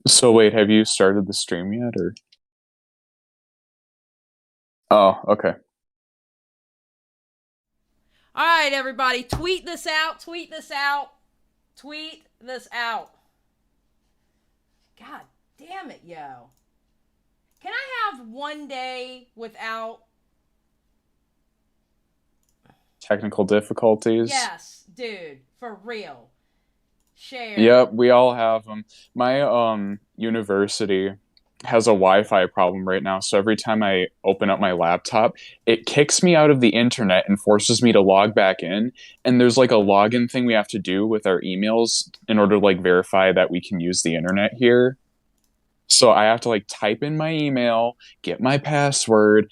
So wait, have you started the stream yet or? Oh, okay. All right, everybody, tweet this out, tweet this out, tweet this out. God damn it, yo. Can I have one day without... Technical difficulties. Yes, dude, for real. Share. Yep, we all have them. My university has a Wi-Fi problem right now, so every time I open up my laptop, it kicks me out of the internet and forces me to log back in. And there's like a login thing we have to do with our emails in order to like verify that we can use the internet here. So I have to like type in my email, get my password,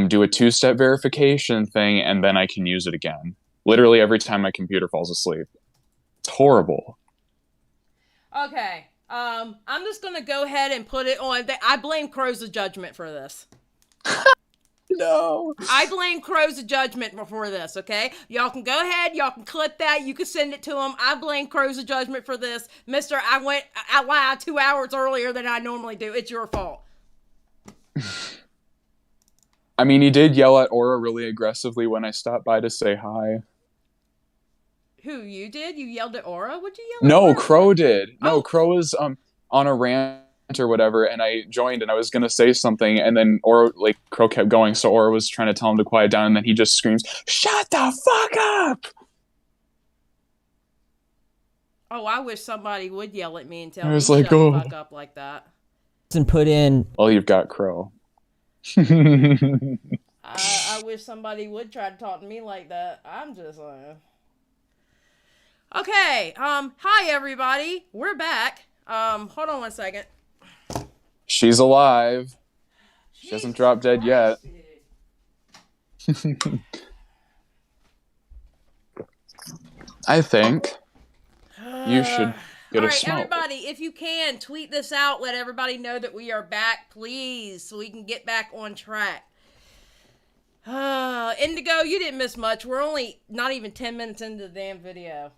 do a two-step verification thing, and then I can use it again. Literally every time my computer falls asleep. It's horrible. Okay, I'm just gonna go ahead and put it on. I blame Crows of Judgment for this. No. I blame Crows of Judgment for this, okay? Y'all can go ahead, y'all can clip that, you can send it to them. I blame Crows of Judgment for this. Mister, I went out loud 2 hours earlier than I normally do. It's your fault. I mean, he did yell at Aura really aggressively when I stopped by to say hi. Who, you did? You yelled at Aura? What'd you yell at No, Aura Crow for? did. No, Oh. Crow was on a rant or whatever, and I joined and I was gonna say something, and then Aura, like, Crow kept going, so Aura was trying to tell him to quiet down, and then he just screams, "Shut the fuck up!" Oh, I wish somebody would yell at me and tell I me was shut like, the oh. fuck up like that. And put in. Well, you've got Crow. I wish somebody would try to talk to me like that. I'm just like... Okay, hi everybody. We're back. Hold on one second. She's alive. She hasn't dropped dead yet. I think you should get a smoke. Everybody, if you can, tweet this out. Let everybody know that we are back, please, so we can get back on track. Indigo, you didn't miss much. We're only not even 10 minutes into the damn video.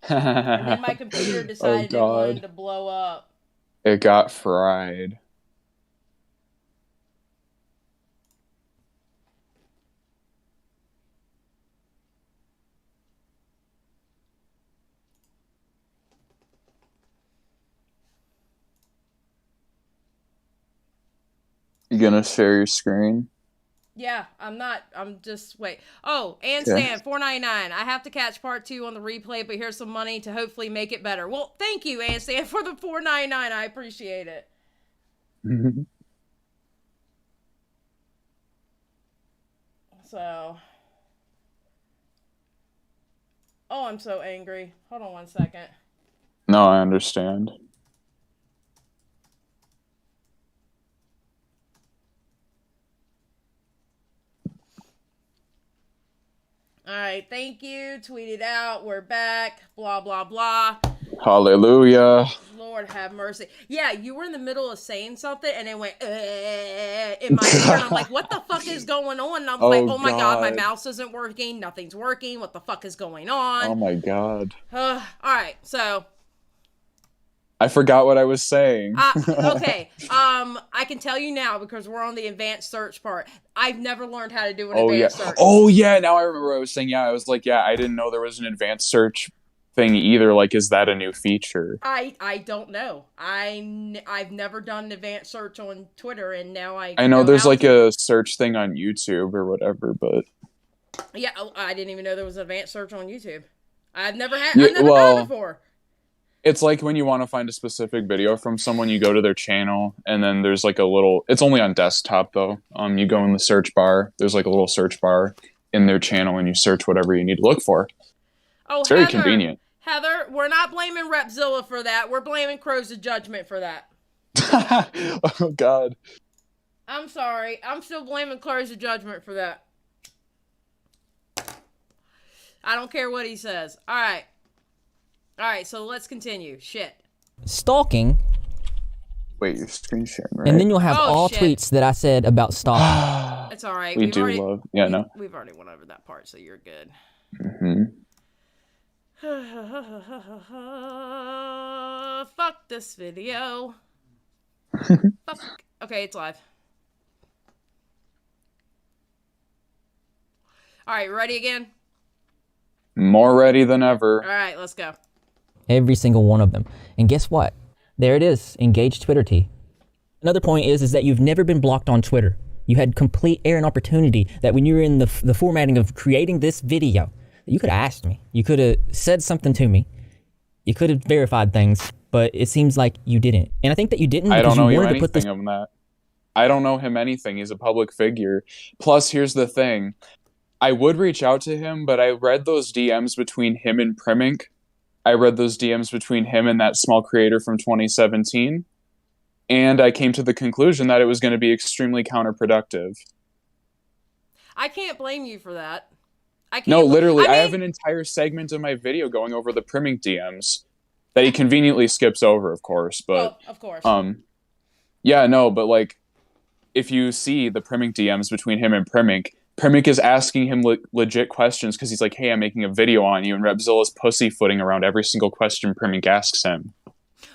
And then my computer decided it wanted to blow up. It got fried. You gonna share your screen? Yeah, I'm not. I'm just wait. Oh, and Stan, $4.99. I have to catch part 2 on the replay, but here's some money to hopefully make it better. Well, thank you, and Stan, for the $4.99. I appreciate it. So, oh, I'm so angry. Hold on one second. No, I understand. All right, thank you. Tweet it out. We're back. Blah, blah, blah. Hallelujah. Lord have mercy. Yeah, you were in the middle of saying something and it went in my ear. And I'm like, what the fuck is going on? And I was like, oh my God, my mouse isn't working. Nothing's working. What the fuck is going on? Oh my God. All right, so. I forgot what I was saying. Okay. I can tell you now because we're on the advanced search part. I've never learned how to do an advanced search. Oh yeah, now I remember what I was saying. Yeah, I was like, yeah, I didn't know there was an advanced search thing either. Like, is that a new feature? I don't know. I've never done an advanced search on Twitter, and now I know there's like a search thing on YouTube or whatever, but yeah, I didn't even know there was an advanced search on YouTube. I've never done it before. It's like when you want to find a specific video from someone, you go to their channel, and then there's like a little... It's only on desktop, though. You go in the search bar. There's like a little search bar in their channel, and you search whatever you need to look for. Oh, it's very convenient. Heather, we're not blaming Repzilla for that. We're blaming Crows of Judgment for that. Oh, God. I'm sorry. I'm still blaming Crows of Judgment for that. I don't care what he says. All right. All right, so let's continue. Shit. Stalking. Wait, you're screen sharing, right? And then you'll have all tweets that I said about stalking. It's all right. We've already went over that part, so you're good. Mm-hmm. Fuck this video. Fuck. Okay, it's live. All right, ready again? More ready than ever. All right, let's go. Every single one of them. And guess what? There it is. Engage Twitter T. Another point is that you've never been blocked on Twitter. You had complete air and opportunity that when you were in the formatting of creating this video, you could have asked me. You could have said something to me. You could have verified things, but it seems like you didn't. And I think that you didn't because I don't know you you wanted to put this... anything of that. I don't know him anything. He's a public figure. Plus, here's the thing. I would reach out to him, but I read those DMs between him and Primink. I read those DMs between him and that small creator from 2017. And I came to the conclusion that it was going to be extremely counterproductive. I can't blame you for that. No, literally, I have an entire segment of my video going over the Primink DMs that he conveniently skips over, of course. But well, of course. Yeah, no, but like, if you see the Primink DMs between him and Primink is asking him legit questions because he's like, "Hey, I'm making a video on you," and Repzilla's pussyfooting around every single question Primink asks him.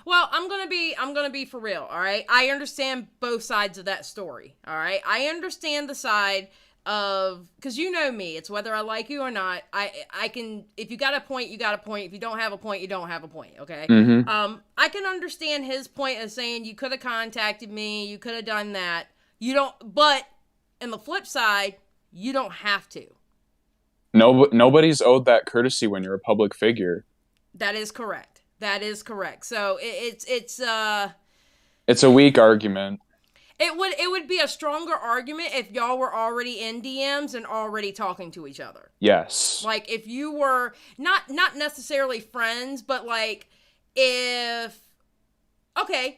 Well, I'm gonna be for real, all right? I understand both sides of that story, all right? I understand the side of, because you know me, it's whether I like you or not. I can, if you got a point, you got a point. If you don't have a point, you don't have a point, okay? Mm-hmm. I can understand his point of saying you could have contacted me, you could have done that. You don't, but in the flip side, you don't have to. No, nobody's owed that courtesy when you're a public figure. That is correct. That is correct. So it's a weak argument. It would be a stronger argument if y'all were already in DMs and already talking to each other. Yes. Like if you were not necessarily friends, but like if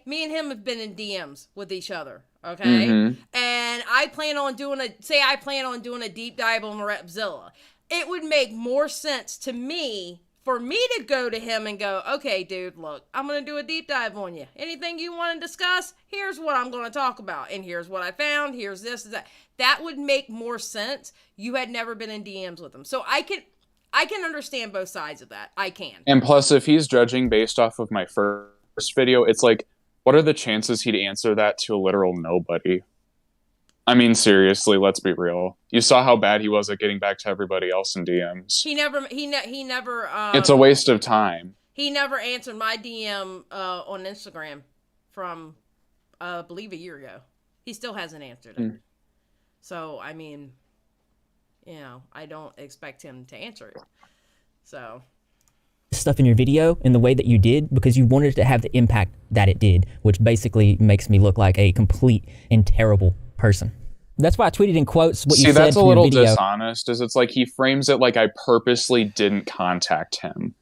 me and him have been in DMs with each other, okay? Mm-hmm. And I plan on doing a deep dive on Repzilla. It would make more sense to me for me to go to him and go, "Okay, dude, look, I'm going to do a deep dive on you. Anything you want to discuss, here's what I'm going to talk about. And here's what I found. Here's this, that." That would make more sense. You had never been in DMs with him. So I can understand both sides of that. I can. And plus, if he's judging based off of my first video, it's like, what are the chances he'd answer that to a literal nobody? I mean, seriously, let's be real. You saw how bad he was at getting back to everybody else in DMs. He never. It's a waste of time. He never answered my DM on Instagram from, I believe, a year ago. He still hasn't answered it. So, I mean, I don't expect him to answer it. So stuff in your video in the way that you did because you wanted it to have the impact that it did, which basically makes me look like a complete and terrible person. That's why I tweeted in quotes what you said. See, that's a little video. dishonest, is it's like he frames it like I purposely didn't contact him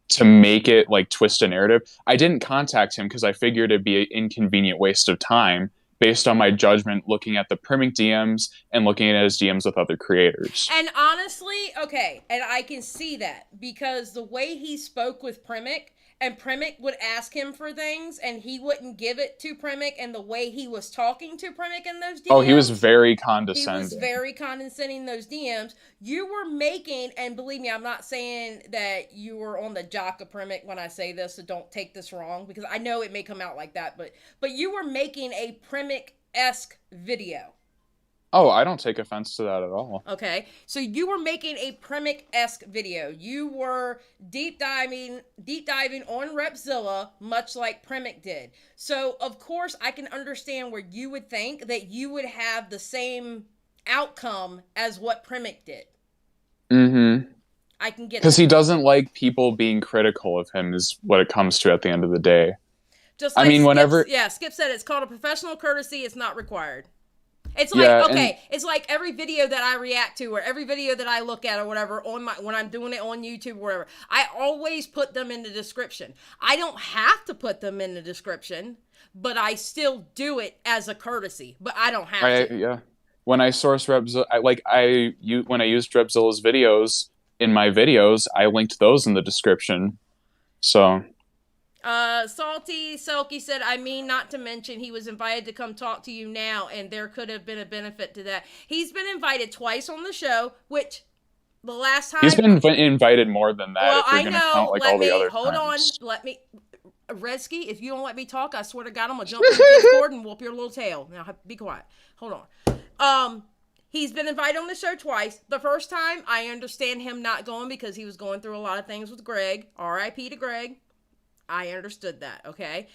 to make it like twist a narrative. I didn't contact him because I figured it'd be an inconvenient waste of time based on my judgment looking at the Primink DMs and looking at his DMs with other creators. And honestly, okay, and I can see that because the way he spoke with Primink, and Primink would ask him for things, and he wouldn't give it to Primink, and the way he was talking to Primink in those DMs... Oh, he was very condescending. He was very condescending in those DMs. You were making, and believe me, I'm not saying that you were on the jock of Primink when I say this, so don't take this wrong, because I know it may come out like that, but you were making a Primink-esque video. Oh, I don't take offense to that at all. Okay, so you were making a Primink-esque video. You were deep diving on Repzilla, much like Primink did. So, of course, I can understand where you would think that you would have the same outcome as what Primink did. Mm-hmm. I can get because he doesn't like people being critical of him is what it comes to at the end of the day. Just like Skip said, it's called a professional courtesy. It's not required. It's like, it's like every video that I react to or every video that I look at or whatever when I'm doing it on YouTube or whatever, I always put them in the description. I don't have to put them in the description, but I still do it as a courtesy, but I don't have to. Yeah. When I source Repzilla, when I used Repzilla's videos in my videos, I linked those in the description. So... Salty Selkie said, I mean, not to mention he was invited to come talk to you now, and there could have been a benefit to that. He's been invited twice on the show, which the last time... He's been invited more than that. Well, if you're I know. count, like, all the other hold times. on. Redski, if you don't let me talk, I swear to God, I'm gonna jump in the Discord and whoop your little tail. Now, be quiet. Hold on. He's been invited on the show twice. The first time, I understand him not going because he was going through a lot of things with Greg. R.I.P. to Greg. I understood that, okay?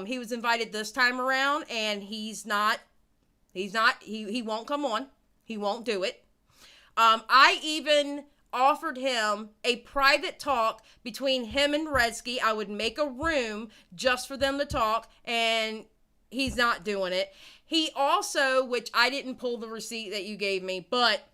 He was invited this time around, and he won't come on. He won't do it. I even offered him a private talk between him and Redski. I would make a room just for them to talk, and he's not doing it. He also, which I didn't pull the receipt that you gave me, but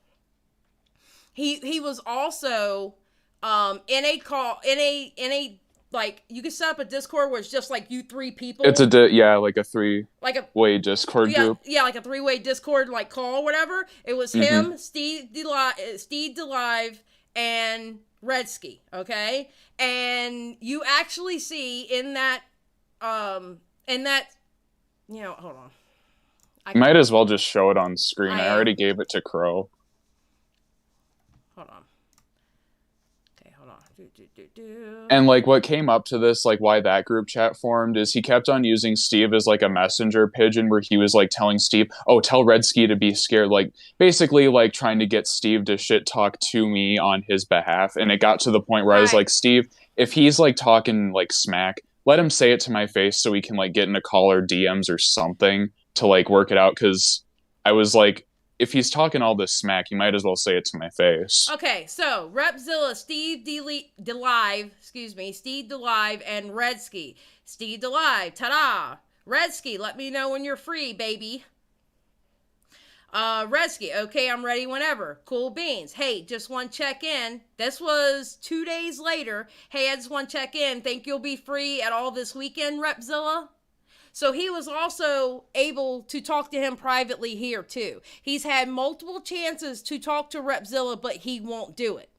he was also in a call, in a like, you can set up a Discord where it's just like you three people. It's like a three-way Discord group. Yeah, like a three-way Discord like call, whatever. It was him, Steve DeLive, and Redski. Okay, and you actually see in that, hold on. Might as well just show it on screen. I already gave it to Crow. Hold on. And like what came up to this, like why that group chat formed, is he kept on using Steve as like a messenger pigeon where he was like telling Steve, oh, tell Redski to be scared, like basically like trying to get Steve to shit talk to me on his behalf. And it got to the point where I was like, Steve, if he's like talking like smack, let him say it to my face so we can like get in a call or DMs or something to like work it out. Cause I was like, if he's talking all this smack, you might as well say it to my face. Okay, so Repzilla, Steve DeLive, and Redski. Steve DeLive, ta-da! Redski, let me know when you're free, baby. Redski, okay, I'm ready whenever. Cool beans. Hey, just want to check in. This was 2 days later. Hey, I just want to check in. Think you'll be free at all this weekend, Repzilla? So he was also able to talk to him privately here, too. He's had multiple chances to talk to Repzilla, but he won't do it.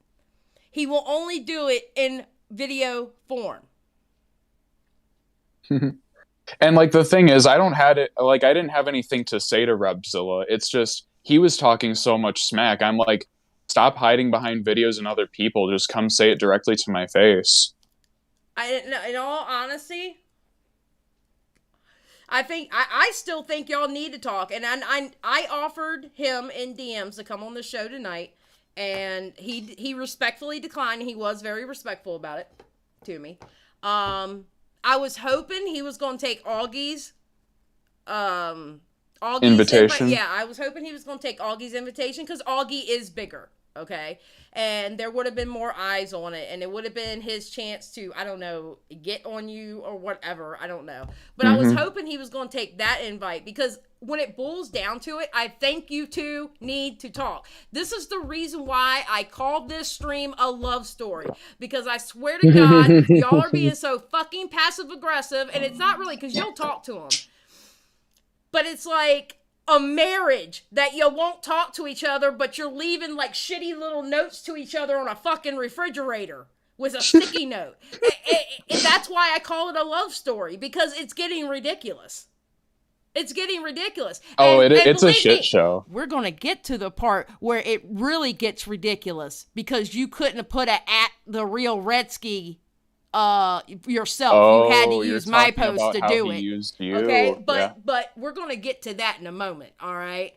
He will only do it in video form. And, like, the thing is, I didn't have anything to say to Repzilla. It's just, he was talking so much smack. I'm like, stop hiding behind videos and other people. Just come say it directly to my face. In all honesty, I still think y'all need to talk, and I offered him in DMs to come on the show tonight, and he respectfully declined. He was very respectful about it to me. I was hoping he was going to take Augie's invitation. Yeah, I was hoping he was going to take Augie's invitation because Augie is bigger. Okay, and there would have been more eyes on it, and it would have been his chance to, I don't know, get on you or whatever, I don't know. But I was hoping he was going to take that invite, because when it boils down to it, I think you two need to talk. This is the reason why I called this stream a love story, because I swear to God, y'all are being so fucking passive aggressive, and it's not really because you'll talk to him, but it's like a marriage that you won't talk to each other, but you're leaving like shitty little notes to each other on a fucking refrigerator with a sticky note. And that's why I call it a love story, because it's getting ridiculous. It's getting ridiculous. Oh, it's a shit show. We're going to get to the part where it really gets ridiculous, because you couldn't have put at the real Redski yourself. You had to use my post to do it. Used you. Okay, but we're gonna get to that in a moment. All right.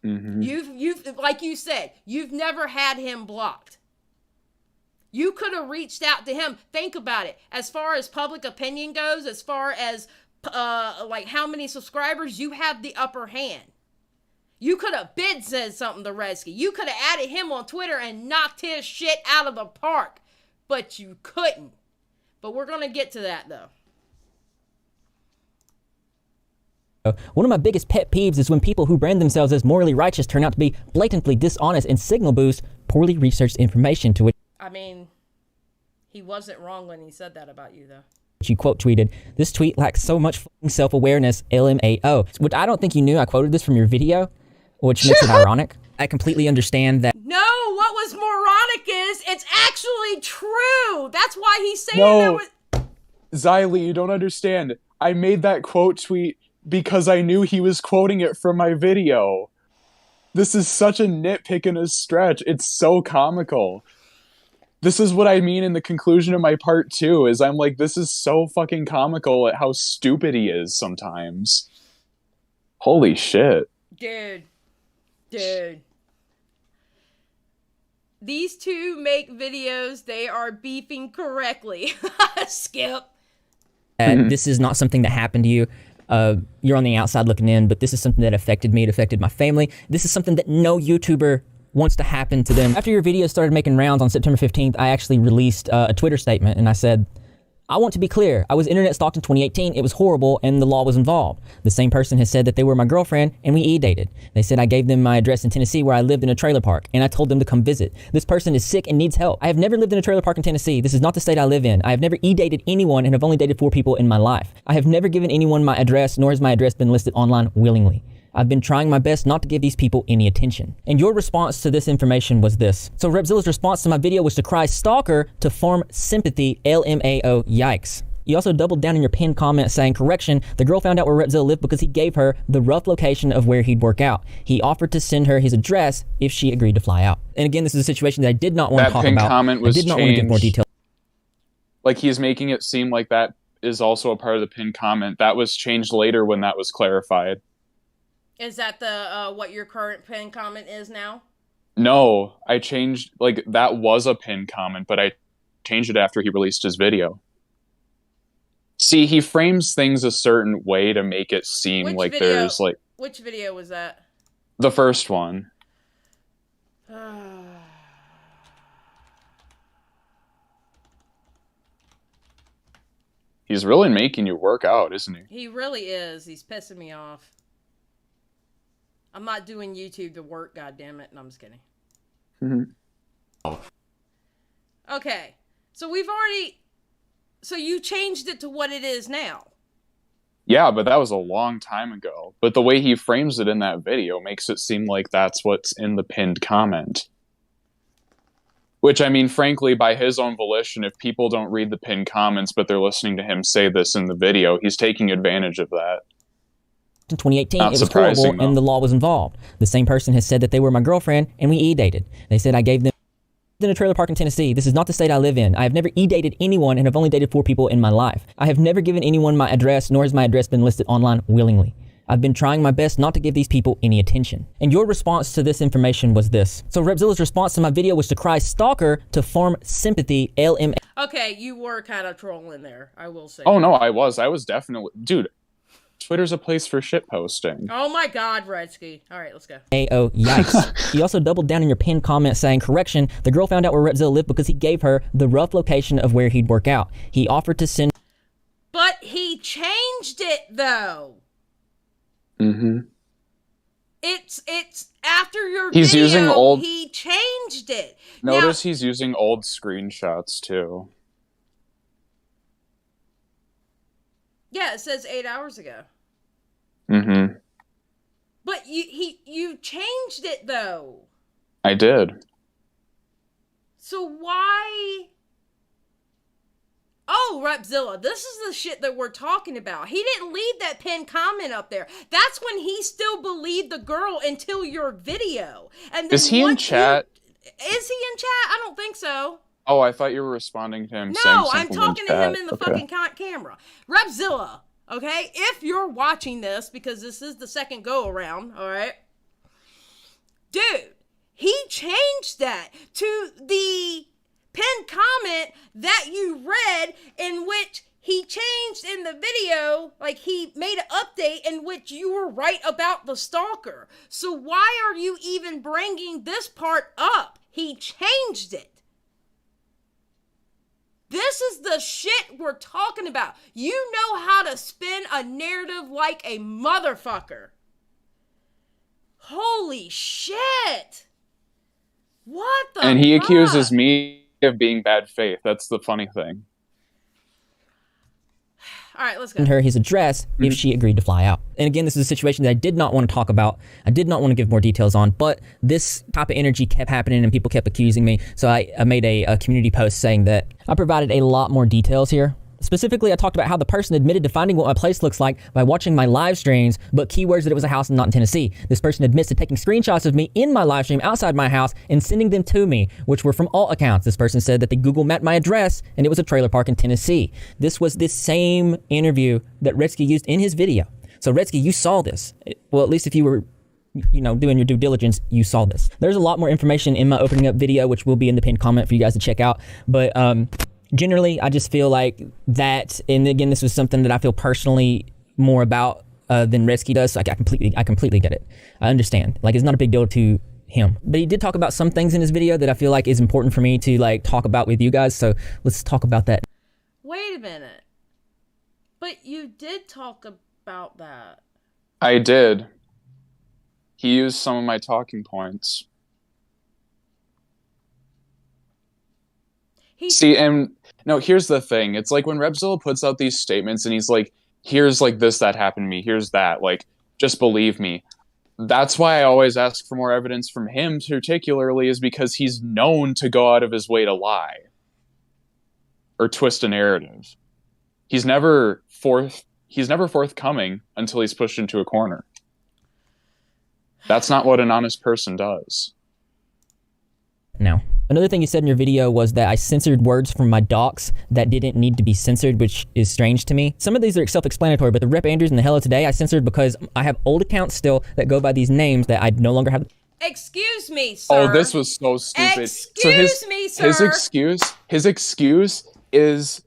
You've like you said, you've never had him blocked. You could have reached out to him. Think about it. As far as public opinion goes, as far as like how many subscribers, you have the upper hand. You could have said something to Redski. You could have added him on Twitter and knocked his shit out of the park, but you couldn't. But we're going to get to that, though. One of my biggest pet peeves is when people who brand themselves as morally righteous turn out to be blatantly dishonest and signal boost poorly researched information to which... I mean, he wasn't wrong when he said that about you, though. You quote tweeted, "This tweet lacks so much self-awareness, LMAO." Which I don't think you knew I quoted this from your video, which makes it ironic. I completely understand that. No, what was moronic is it's actually true. That's why he's saying that was... Xylie, you don't understand. I made that quote tweet because I knew he was quoting it from my video. This is such a nitpick and a stretch. It's so comical. this is what I mean in the conclusion of my part 2 is I'm like, this is so fucking comical at how stupid he is sometimes. Holy shit. Dude. These two make videos. They are beefing correctly. Skip. This is not something that happened to you. You're on the outside looking in, but this is something that affected me. It affected my family. This is something that no YouTuber wants to happen to them. After your video started making rounds on September 15th, I actually released a Twitter statement, and I said, I want to be clear. I was internet stalked in 2018. It was horrible, and the law was involved. The same person has said that they were my girlfriend, and we e-dated. They said I gave them my address in Tennessee where I lived in a trailer park, and I told them to come visit. This person is sick and needs help. I have never lived in a trailer park in Tennessee. This is not the state I live in. I have never e-dated anyone and have only dated 4 people in my life. I have never given anyone my address, nor has my address been listed online willingly. I've been trying my best not to give these people any attention. And your response to this information was this. So Repzilla's response to my video was to cry stalker to farm sympathy, LMAO, yikes. You also doubled down in your pinned comment saying, correction, the girl found out where Repzilla lived because he gave her the rough location of where he'd work out. He offered to send her his address if she agreed to fly out. And again, this is a situation that I did not want to talk about. That pinned comment was I did not want to give more detail. Like, he's making it seem like that is also a part of the pinned comment. That was changed later when that was clarified. Is that the what your current pinned comment is now? No, I changed, like, that was a pinned comment, but I changed it after he released his video. See, he frames things a certain way to make it seem like there's, like... Which video was that? The first one. He's really making you work out, isn't he? He really is. He's pissing me off. I'm not doing YouTube to work, goddammit. No, I'm just kidding. Okay. So we've already... So you changed it to what it is now. Yeah, but that was a long time ago. But the way he frames it in that video makes it seem like that's what's in the pinned comment. Which, I mean, frankly, by his own volition, if people don't read the pinned comments, but they're listening to him say this in the video, he's taking advantage of that. In 2018, it was horrible, and the law was involved. The same person has said that they were my girlfriend, and we e-dated. They said I gave them in a trailer park in Tennessee. This is not the state I live in. I have never e-dated anyone and have only dated 4 people in my life. I have never given anyone my address, nor has my address been listed online willingly. I've been trying my best not to give these people any attention. And your response to this information was this. So Repzilla's response to my video was to cry stalker to farm sympathy, LM. Okay, you were kind of trolling there, I will say. Oh, no, I was definitely... Dude, Twitter's a place for shit posting. Oh my god, Redski. Alright, let's go. Oh, yikes. He also doubled down in your pinned comment saying, correction, the girl found out where Repzilla lived because he gave her the rough location of where he'd work out. He offered to send... But he changed it, though. It's after your he's video, using old... he changed it. Notice he's using old screenshots, too. Yeah, it says 8 hours ago. But you changed it, though. I did. So why... Oh, Repzilla, this is the shit that we're talking about. He didn't leave that pinned comment up there. That's when he still believed the girl until your video. And then is he in chat? Is he in chat? I don't think so. Oh, I thought you were responding to him. No, I'm talking to him in the fucking camera. Repzilla, okay? If you're watching this, because this is the second go around, all right? Dude, he changed that to the pinned comment that you read, in which he changed in the video, like he made an update in which you were right about the stalker. So why are you even bringing this part up? He changed it. This is the shit we're talking about. You know how to spin a narrative like a motherfucker. Holy shit. What the And he fuck? accuses me of being bad faith. That's the funny thing. All right, let's go. Her his address if she agreed to fly out. And again, this is a situation that I did not want to talk about. I did not want to give more details on, but this type of energy kept happening and people kept accusing me. So I made a community post saying that I provided a lot more details here, Specifically, I talked about how the person admitted to finding what my place looks like by watching my live streams, but keywords that it was a house and not in Tennessee. This person admits to taking screenshots of me in my live stream outside my house and sending them to me, which were from alt accounts. This person said that they Google mapped my address and it was a trailer park in Tennessee. This was this same interview that Redski used in his video. So Redski, you saw this. Well, at least if you were doing your due diligence, you saw this. There's a lot more information in my opening up video, which will be in the pinned comment for you guys to check out. But generally, I just feel like that, and again, this was something that I feel personally more about than Redski does. Like I completely get it. I understand. Like it's not a big deal to him. But he did talk about some things in his video that I feel like is important for me to like talk about with you guys. So let's talk about that. Wait a minute. But you did talk about that. I did. He used some of my talking points. See, and no, here's the thing. It's like when Repzilla puts out these statements and he's like, here's like this that happened to me, here's that, like, just believe me. That's why I always ask for more evidence from him, particularly, is because he's known to go out of his way to lie or twist a narrative. He's never forthcoming until he's pushed into a corner. That's not what an honest person does. Now, another thing you said in your video was that I censored words from my docs that didn't need to be censored, which is strange to me. Some of these are self-explanatory, but the Rep Andrews and the Hello Today I censored because I have old accounts still that go by these names that I no longer have. Excuse me, sir. Oh, this was so stupid. Excuse me, sir. His excuse is...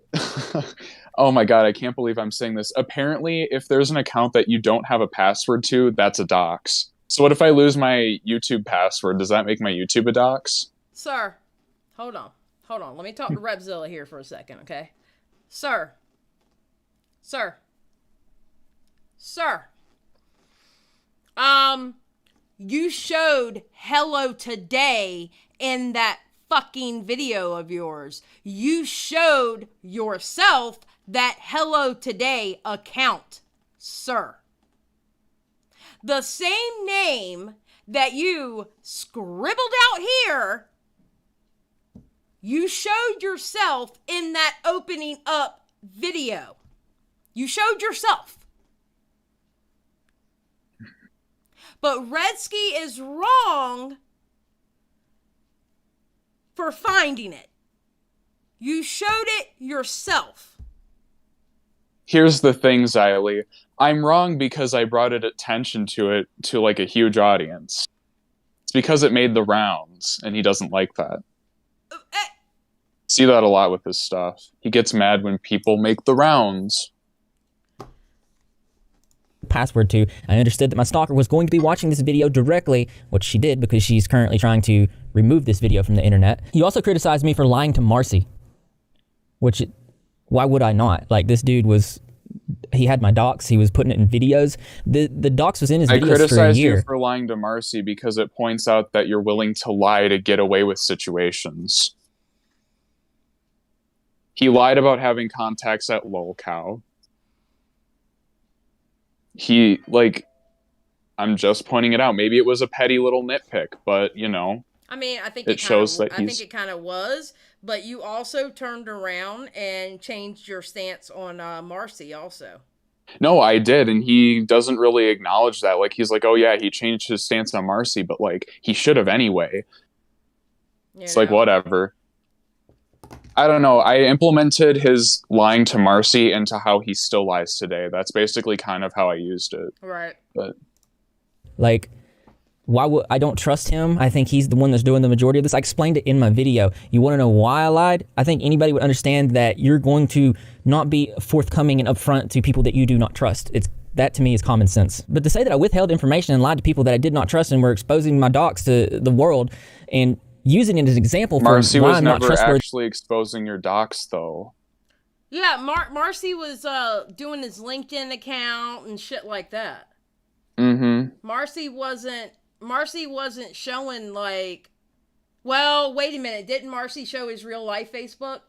Oh my god, I can't believe I'm saying this. Apparently, if there's an account that you don't have a password to, that's a dox. So what if I lose my YouTube password? Does that make my YouTube a dox? Sir, hold on. Let me talk to Repzilla here for a second, okay? Sir. You showed Hello Today in that fucking video of yours. You showed yourself that Hello Today account, sir. The same name that you scribbled out here, you showed yourself in that opening up video. You showed yourself. But Redski is wrong for finding it. You showed it yourself. Here's the thing, Xylie. I'm wrong because I brought attention to it to like a huge audience. It's because it made the rounds, and he doesn't like that. See that a lot with his stuff. He gets mad when people make the rounds. Password to. I understood that my stalker was going to be watching this video directly, which she did because she's currently trying to remove this video from the internet. He also criticized me for lying to Marcy, which, why would I not? Like, this dude was, he had my docs, he was putting it in videos. The docs was in his videos for a year. I criticized you for lying to Marcy because it points out that you're willing to lie to get away with situations. He lied about having contacts at LolCow. He, like, I'm just pointing it out. Maybe it was a petty little nitpick, but, you know. I mean, I think it kind of was, but you also turned around and changed your stance on Marcy also. No, I did, and he doesn't really acknowledge that. Like, he's like, oh yeah, he changed his stance on Marcy, but, like, he should have anyway. It's like, whatever. I don't know. I implemented his lying to Marcy into how he still lies today. That's basically kind of how I used it. Right. But, like, why would I don't trust him? I think he's the one that's doing the majority of this. I explained it in my video. You want to know why I lied? I think anybody would understand that you're going to not be forthcoming and upfront to people that you do not trust. That to me is common sense. But to say that I withheld information and lied to people that I did not trust and were exposing my docs to the world and using it as an example for Marcy why was I'm not never trustworthy. actually exposing your docs, though. Yeah, Marcy was doing his LinkedIn account and shit like that. Mm-hmm. Marcy wasn't showing, like, well, wait a minute. Didn't Marcy show his real life Facebook?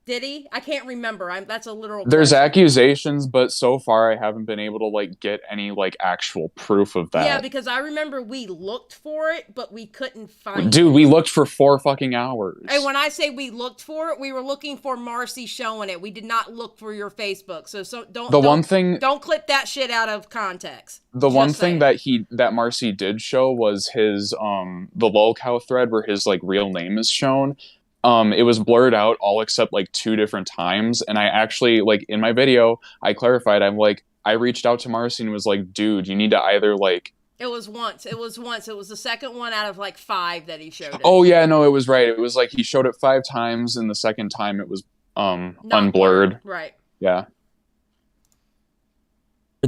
Did he? I can't remember. That's a literal There's question. accusations, but so far I haven't been able to like get any like actual proof of that. Yeah, because I remember we looked for it, but we couldn't find it. Dude, we looked for 4 fucking hours. And when I say we looked for it, we were looking for Marcy showing it. We did not look for your Facebook. So don't clip that shit out of context. The one thing that Marcy did show was his the lolcow thread where his like real name is shown. It was blurred out all except like 2 different times, and I actually like in my video I clarified. I'm like, I reached out to Marcy and was like, dude, you need to either like. It was once. It was the second one out of like 5 that he showed it. Oh yeah, no, it was right. It was like he showed it 5 times, and the second time it was unblurred. Right. Yeah.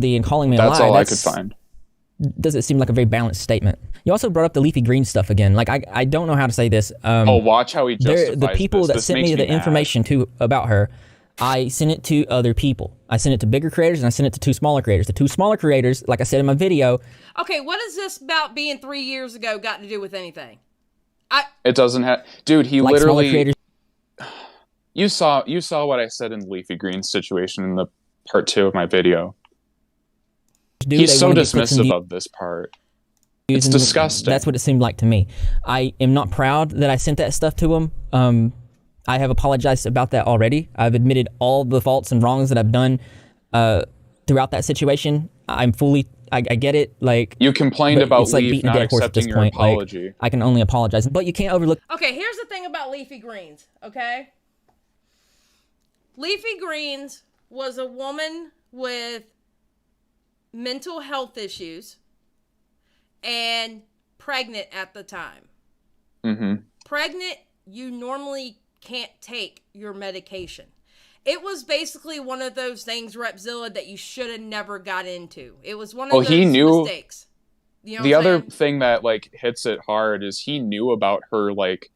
And calling me a That's lie, all I could find. Doesn't seem like a very balanced statement. You also brought up the leafy green stuff again. Like I don't know how to say this. Watch how he justifies the people that this sent me the information about her, I sent it to other people. I sent it to bigger creators and I sent it to 2 smaller creators. The 2 smaller creators, like I said in my video. Okay, what is this about being 3 years ago got to do with anything? It doesn't have, dude. He like literally. You saw what I said in the leafy green situation in the part 2 of my video. He's so dismissive of this part. It's disgusting. That's what it seemed like to me. I am not proud that I sent that stuff to him. I have apologized about that already. I've admitted all the faults and wrongs that I've done throughout that situation. I get it. Like, you complained about like Leaf not accepting your apology. Like, I can only apologize, but you can't overlook. Okay, here's the thing about leafy greens. Okay, leafy greens was a woman with mental health issues and pregnant at the time. Mm-hmm. Pregnant, you normally can't take your medication. It was basically one of those things, Repzilla, that you should have never got into. It was one of those mistakes. You know the other thing that like hits it hard is he knew about her like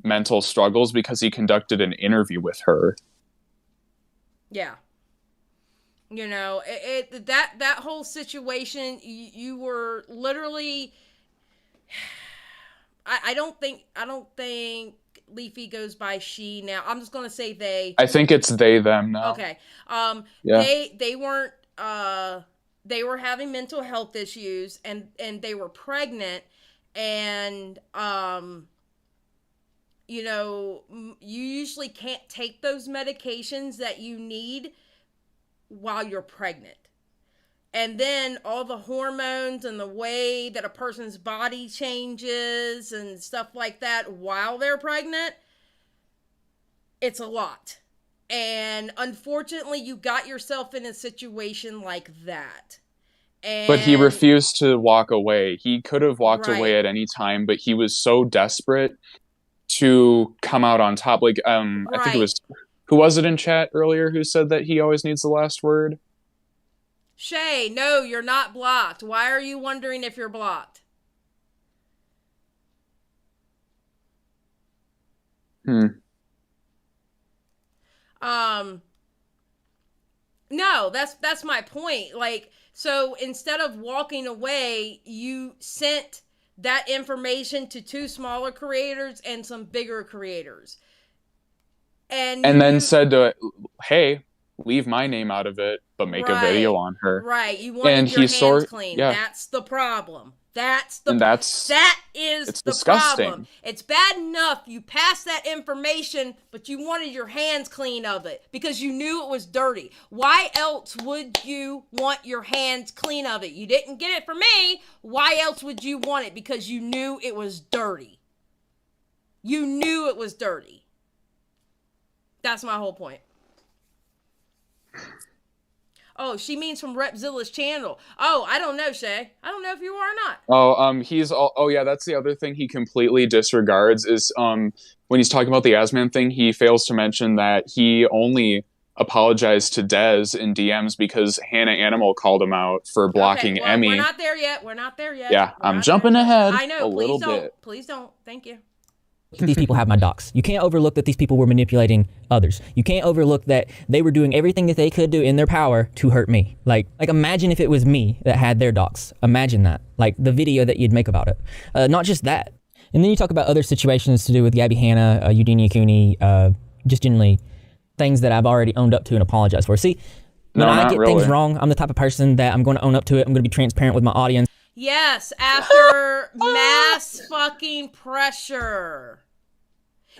mental struggles because he conducted an interview with her. Yeah. You know, that whole situation, you were literally. I don't think Leafy goes by she now. I'm just gonna say they. I think it's they them now. Okay. Yeah. They weren't. They were having mental health issues, and they were pregnant, and you know, you usually can't take those medications that you need while you're pregnant. And then all the hormones and the way that a person's body changes and stuff like that while they're pregnant, it's a lot. And unfortunately, you got yourself in a situation like that. But he refused to walk away. He could have walked away at any time, but he was so desperate to come out on top. Like, I think it was... Who was it in chat earlier who said that he always needs the last word? Shay, no, you're not blocked. Why are you wondering if you're blocked? No, that's my point. Like, so instead of walking away, you sent that information to 2 smaller creators and some bigger creators. And then said to it, hey, leave my name out of it, but make a video on her. Right. You wanted your hands clean. Yeah. That's the problem. That is the disgusting. problem. It's bad enough you passed that information, but you wanted your hands clean of it because you knew it was dirty. Why else would you want your hands clean of it? You didn't get it from me. Why else would you want it? Because you knew it was dirty. You knew it was dirty. That's my whole point. Oh, she means from Repzilla's channel. Oh, I don't know, Shay. I don't know if you are or not. Oh, yeah, that's the other thing he completely disregards is when he's talking about the Asman thing, he fails to mention that he only apologized to Dez in DMs because Hannah Animal called him out for blocking Emmy. We're not there yet. Yeah, I'm jumping ahead. I know. Please don't. Please don't. Thank you. These people have my docs. You can't overlook that these people were manipulating others. You can't overlook that they were doing everything that they could do in their power to hurt me. Like imagine if it was me that had their docs. Imagine that. Like the video that you'd make about it. Not just that. And then you talk about other situations to do with Gabby Hanna, Eugenia Cooney, just generally things that I've already owned up to and apologized for. See, when I get things wrong, I'm the type of person that I'm going to own up to it. I'm going to be transparent with my audience. Yes, after mass fucking pressure.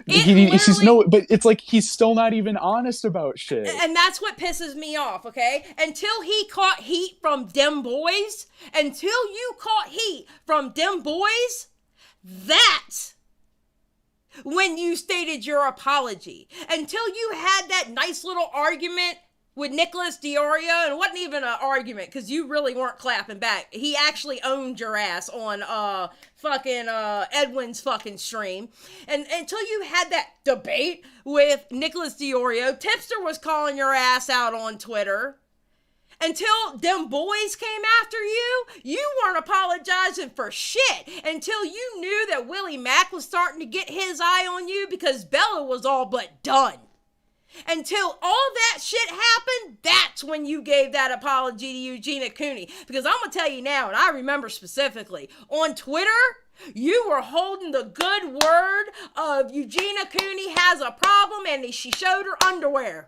But it's like he's still not even honest about shit. And that's what pisses me off, okay? Until he caught heat from them boys, until you caught heat from them boys, that's when you stated your apology. Until you had that nice little argument with Nicholas DiOrio, and it wasn't even an argument, because you really weren't clapping back. He actually owned your ass on Edwin's fucking stream. And until you had that debate with Nicholas DiOrio, Tipster was calling your ass out on Twitter. Until them boys came after you, you weren't apologizing for shit. Until you knew that Willie Mack was starting to get his eye on you because Bella was all but done. Until all that shit happened, that's when you gave that apology to Eugenia Cooney. Because I'm going to tell you now, and I remember specifically, on Twitter, you were holding the good word of Eugenia Cooney has a problem and she showed her underwear.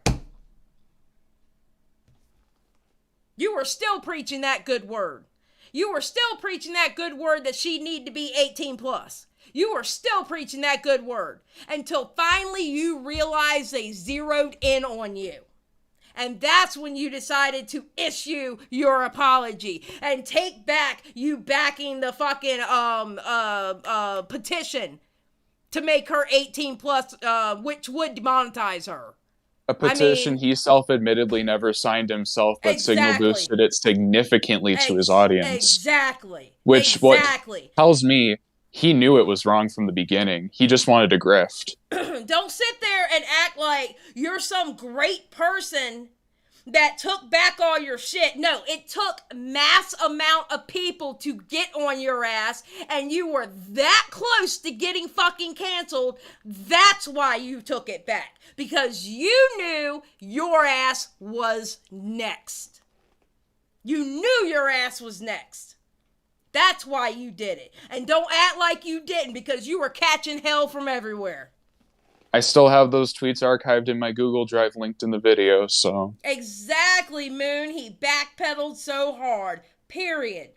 You were still preaching that good word. You were still preaching that good word that she need to be 18 plus. You were still preaching that good word until finally you realized they zeroed in on you. And that's when you decided to issue your apology and take back you backing the fucking petition to make her 18 plus, which would demonetize her. A petition he self-admittedly never signed himself, but signal boosted it significantly to his audience. Exactly. What tells me he knew it was wrong from the beginning. He just wanted to grift. Don't sit there and act like you're some great person that took back all your shit. No, it took mass amount of people to get on your ass, and you were that close to getting fucking canceled. That's why you took it back. Because you knew your ass was next. You knew your ass was next. That's why you did it. And don't act like you didn't, because you were catching hell from everywhere. I still have those tweets archived in my Google Drive linked in the video, so. Exactly, Moon. He backpedaled so hard. Period.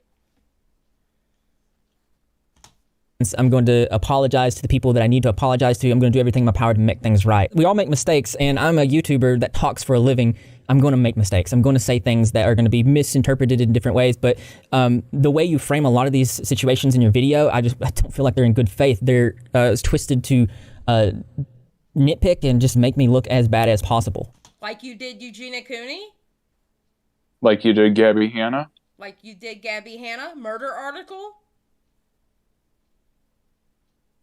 I'm going to apologize to the people that I need to apologize to. I'm going to do everything in my power to make things right. We all make mistakes, and I'm a YouTuber that talks for a living. I'm going to make mistakes. I'm going to say things that are going to be misinterpreted in different ways, but the way you frame a lot of these situations in your video, I don't feel like they're in good faith. They're twisted to nitpick and just make me look as bad as possible. Like you did Eugenia Cooney? Like you did Gabby Hanna? Like you did Gabby Hanna? Murder article?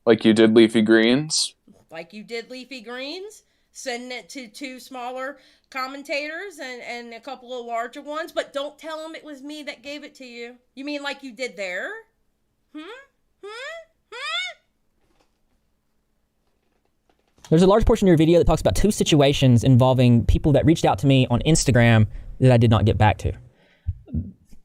Like you did Leafy Greens? Like you did Leafy Greens? Sending it to 2 smaller commentators and a couple of larger ones, but don't tell them it was me that gave it to you. You mean like you did there? There's a large portion of your video that talks about 2 situations involving people that reached out to me on Instagram that I did not get back to.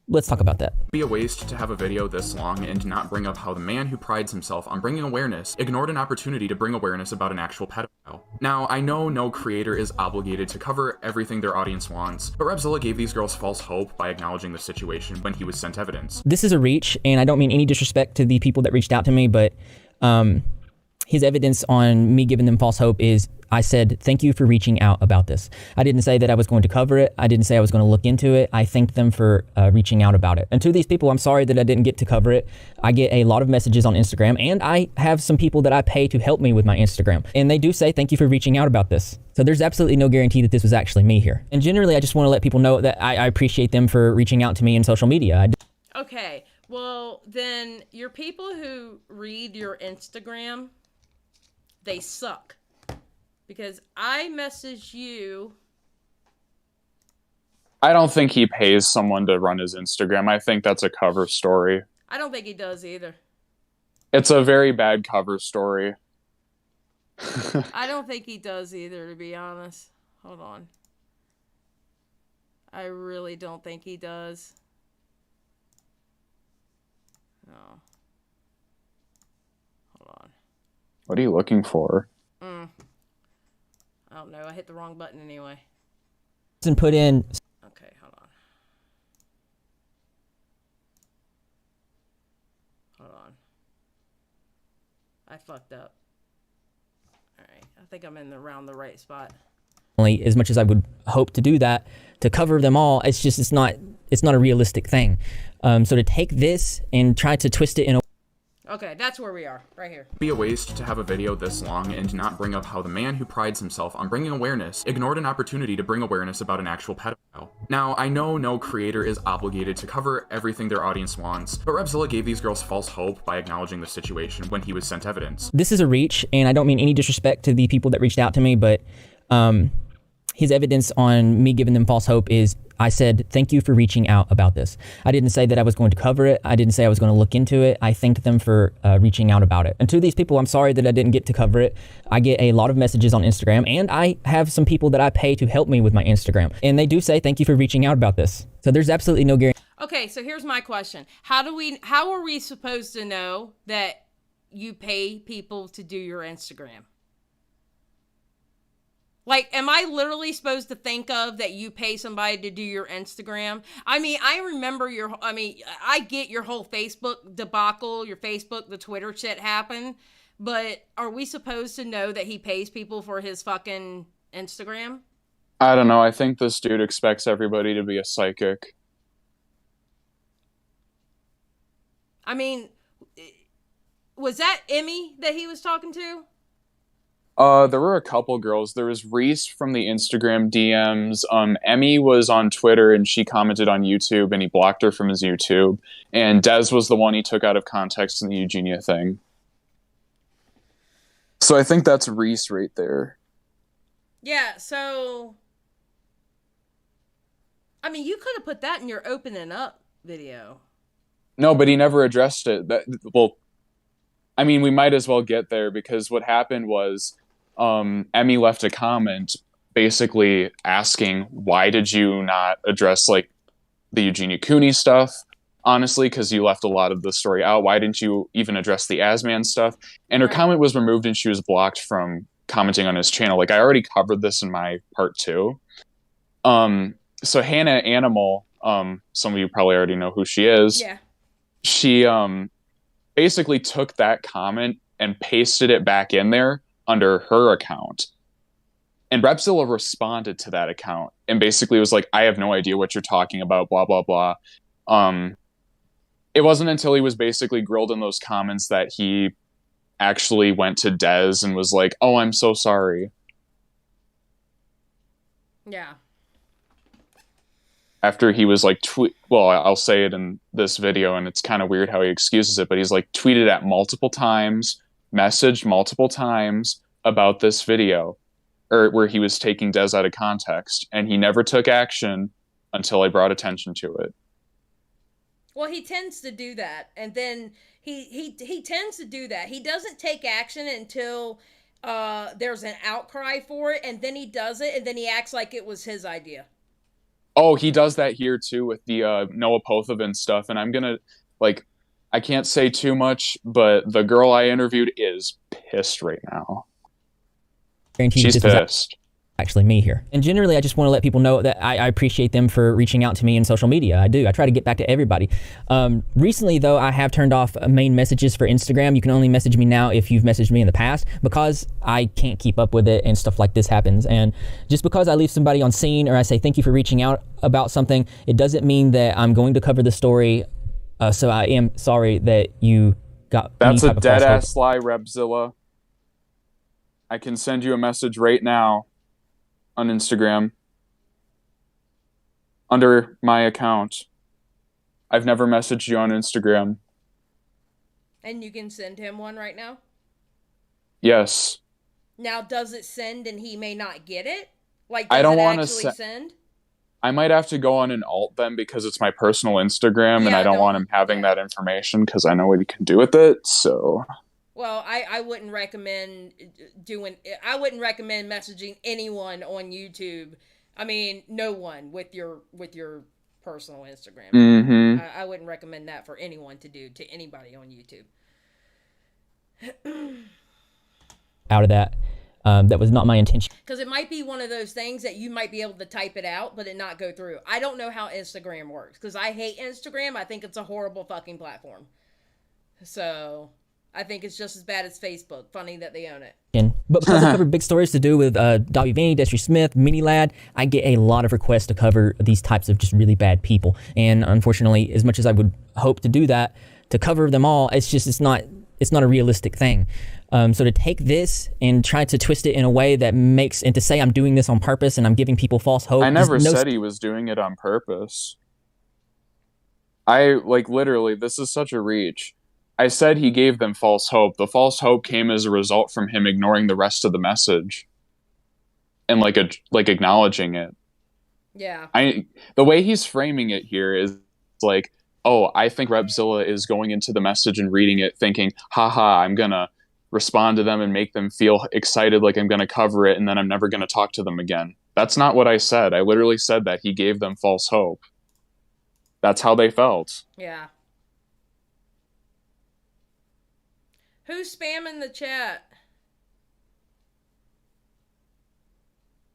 Let's talk about that. It'd be a waste to have a video this long and not bring up how the man who prides himself on bringing awareness ignored an opportunity to bring awareness about an actual pedophile. Now, I know no creator is obligated to cover everything their audience wants, but Repzilla gave these girls false hope by acknowledging the situation when he was sent evidence. This is a reach, and I don't mean any disrespect to the people that reached out to me, but his evidence on me giving them false hope is I said, thank you for reaching out about this. I didn't say that I was going to cover it. I didn't say I was going to look into it. I thanked them for reaching out about it. And to these people, I'm sorry that I didn't get to cover it. I get a lot of messages on Instagram, and I have some people that I pay to help me with my Instagram. And they do say, thank you for reaching out about this. So there's absolutely no guarantee that this was actually me here. And generally, I just want to let people know that I appreciate them for reaching out to me in social media. Okay, well, then your people who read your Instagram, they suck. Because I messaged you. I don't think he pays someone to run his Instagram. I think that's a cover story. I don't think he does either. It's a very bad cover story. I don't think he does either, to be honest. Hold on. I really don't think he does. No. Hold on. What are you looking for? I don't know. I hit the wrong button anyway. And put in. Okay, hold on. Hold on. I fucked up. All right. I think I'm around the right spot. As much as I would hope to do that to cover them all, it's not a realistic thing. So to take this and try to twist it in a Okay, that's where we are, right here. Be a waste to have a video this long and not bring up how the man who prides himself on bringing awareness ignored an opportunity to bring awareness about an actual pedophile. Now, I know no creator is obligated to cover everything their audience wants, but Repzilla gave these girls false hope by acknowledging the situation when he was sent evidence. This is a reach, and I don't mean any disrespect to the people that reached out to me, but his evidence on me giving them false hope is I said, thank you for reaching out about this. I didn't say that I was going to cover it. I didn't say I was going to look into it. I thanked them for reaching out about it. And to these people, I'm sorry that I didn't get to cover it. I get a lot of messages on Instagram, and I have some people that I pay to help me with my Instagram. And they do say, thank you for reaching out about this. So there's absolutely no guarantee. Okay, so here's my question. How are we supposed to know that you pay people to do your Instagram? Like, am I literally supposed to think of that you pay somebody to do your Instagram? I mean, I remember I get your whole Facebook debacle, the Twitter shit happened, but are we supposed to know that he pays people for his fucking Instagram? I don't know. I think this dude expects everybody to be a psychic. I mean, was that Emmy that he was talking to? There were a couple girls. There was Reese from the Instagram DMs. Emmy was on Twitter and she commented on YouTube and he blocked her from his YouTube. And Dez was the one he took out of context in the Eugenia thing. So I think that's Reese right there. Yeah, so I mean, you could have put that in your opening up video. No, but he never addressed it. I mean, we might as well get there because what happened was Emmy left a comment basically asking, why did you not address like the Eugenia Cooney stuff? Honestly, because you left a lot of the story out. Why didn't you even address the Asman stuff? And her comment was removed and she was blocked from commenting on his channel. Like I already covered this in my part 2. So Hannah Animal, some of you probably already know who she is. Yeah. She basically took that comment and pasted it back in there under her account. And Repzilla responded to that account and basically was like, I have no idea what you're talking about, blah, blah, blah. It wasn't until he was basically grilled in those comments that he actually went to Dez and was like, oh, I'm so sorry. Yeah. After he was like, I'll say it in this video and it's kind of weird how he excuses it, but he's like tweeted at multiple times, messaged multiple times about this video, or where he was taking Dez out of context, and he never took action until I brought attention to it. Well, he tends to do that, and then he tends to do that. He doesn't take action until there's an outcry for it, and then he does it, and then he acts like it was his idea. Oh, he does that here too with the Noah Pothoven stuff, and I'm gonna I can't say too much, but the girl I interviewed is pissed right now. She's pissed. Actually me here. And generally, I just want to let people know that I appreciate them for reaching out to me in social media. I do. I try to get back to everybody. Recently, though, I have turned off main messages for Instagram. You can only message me now if you've messaged me in the past, because I can't keep up with it and stuff like this happens. And just because I leave somebody on scene or I say thank you for reaching out about something, it doesn't mean that I'm going to cover the story. So I am sorry that you got. That's a dead ass lie, Repzilla. I can send you a message right now on Instagram under my account. I've never messaged you on Instagram. And you can send him one right now? Yes. Now, does it send and he may not get it? Like, I don't want to send? I might have to go on and alt them because it's my personal Instagram, and I don't want him having that information because I know what he can do with it. So, well, I wouldn't recommend messaging anyone on YouTube. I mean, no one with your personal Instagram. Mm-hmm. I wouldn't recommend that for anyone to do to anybody on YouTube. Out of that. That was not my intention. Because it might be one of those things that you might be able to type it out, but it not go through. I don't know how Instagram works, because I hate Instagram. I think it's a horrible fucking platform. So I think it's just as bad as Facebook. Funny that they own it. But because I cover big stories to do with Dobby Vinny, Destry Smith, Mini Lad, I get a lot of requests to cover these types of just really bad people. And unfortunately, as much as I would hope to do that, to cover them all, it's not a realistic thing. So to take this and try to twist it in a way that makes, and to say I'm doing this on purpose and I'm giving people false hope. I never said he was doing it on purpose. Literally, this is such a reach. I said he gave them false hope. The false hope came as a result from him ignoring the rest of the message and acknowledging it. Yeah. The way he's framing it here is like, oh, I think Repzilla is going into the message and reading it thinking, haha, I'm gonna respond to them and make them feel excited, like I'm gonna cover it, and then I'm never gonna talk to them again. That's not what I said. I literally said that he gave them false hope. That's how they felt. Yeah. Who's spamming the chat?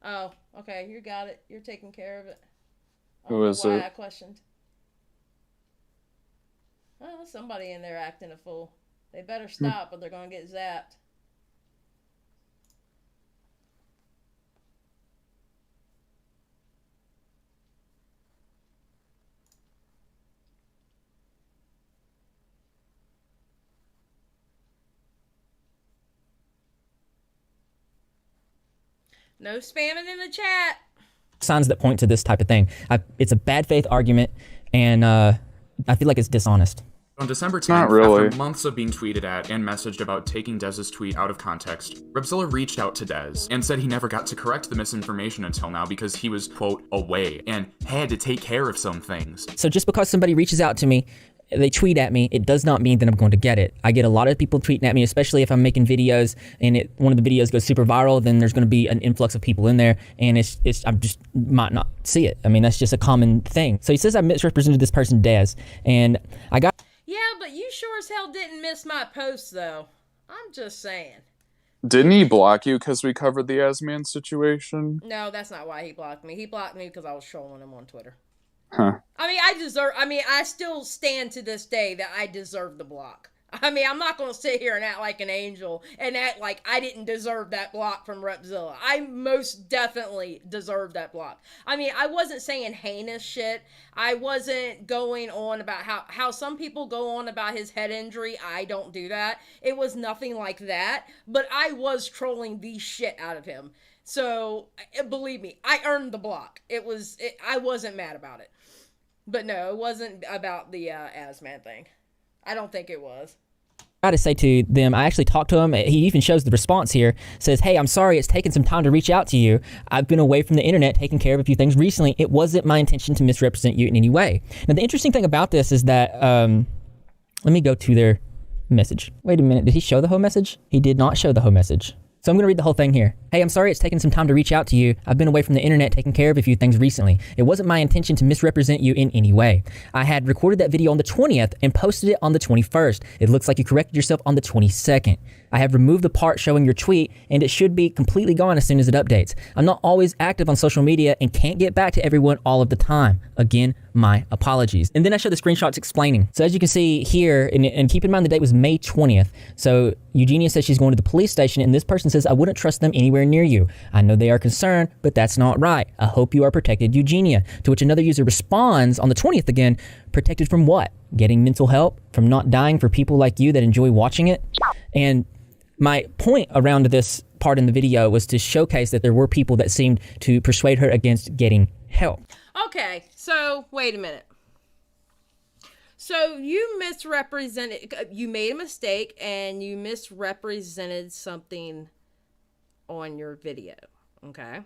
Oh, okay, you got it. You're taking care of it. Who is it? I questioned. Oh, somebody in there acting a fool. They better stop, or they're gonna get zapped. No spamming in the chat. Signs that point to this type of thing. It's a bad faith argument, and I feel like it's dishonest. On December 10th, Not really. after months of being tweeted at and messaged about taking Dez's tweet out of context, Repzilla reached out to Dez and said he never got to correct the misinformation until now because he was, quote, away and had to take care of some things. So just because somebody reaches out to me, they tweet at me, it does not mean that I'm going to get it. I get a lot of people tweeting at me, especially if I'm making videos and one of the videos goes super viral, then there's going to be an influx of people in there, and I just might not see it. I mean, that's just a common thing. So he says I misrepresented this person, Dez, and I got... Yeah, but you sure as hell didn't miss my post, though. I'm just saying. Didn't he block you because we covered the Asman situation? No, that's not why he blocked me. He blocked me because I was trolling him on Twitter. Huh. I still stand to this day that I deserve the block. I mean, I'm not going to sit here and act like an angel and act like I didn't deserve that block from Repzilla. I most definitely deserve that block. I mean, I wasn't saying heinous shit. I wasn't going on about how some people go on about his head injury. I don't do that. It was nothing like that. But I was trolling the shit out of him. So, believe me, I earned the block. I wasn't mad about it. But no, it wasn't about the Asman thing. I don't think it was. I got to say to them, I actually talked to him. He even shows the response here. Says, hey, I'm sorry it's taken some time to reach out to you. I've been away from the internet taking care of a few things recently. It wasn't my intention to misrepresent you in any way. Now, the interesting thing about this is that, let me go to their message. Wait a minute. Did he show the whole message? He did not show the whole message. So I'm going to read the whole thing here. Hey, I'm sorry it's taken some time to reach out to you. I've been away from the internet taking care of a few things recently. It wasn't my intention to misrepresent you in any way. I had recorded that video on the 20th and posted it on the 21st. It looks like you corrected yourself on the 22nd. I have removed the part showing your tweet, and it should be completely gone as soon as it updates. I'm not always active on social media and can't get back to everyone all of the time. Again, my apologies. And then I show the screenshots explaining. So as you can see here, and keep in mind the date was May 20th. So Eugenia says she's going to the police station, and this person says, I wouldn't trust them anywhere near you. I know they are concerned, but that's not right. I hope you are protected, Eugenia. To which another user responds on the 20th again, protected from what? Getting mental help? From not dying for people like you that enjoy watching it? And my point around this part in the video was to showcase that there were people that seemed to persuade her against getting help. Okay, so wait a minute. So you made a mistake and you misrepresented something on your video, okay?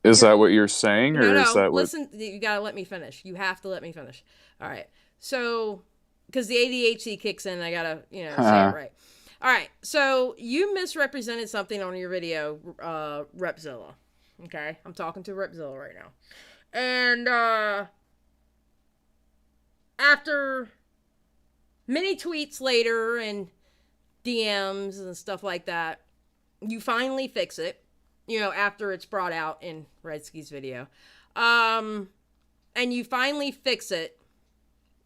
Is that what you're saying, or is that what... Listen, you gotta let me finish. You have to let me finish. All right, so... because the ADHD kicks in, I gotta, say it right. All right, so you misrepresented something on your video, Repzilla. Okay, I'm talking to Repzilla right now. And after many tweets later and DMs and stuff like that. You finally fix it, you know, after it's brought out in Redski's video. And you finally fix it.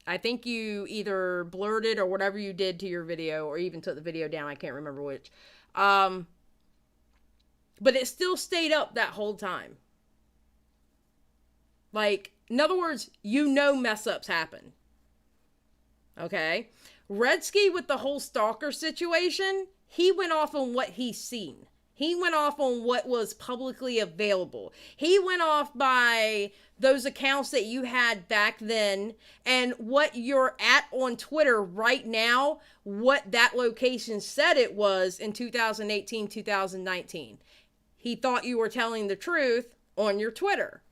I think you either blurred it or whatever you did to your video, or even took the video down. I can't remember which. But it still stayed up that whole time. Like, in other words, you know mess ups happen. Okay? Redski with the whole stalker situation, he went off on what he's seen. He went off on what was publicly available. He went off by those accounts that you had back then and what you're at on Twitter right now, what that location said it was in 2018, 2019. He thought you were telling the truth on your Twitter.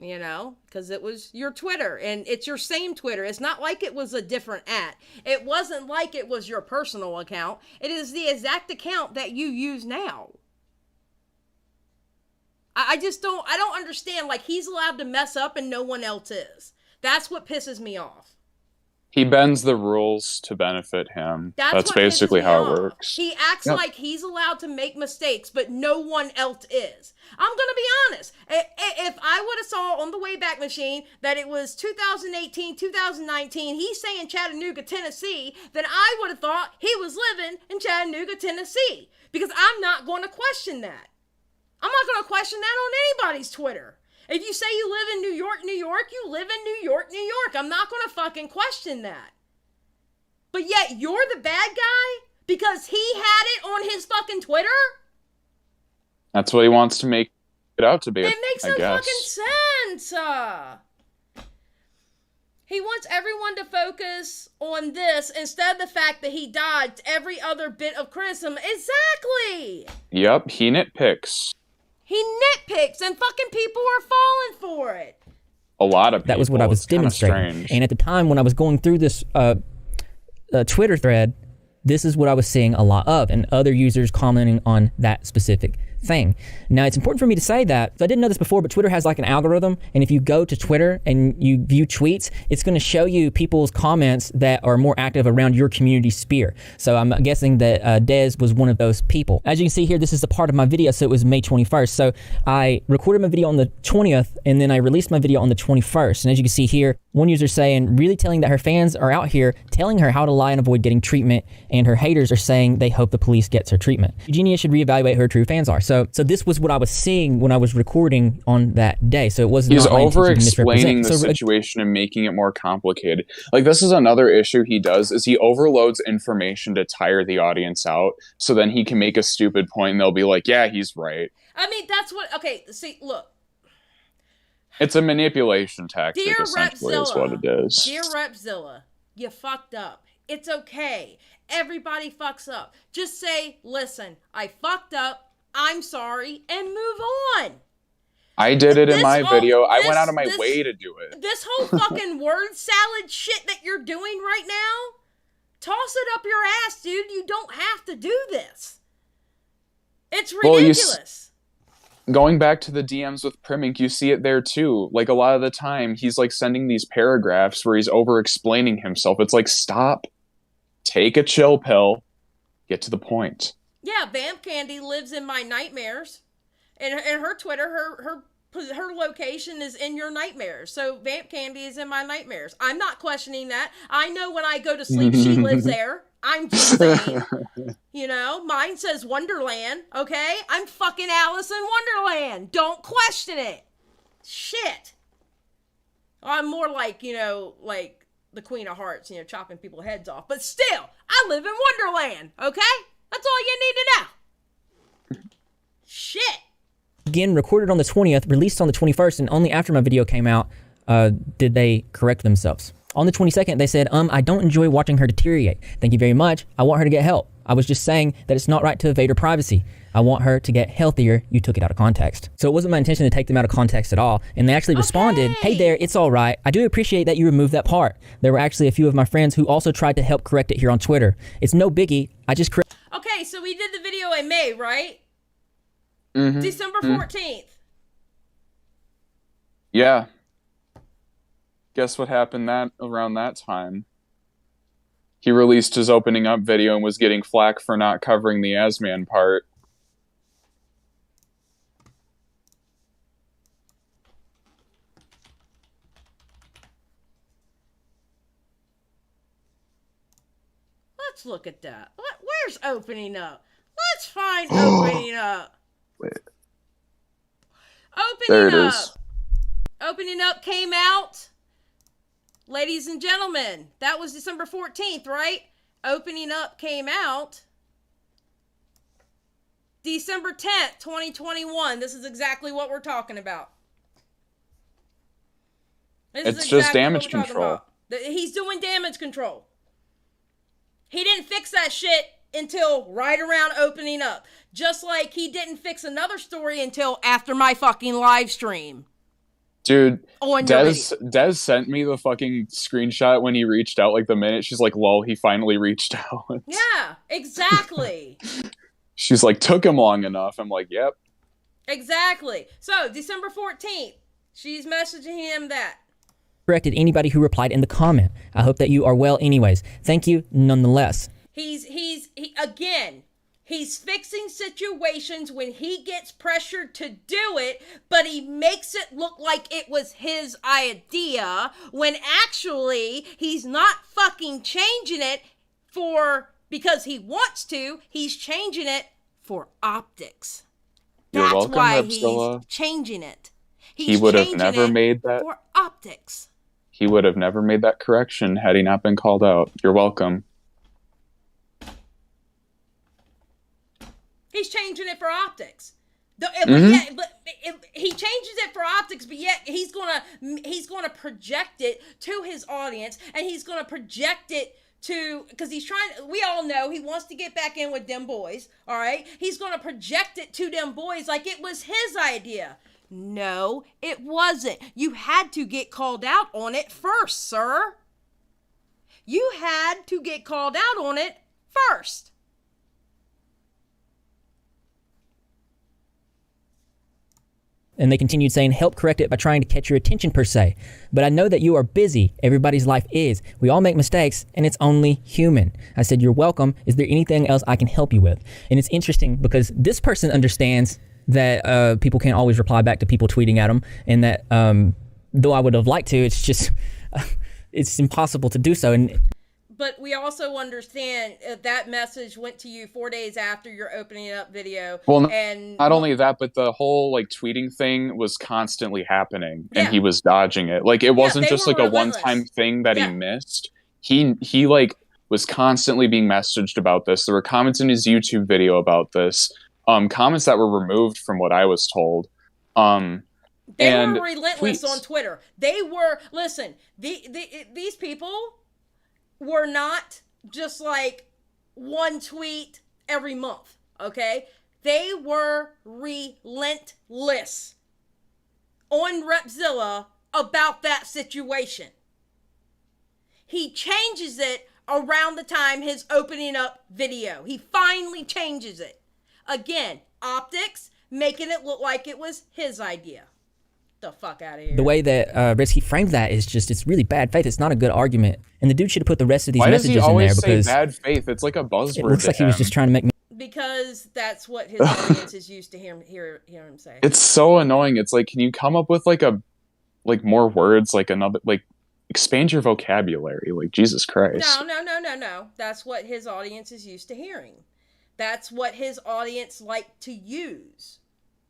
You know, because it was your Twitter and it's your same Twitter. It's not like it was a different @. It wasn't like it was your personal account. It is the exact account that you use now. I don't understand. Like, he's allowed to mess up and no one else is. That's what pisses me off. He bends the rules to benefit him. That's basically how it works. He acts like he's allowed to make mistakes, but no one else is. I'm going to be honest. If I would have saw on the Wayback Machine that it was 2018, 2019, he's saying Chattanooga, Tennessee, then I would have thought he was living in Chattanooga, Tennessee. Because I'm not going to question that. I'm not going to question that on anybody's Twitter. If you say you live in New York, New York, you live in New York, New York. I'm not going to fucking question that. But yet you're the bad guy because he had it on his fucking Twitter? That's what he wants to make it out to be. It makes no fucking sense. He wants everyone to focus on this instead of the fact that he dodged every other bit of criticism. Exactly. Yep, he nitpicks. He nitpicks, and fucking people are falling for it. A lot of people. That was what I was demonstrating. And at the time when I was going through this Twitter thread, this is what I was seeing a lot of, and other users commenting on that specific thing. Now, it's important for me to say that, I didn't know this before, but Twitter has like an algorithm, and if you go to Twitter and you view tweets, it's going to show you people's comments that are more active around your community sphere. So I'm guessing that Dez was one of those people. As you can see here, this is the part of my video, so it was May 21st. So I recorded my video on the 20th, and then I released my video on the 21st. And as you can see here, one user saying, really telling that her fans are out here telling her how to lie and avoid getting treatment, and her haters are saying they hope the police gets her treatment. Eugenia should reevaluate who her true fans are. So this was what I was seeing when I was recording on that day. So it was He's over-explaining the situation and making it more complicated. Like, this is another issue he does, is he overloads information to tire the audience out, so then he can make a stupid point and they'll be like, yeah, he's right. I mean, that's what, okay, see, look. It's a manipulation tactic, Dear essentially, Repzilla, is what it is. Dear Repzilla, you fucked up. It's okay. Everybody fucks up. Just say, listen, I fucked up. I'm sorry, and move on. I did it in my video. I went out of my way to do it. This whole fucking word salad shit that you're doing right now, toss it up your ass, dude. You don't have to do this. It's ridiculous. Going back to the DMs with Primink, you see it there too. Like, a lot of the time, he's like sending these paragraphs where he's over-explaining himself. It's like, stop, take a chill pill, get to the point. Yeah, Vamp Candy lives in my nightmares. And her Twitter, her location is in your nightmares. So Vamp Candy is in my nightmares. I'm not questioning that. I know when I go to sleep, she lives there. I'm just saying. You know, mine says Wonderland, okay? I'm fucking Alice in Wonderland. Don't question it. Shit. I'm more like, you know, like the Queen of Hearts, you know, chopping people's heads off. But still, I live in Wonderland, okay? That's all you need to know. Shit. Again, recorded on the 20th, released on the 21st, and only after my video came out did they correct themselves. On the 22nd, they said, I don't enjoy watching her deteriorate. Thank you very much. I want her to get help. I was just saying that it's not right to evade her privacy. I want her to get healthier. You took it out of context. So it wasn't my intention to take them out of context at all. And they actually responded, hey there, it's all right. I do appreciate that you removed that part. There were actually a few of my friends who also tried to help correct it here on Twitter. It's no biggie. I just Okay, so we did the video in May, right? Mm-hmm. December 14th. Yeah. Guess what happened around that time? He released his opening up video and was getting flack for not covering the Asman part. Let's look at that. Where's opening up? Let's find opening up. Wait. Opening there it up. Is. Opening up came out. Ladies and gentlemen, that was December 14th, right? Opening up came out December 10th, 2021. This is exactly what we're talking about. It's just damage control. He's doing damage control. He didn't fix that shit until right around opening up. Just like he didn't fix another story until after my fucking live stream. Dude, Des sent me the fucking screenshot when he reached out, like the minute she's like, lol, he finally reached out. Yeah, exactly. She's like, took him long enough. I'm like, yep. Exactly. So, December 14th, she's messaging him that. Corrected anybody who replied in the comment. I hope that you are well anyways. Thank you nonetheless. He's fixing situations when he gets pressured to do it, but he makes it look like it was his idea, when actually he's not fucking changing it because he wants to. He's changing it for optics. That's welcome, why Repzilla. he's changing it. He would have never made that for optics. He would have never made that correction had he not been called out. You're welcome. He's changing it for optics. He changes it for optics, but yet he's gonna project it to his audience, and he's gonna project it to, because he's trying. We all know he wants to get back in with them boys. All right, he's gonna project it to them boys like it was his idea. No, it wasn't. You had to get called out on it first, sir. You had to get called out on it first. And they continued saying, help correct it by trying to catch your attention per se. But I know that you are busy. Everybody's life is. We all make mistakes, and it's only human. I said, you're welcome. Is there anything else I can help you with? And it's interesting because this person understands that people can't always reply back to people tweeting at them, and that though I would have liked to, it's just, it's impossible to do so. But we also understand that message went to you 4 days after your opening up video. Well, and not only that, but the whole like tweeting thing was constantly happening, and he was dodging it. Like it wasn't just like relentless. A one-time thing that he missed. He like was constantly being messaged about this. There were comments in his YouTube video about this. Comments that were removed from what I was told. They were relentless on Twitter. They were, listen, these people were not just like one tweet every month, okay? They were relentless on Repzilla about that situation. He changes it around the time his opening up video. He finally changes it. Again, optics, making it look like it was his idea. The fuck out of here. The way that Redski framed that is just, it's really bad faith. It's not a good argument. And the dude should have put the rest of these messages in there. Why does he because always say bad faith? It's like a buzzword. It looks like he was just trying to make me. Because that's what his audience is used to hear him say. It's so annoying. It's like, can you come up with like more words, like another, like expand your vocabulary? Like Jesus Christ. No. That's what his audience is used to hearing. That's what his audience like to use.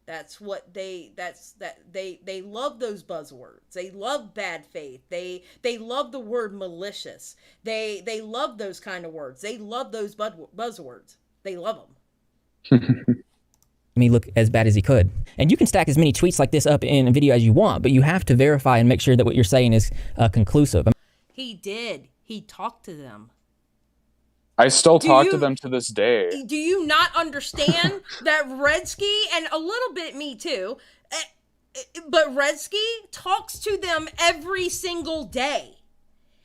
That's what they love those buzzwords. They love bad faith. They love the word malicious. They love those kind of words. They love those buzzwords. They love them. Me look as bad as he could. And you can stack as many tweets like this up in a video as you want, but you have to verify and make sure that what you're saying is conclusive. He did. He talked to them. I still talk to them to this day. Do you not understand that Redski, and a little bit me too, but Redski talks to them every single day.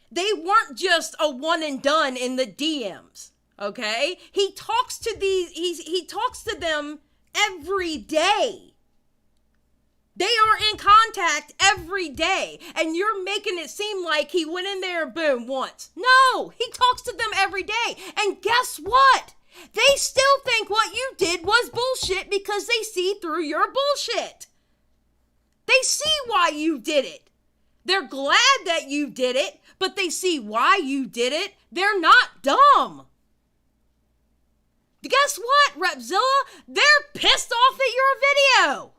They weren't just a one and done in the DMs, okay? He talks to he talks to them every day. They are in contact every every day, and you're making it seem like he went in there and boom, once. No, he talks to them every day. And guess what? They still think what you did was bullshit because they see through your bullshit. They see why you did it. They're glad that you did it, but they see why you did it. They're not dumb. Guess what, Repzilla? They're pissed off at your video.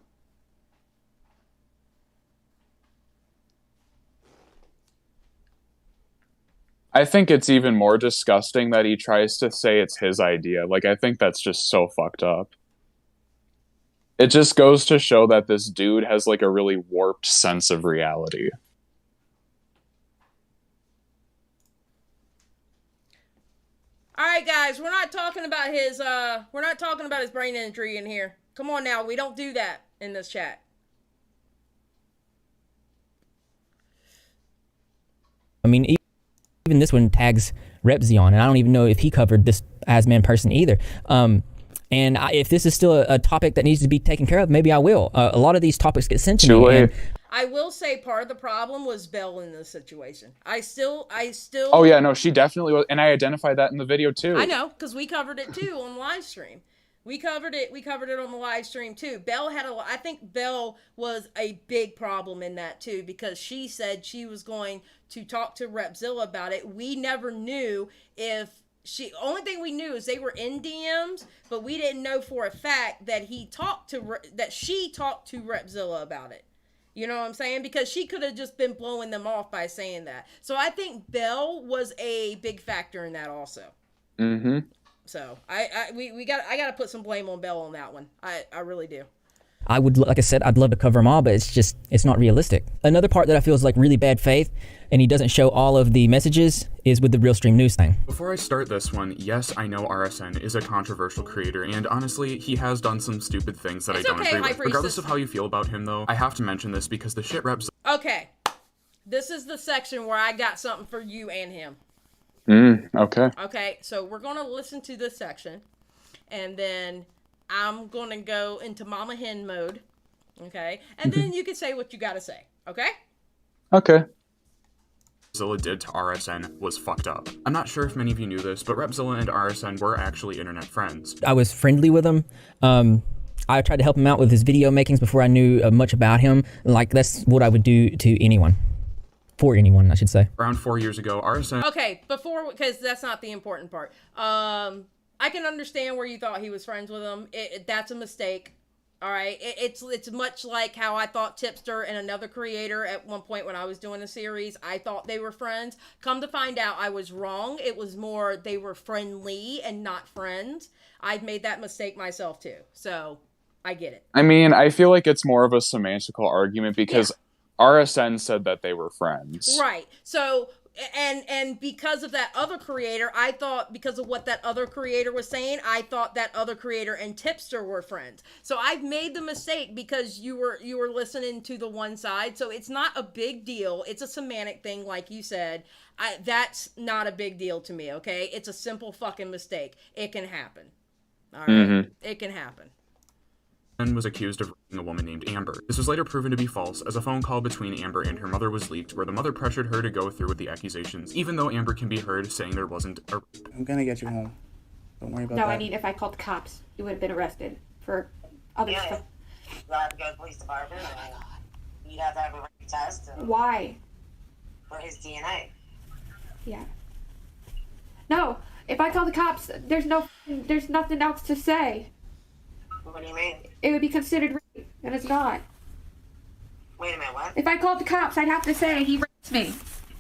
I think it's even more disgusting that he tries to say it's his idea. Like, I think that's just so fucked up. It just goes to show that this dude has, like, a really warped sense of reality. All right, guys, we're not talking about his brain injury in here. Come on now, we don't do that in this chat. I mean, even this one tags Repzilla on, and I don't even know if he covered this Asman person either. If this is still a topic that needs to be taken care of, maybe I will. A lot of these topics get sent to me. I will say part of the problem was Belle in this situation. I still. Oh yeah, no, she definitely was, and I identified that in the video too. I know, because we covered it too on live stream. We covered it on the live stream too. Belle I think Belle was a big problem in that too, because she said she was going to talk to Repzilla about it. We never knew if only thing we knew is they were in DMs, but we didn't know for a fact that she talked to Repzilla about it. You know what I'm saying? Because she could have just been blowing them off by saying that. So I think Belle was a big factor in that also. Mm-hmm. So I got to put some blame on Belle on that one. I really do. I would, like I said, I'd love to cover them all, but it's not realistic. Another part that I feel is like really bad faith, and he doesn't show all of the messages, is with the Real Stream News thing. Before I start this one, yes, I know RSN is a controversial creator, and honestly, he has done some stupid things that I don't agree with. Regardless of how you feel about him, though, I have to mention this because the shit reps. Okay, this is the section where I got something for you and him. Okay. Okay, so we're going to listen to this section, and then I'm going to go into Mama Hen mode, okay? And then you can say what you got to say, okay? Okay. Repzilla did to RSN was fucked up. I'm not sure if many of you knew this, but Repzilla and RSN were actually internet friends. I was friendly with him. I tried to help him out with his video makings before I knew much about him. Like, that's what I would do to anyone. For anyone, I should say. Around 4 years ago, RSN... Okay, because that's not the important part. I can understand where you thought he was friends with him. That's a mistake. All right, it's much like how I thought Tipster and another creator at one point when I was doing a series, I thought they were friends. Come to find out, I was wrong. It was more they were friendly and not friends. I've made that mistake myself too, so I get it. I mean, I feel like it's more of a semantical argument because RSN said that they were friends. Right. So, and because of that other creator, I thought, because of what that other creator was saying, I thought that other creator and Tipster were friends. So I've made the mistake because you were listening to the one side. So it's not a big deal. It's a semantic thing, like you said. That's not a big deal to me, okay? It's a simple fucking mistake. It can happen. All right? Mm-hmm. It can happen. Was accused of raping a woman named Amber. This was later proven to be false, as a phone call between Amber and her mother was leaked, where the mother pressured her to go through with the accusations, even though Amber can be heard saying there wasn't a... I'm gonna get you home. Don't worry about that. No, I mean, if I called the cops, you would have been arrested for other stuff. You have to go to the police department. Oh my God. You'd have to have a rape test. Why? For his DNA. Yeah. No, if I call the cops, there's nothing else to say. What do you mean? It would be considered rape, and it's not. Wait a minute, what? If I called the cops, I'd have to say he raped me.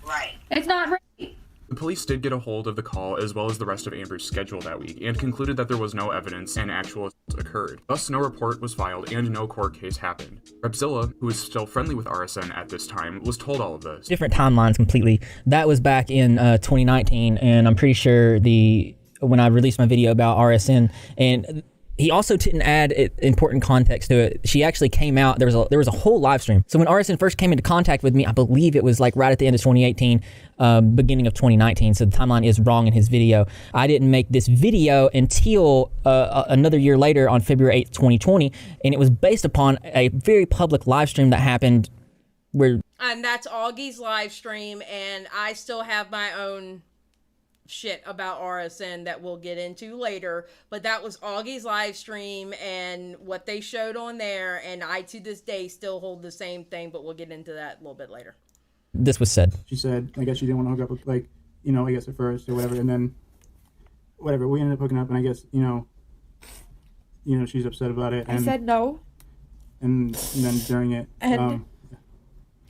Right. It's not rape. The police did get a hold of the call as well as the rest of Amber's schedule that week and concluded that there was no evidence and actual assault occurred. Thus, no report was filed and no court case happened. Repzilla, who was still friendly with RSN at this time, was told all of this. Different timelines completely. That was back in 2019, and I'm pretty sure when I released my video about RSN, and he also didn't add important context to it. She actually came out, there was a whole live stream. So when RSN first came into contact with me, I believe it was like right at the end of 2018, beginning of 2019. So the timeline is wrong in his video. I didn't make this video until another year later on February 8th, 2020. And it was based upon a very public live stream that happened where And that's Augie's live stream, and I still have my own shit about RSN that we'll get into later, but that was Augie's live stream and what they showed on there, and I to this day still hold the same thing, but we'll get into that a little bit later. This was said. She said, I guess she didn't want to hook up with, like, you know, I guess at first or whatever, and then whatever, we ended up hooking up, and I guess, you know, she's upset about it. And, I said no. And then during it, and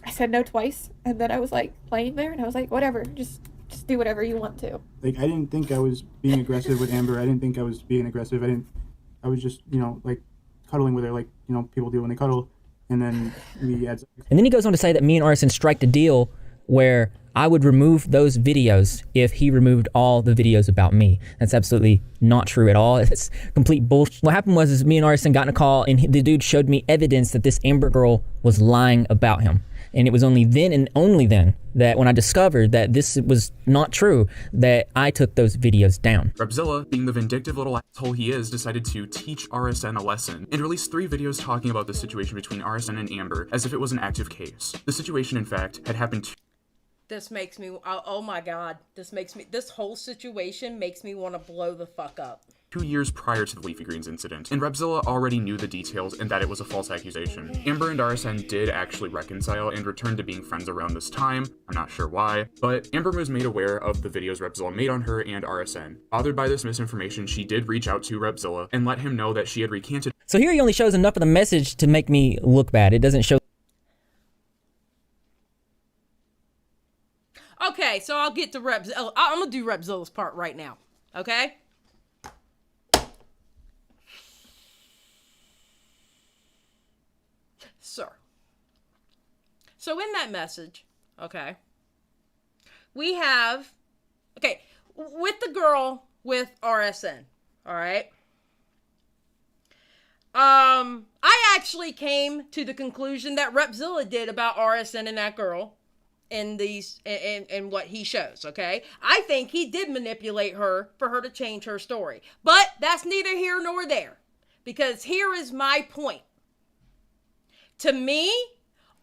I said no twice, and then I was like laying there, and I was like, whatever, just do whatever you want to. Like, I didn't think I was being aggressive with Amber. I didn't think I was being aggressive. I was just, you know, like cuddling with her, like, you know, people do when they cuddle, and then we had sex. And then he goes on to say that me and RSN striked a deal where I would remove those videos if he removed all the videos about me. That's absolutely not true at all. It's complete bullshit. What happened was me and RSN got in a call, and the dude showed me evidence that this Amber girl was lying about him. And it was only then and only then that when I discovered that this was not true, that I took those videos down. Repzilla, being the vindictive little asshole he is, decided to teach RSN a lesson and released 3 videos talking about the situation between RSN and Amber as if it was an active case. The situation, in fact, had happened This makes me, oh my god, this whole situation makes me want to blow the fuck up. 2 years prior to the Leafy Greens incident, and Repzilla already knew the details and that it was a false accusation. Amber and RSN did actually reconcile and return to being friends around this time. I'm not sure why, but Amber was made aware of the videos Repzilla made on her and RSN. Bothered by this misinformation, she did reach out to Repzilla and let him know that she had recanted. So here he only shows enough of the message to make me look bad. It doesn't show. Okay, so I'll get to Repzilla. I'm gonna do Repzilla's part right now, okay? Sir. So in that message, okay, we have, okay, with the girl with RSN, all right? I actually came to the conclusion that Repzilla did about RSN and that girl in these, in what he shows, okay? I think he did manipulate her for her to change her story. But that's neither here nor there, because here is my point. To me,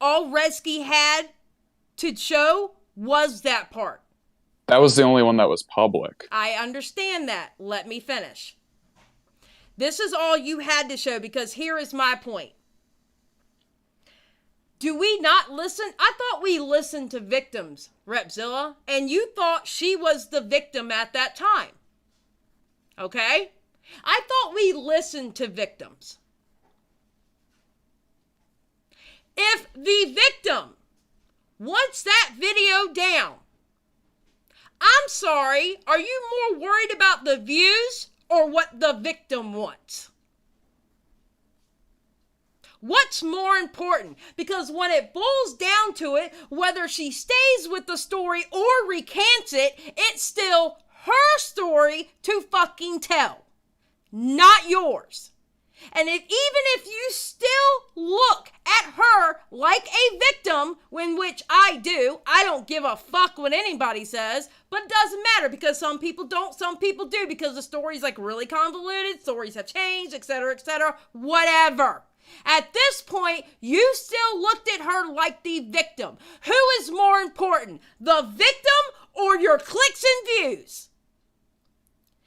all Redski had to show was that part. That was the only one that was public. I understand that. Let me finish. This is all you had to show, because here is my point. Do we not listen? I thought we listened to victims, Repzilla, and you thought she was the victim at that time. Okay? I thought we listened to victims. If the victim wants that video down, I'm sorry, are you more worried about the views or what the victim wants? What's more important? Because when it boils down to it, whether she stays with the story or recants it, it's still her story to fucking tell, not yours. And even if you still look at her like a victim, in which I do, I don't give a fuck what anybody says, but it doesn't matter, because some people don't, some people do, because the story's like really convoluted, stories have changed, etc., whatever. At this point, you still looked at her like the victim. Who is more important, the victim or your clicks and views?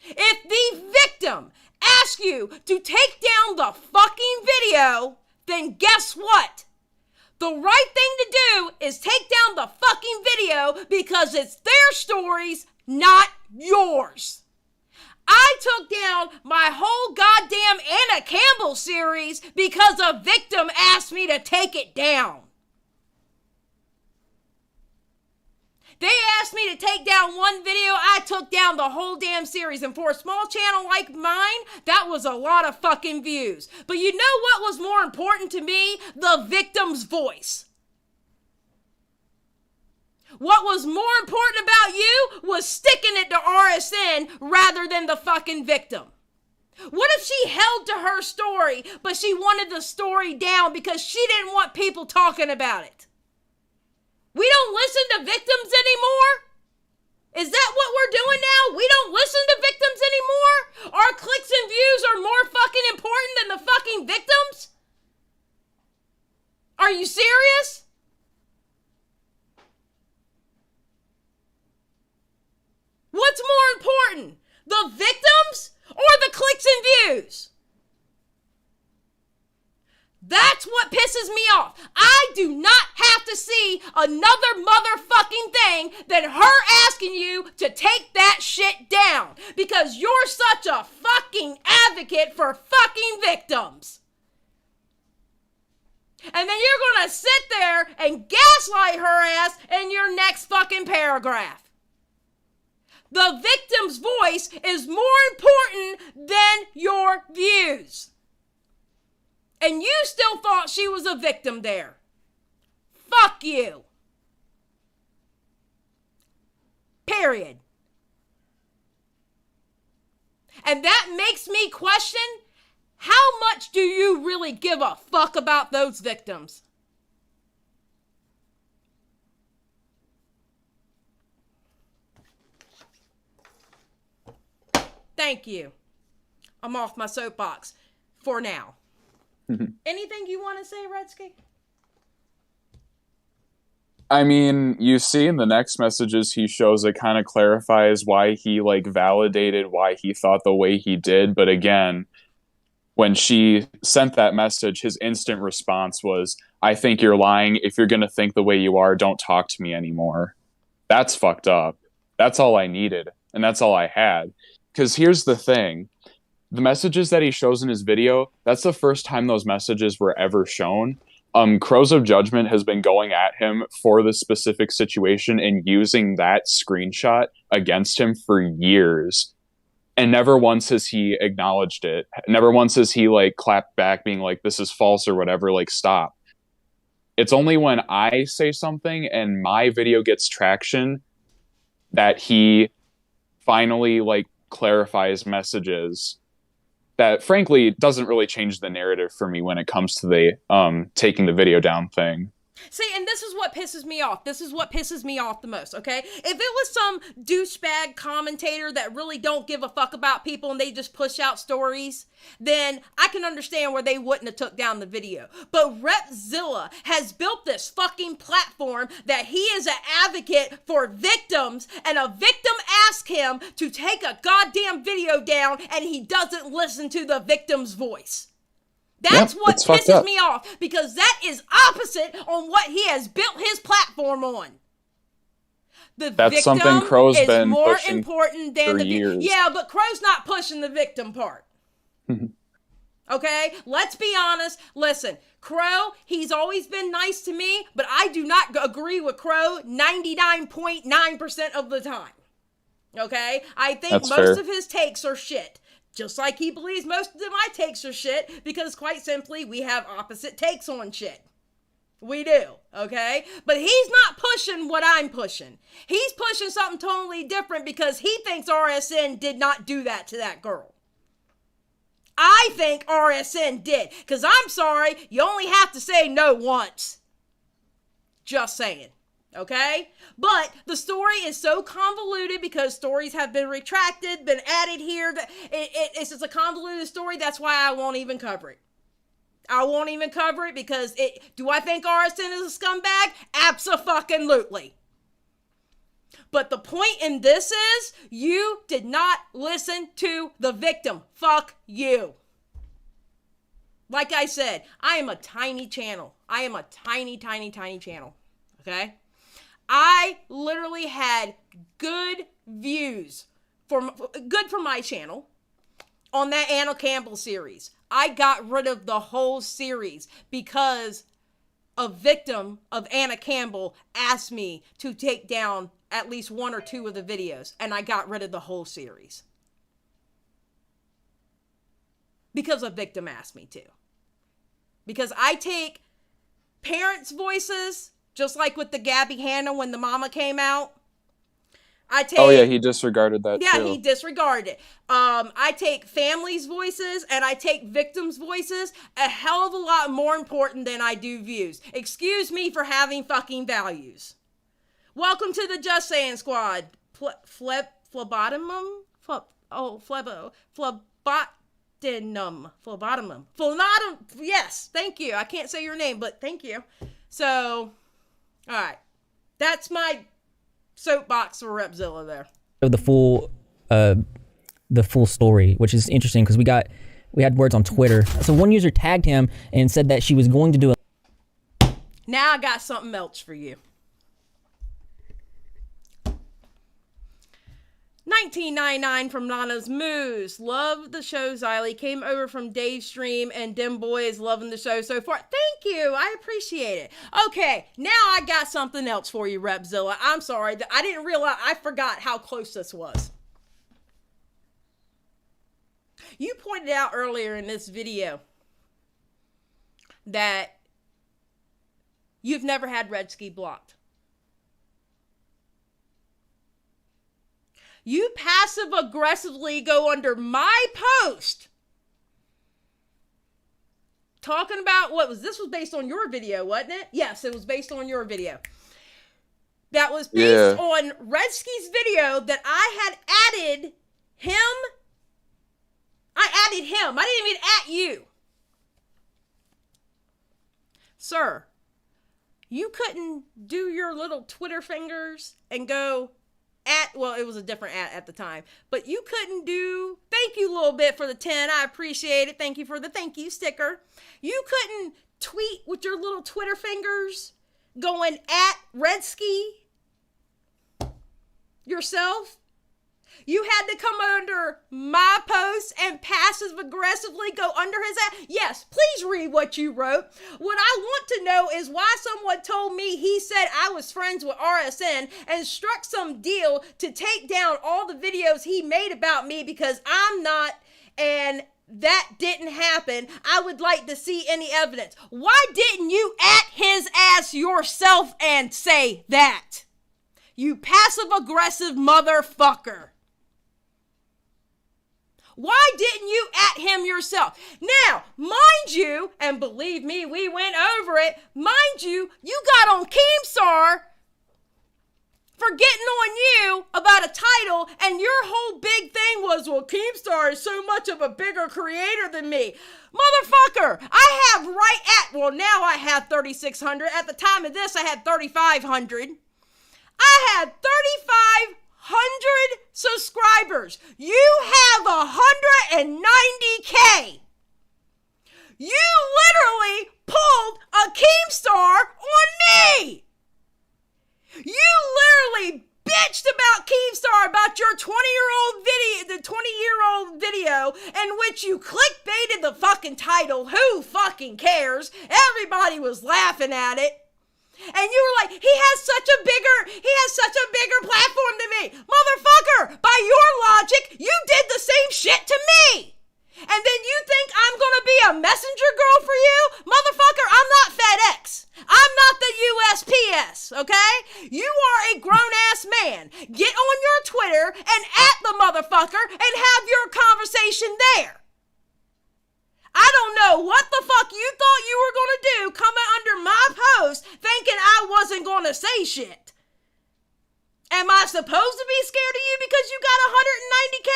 If the victim asks you to take down the fucking video, then guess what? The right thing to do is take down the fucking video, because it's their stories, not yours. I took down my whole goddamn Anna Campbell series because a victim asked me to take it down. They asked me to take down one video, I took down the whole damn series. And for a small channel like mine, that was a lot of fucking views. But you know what was more important to me? The victim's voice. What was more important about you was sticking it to RSN rather than the fucking victim. What if she held to her story, but she wanted the story down because she didn't want people talking about it? We don't listen to victims anymore? Is that what we're doing now? We don't listen to victims anymore? Our clicks and views are more fucking important than the fucking victims? Are you serious? The victims or the clicks and views? That's what pisses me off. I do not have to see another motherfucking thing than her asking you to take that shit down because you're such a fucking advocate for fucking victims. And then you're gonna sit there and gaslight her ass in your next fucking paragraph. The victim's voice is more important than your views. And you still thought she was a victim there. Fuck you. Period. And that makes me question, how much do you really give a fuck about those victims? Thank you. I'm off my soapbox for now. Anything you want to say, Redski? I mean, you see in the next messages he shows, it kind of clarifies why he like validated why he thought the way he did. But again, when she sent that message, his instant response was, I think you're lying. If you're going to think the way you are, don't talk to me anymore. That's fucked up. That's all I needed. And that's all I had. Because here's the thing. The messages that he shows in his video, that's the first time those messages were ever shown. Crows of Judgment has been going at him for this specific situation and using that screenshot against him for years. And never once has he acknowledged it. Never once has he like clapped back being like, this is false or whatever, like stop. It's only when I say something and my video gets traction that he finally like clarifies messages that frankly doesn't really change the narrative for me when it comes to the taking the video down thing. See, and this is what pisses me off. This is what pisses me off the most, okay? If it was some douchebag commentator that really don't give a fuck about people and they just push out stories, then I can understand where they wouldn't have took down the video. But Repzilla has built this fucking platform that he is an advocate for victims, and a victim asked him to take a goddamn video down and he doesn't listen to the victim's voice. That's what pisses me off, because that is opposite on what he has built his platform on. That's something Crow's been more pushing important than the years. Yeah, but Crow's not pushing the victim part. Okay, let's be honest. Listen, Crow, he's always been nice to me, but I do not agree with Crow 99.9% of the time. Okay, I think most of his takes are shit. Just like he believes most of my takes are shit, because quite simply, we have opposite takes on shit. We do, okay? But he's not pushing what I'm pushing. He's pushing something totally different because he thinks RSN did not do that to that girl. I think RSN did, because I'm sorry, you only have to say no once. Just saying. Okay? But the story is so convoluted because stories have been retracted, been added here. It's just a convoluted story. That's why I won't even cover it. I won't even cover it because do I think RSN is a scumbag? Abso-fucking-lutely. But the point in this is you did not listen to the victim. Fuck you. Like I said, I am a tiny channel. I am a tiny, tiny, tiny channel. Okay? I literally had good views for my channel on that Anna Campbell series. I got rid of the whole series because a victim of Anna Campbell asked me to take down at least one or two of the videos, and I got rid of the whole series. Because a victim asked me to. Because I take parents' voices, just like with the Gabby Hanna when the mama came out. Oh yeah, he disregarded that too. Yeah, he disregarded it. I take families' voices and I take victims' voices a hell of a lot more important than I do views. Excuse me for having fucking values. Welcome to the Just Saying Squad. Phlebotomum? Yes, thank you. I can't say your name, but thank you. So, alright. That's my soapbox for Repzilla there. The full the full story, which is interesting because we had words on Twitter. So one user tagged him and said that she was going to do a... Now I got something else for you. 1999 from Nana's Moose. Love the show, Xylie. Came over from Dave's stream, and Dim Boy is loving the show so far. Thank you. I appreciate it. Okay, now I got something else for you, Repzilla. I'm sorry. I didn't realize. I forgot how close this was. You pointed out earlier in this video that you've never had Redski blocked. You passive aggressively go under my post talking about this was based on your video, wasn't it? Yes, it was based on your video. That was based on Redski's video that I had added him. I added him. I didn't even at you. Sir, you couldn't do your little Twitter fingers and go it was a different at the time, but you couldn't do, thank you a little bit for the 10, I appreciate it, thank you for the thank you sticker. You couldn't tweet with your little Twitter fingers going at Redski yourself. You had to come under my post and passive aggressively go under his ass. Yes, please read what you wrote. What I want to know is why someone told me he said I was friends with RSN and struck some deal to take down all the videos he made about me because I'm not, and that didn't happen. I would like to see any evidence. Why didn't you at his ass yourself and say that? You passive aggressive motherfucker. Why didn't you at him yourself? Now, mind you, and believe me, we went over it, mind you, you got on Keemstar for getting on you about a title, and your whole big thing was, well, Keemstar is so much of a bigger creator than me. Motherfucker, I have now I have 3,600. At the time of this, I had 3,500. I had 3,500 subscribers. You have 190K. You literally pulled a Keemstar on me. You literally bitched about Keemstar about your 20-year-old video in which you clickbaited the fucking title. Who fucking cares? Everybody was laughing at it. And you were like, he has such a bigger platform than me. Motherfucker, by your logic, you did the same shit to me. And then you think I'm going to be a messenger girl for you? Motherfucker, I'm not FedEx. I'm not the USPS, okay? You are a grown-ass man. Get on your Twitter and at the motherfucker and have your conversation there. I don't know what the fuck you thought you were going to do coming under my post thinking I wasn't going to say shit. Am I supposed to be scared of you because you got 190K?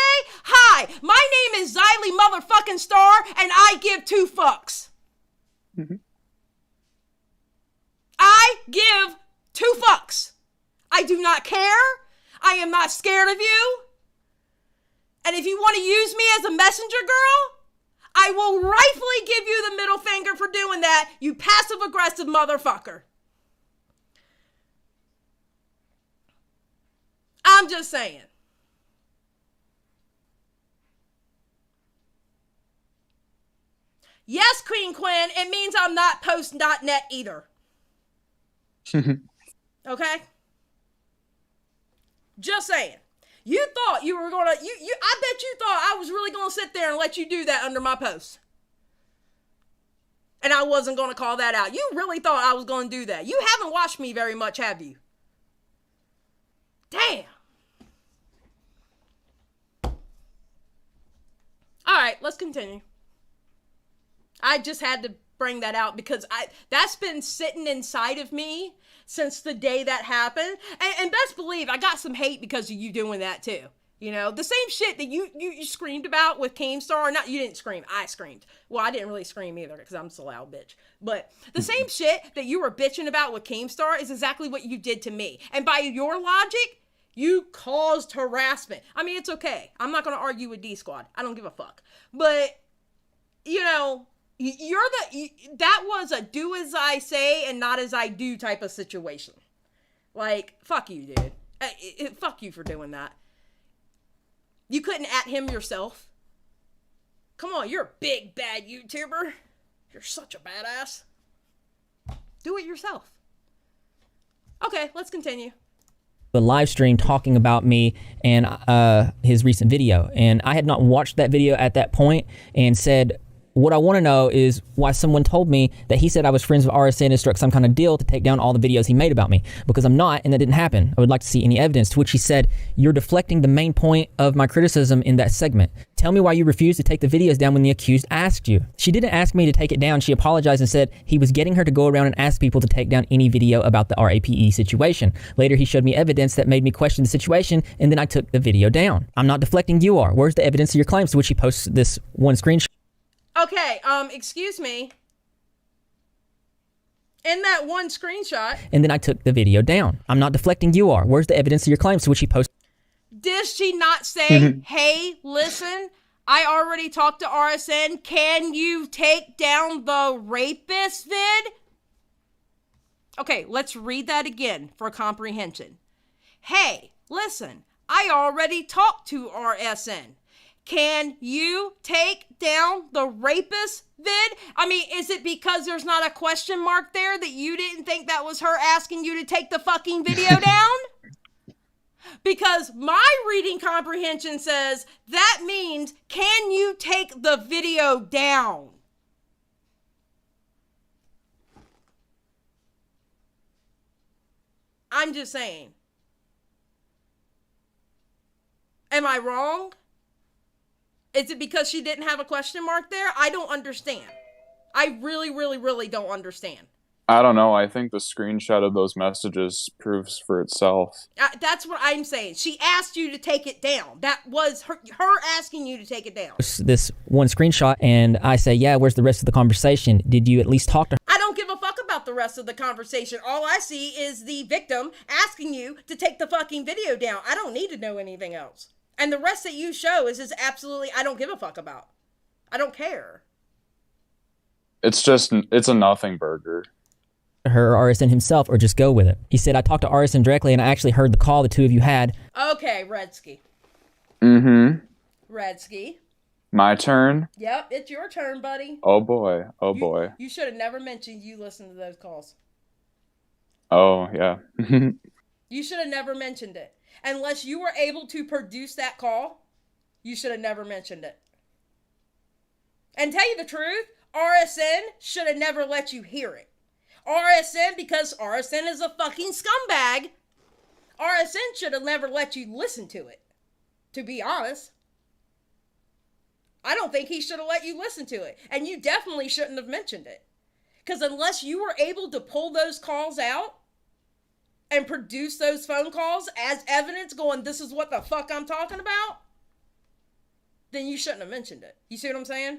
Hi, my name is Xylie motherfucking Star and I give 2 fucks. Mm-hmm. I give 2 fucks. I do not care. I am not scared of you. And if you want to use me as a messenger girl, I will rightfully give you the middle finger for doing that, you passive-aggressive motherfucker. I'm just saying. Yes, Queen Quinn, it means I'm not post.net either. Okay? Just saying. You thought you were gonna, I bet you thought I was really gonna sit there and let you do that under my post. And I wasn't gonna call that out. You really thought I was gonna do that. You haven't watched me very much, have you? Damn. All right, let's continue. I just had to bring that out because that's been sitting inside of me since the day that happened. And best believe I got some hate because of you doing that too. You know, the same shit that you screamed about with Keemstar. Not, you didn't scream, I screamed. Well, I didn't really scream either because I'm just a loud bitch. But the same shit that you were bitching about with Keemstar is exactly what you did to me. And by your logic, You caused harassment. I mean, it's okay. I'm not going to argue with D Squad. I don't give a fuck. But, you know, that was a do as I say and not as I do type of situation. Like, fuck you, dude. Fuck you for doing that. You couldn't at him yourself. Come on, you're a big bad YouTuber. You're such a badass. Do it yourself. Okay, let's continue. The live stream talking about me and his recent video. And I had not watched that video at that point and said, what I want to know is why someone told me that he said I was friends with RSN and struck some kind of deal to take down all the videos he made about me, because I'm not, and that didn't happen. I would like to see any evidence. To which he said, you're deflecting the main point of my criticism in that segment. Tell me why you refused to take the videos down when the accused asked you. She didn't ask me to take it down. She apologized and said he was getting her to go around and ask people to take down any video about the RAPE situation. Later, he showed me evidence that made me question the situation, and then I took the video down. I'm not deflecting, you are. Where's the evidence of your claims? To which he posts this one screenshot. Okay, excuse me. In that one screenshot. And then I took the video down. I'm not deflecting, you are. Where's the evidence of your claims? To which he posted. Did she not say, hey, listen, I already talked to RSN. Can you take down the rapist vid? Okay, let's read that again for comprehension. Hey, listen, I already talked to RSN. Can you take down the rapist vid? I mean, is it because there's not a question mark there that you didn't think that was her asking you to take the fucking video down? Because my reading comprehension says that means, can you take the video down? I'm just saying. Am I wrong? Is it because she didn't have a question mark there? I don't understand. I really, really, really don't understand. I don't know. I think the screenshot of those messages proves for itself. That's what I'm saying. She asked you to take it down. That was her asking you to take it down. This one screenshot, and I say, yeah, where's the rest of the conversation? Did you at least talk to her? I don't give a fuck about the rest of the conversation. All I see is the victim asking you to take the fucking video down. I don't need to know anything else. And the rest that you show is just absolutely, I don't give a fuck about. I don't care. It's a nothing burger. Her or RSN himself, or just go with it. He said, I talked to RSN directly and I actually heard the call the two of you had. Okay, Redski. Redski. My turn? Yep, it's your turn, buddy. Oh boy. Oh boy. You should have never mentioned you listened to those calls. Oh, yeah. You should have never mentioned it. Unless you were able to produce that call, you should have never mentioned it. And tell you the truth, RSN should have never let you hear it. RSN, because RSN is a fucking scumbag, RSN should have never let you listen to it. To be honest. I don't think he should have let you listen to it. And you definitely shouldn't have mentioned it. Because unless you were able to pull those calls out and produce those phone calls as evidence going, this is what the fuck I'm talking about, then you shouldn't have mentioned it. You see what I'm saying?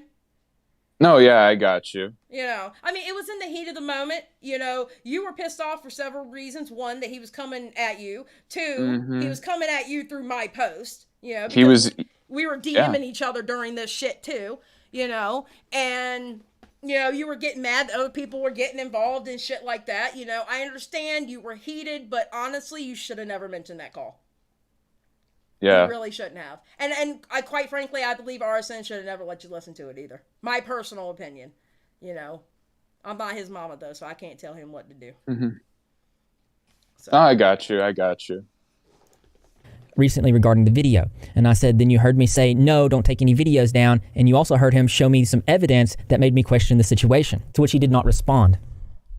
No, yeah, I got you. You know, I mean, it was in the heat of the moment. You know, you were pissed off for several reasons. One, that he was coming at you. Two, he was coming at you through my post. You know, because we were DMing each other during this shit too. You know, and you know, you were getting mad that other people were getting involved and shit like that. You know, I understand you were heated, but honestly, you should have never mentioned that call. Yeah. You really shouldn't have. And I quite frankly, I believe RSN should have never let you listen to it either. My personal opinion. You know, I'm not his mama though, so I can't tell him what to do. So. Oh, I got you. Recently regarding the video. And I said, then you heard me say, no, don't take any videos down. And you also heard him show me some evidence that made me question the situation, to which he did not respond.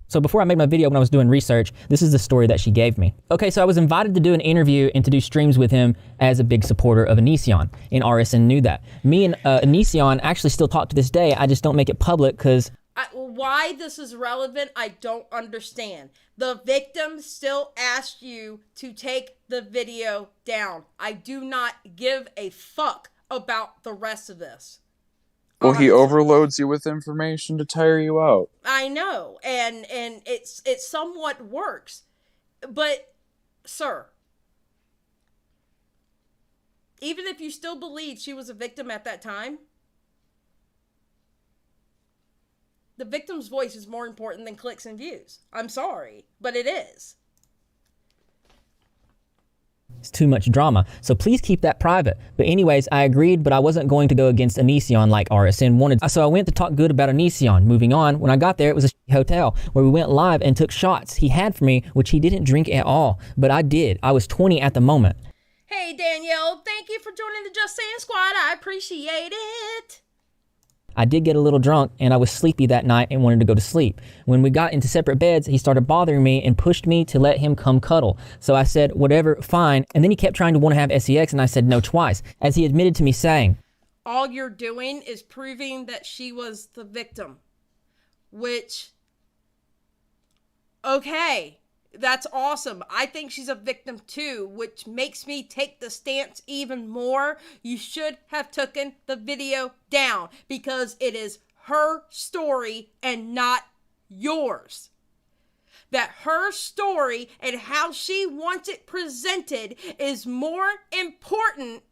So before I made my video, when I was doing research, this is the story that she gave me. Okay, so I was invited to do an interview and to do streams with him as a big supporter of Onision, and RSN knew that. Me and Onision actually still talk to this day. I just don't make it public because... Why this is relevant, I don't understand. The victim still asked you to take the video down. I do not give a fuck about the rest of this. Well, he overloads you with information to tire you out. I know, and it somewhat works. But, sir, even if you still believe she was a victim at that time, the victim's voice is more important than clicks and views. I'm sorry, but it is. It's too much drama, so please keep that private. But anyways, I agreed, but I wasn't going to go against Onision like RSN wanted. So I went to talk good about Onision. Moving on, when I got there, it was a hotel where we went live and took shots he had for me, which he didn't drink at all, but I did. I was 20 at the moment. Hey Danielle, thank you for joining the Just Saying Squad. I appreciate it. I did get a little drunk and I was sleepy that night and wanted to go to sleep. When we got into separate beds, he started bothering me and pushed me to let him come cuddle. So I said, whatever, fine. And then he kept trying to want to have sex and I said no twice, as he admitted to me saying, all you're doing is proving that she was the victim. Which, okay, that's awesome. I think she's a victim too, which makes me take the stance even more. You should have taken the video down because it is her story and not yours. That her story and how she wants it presented is more important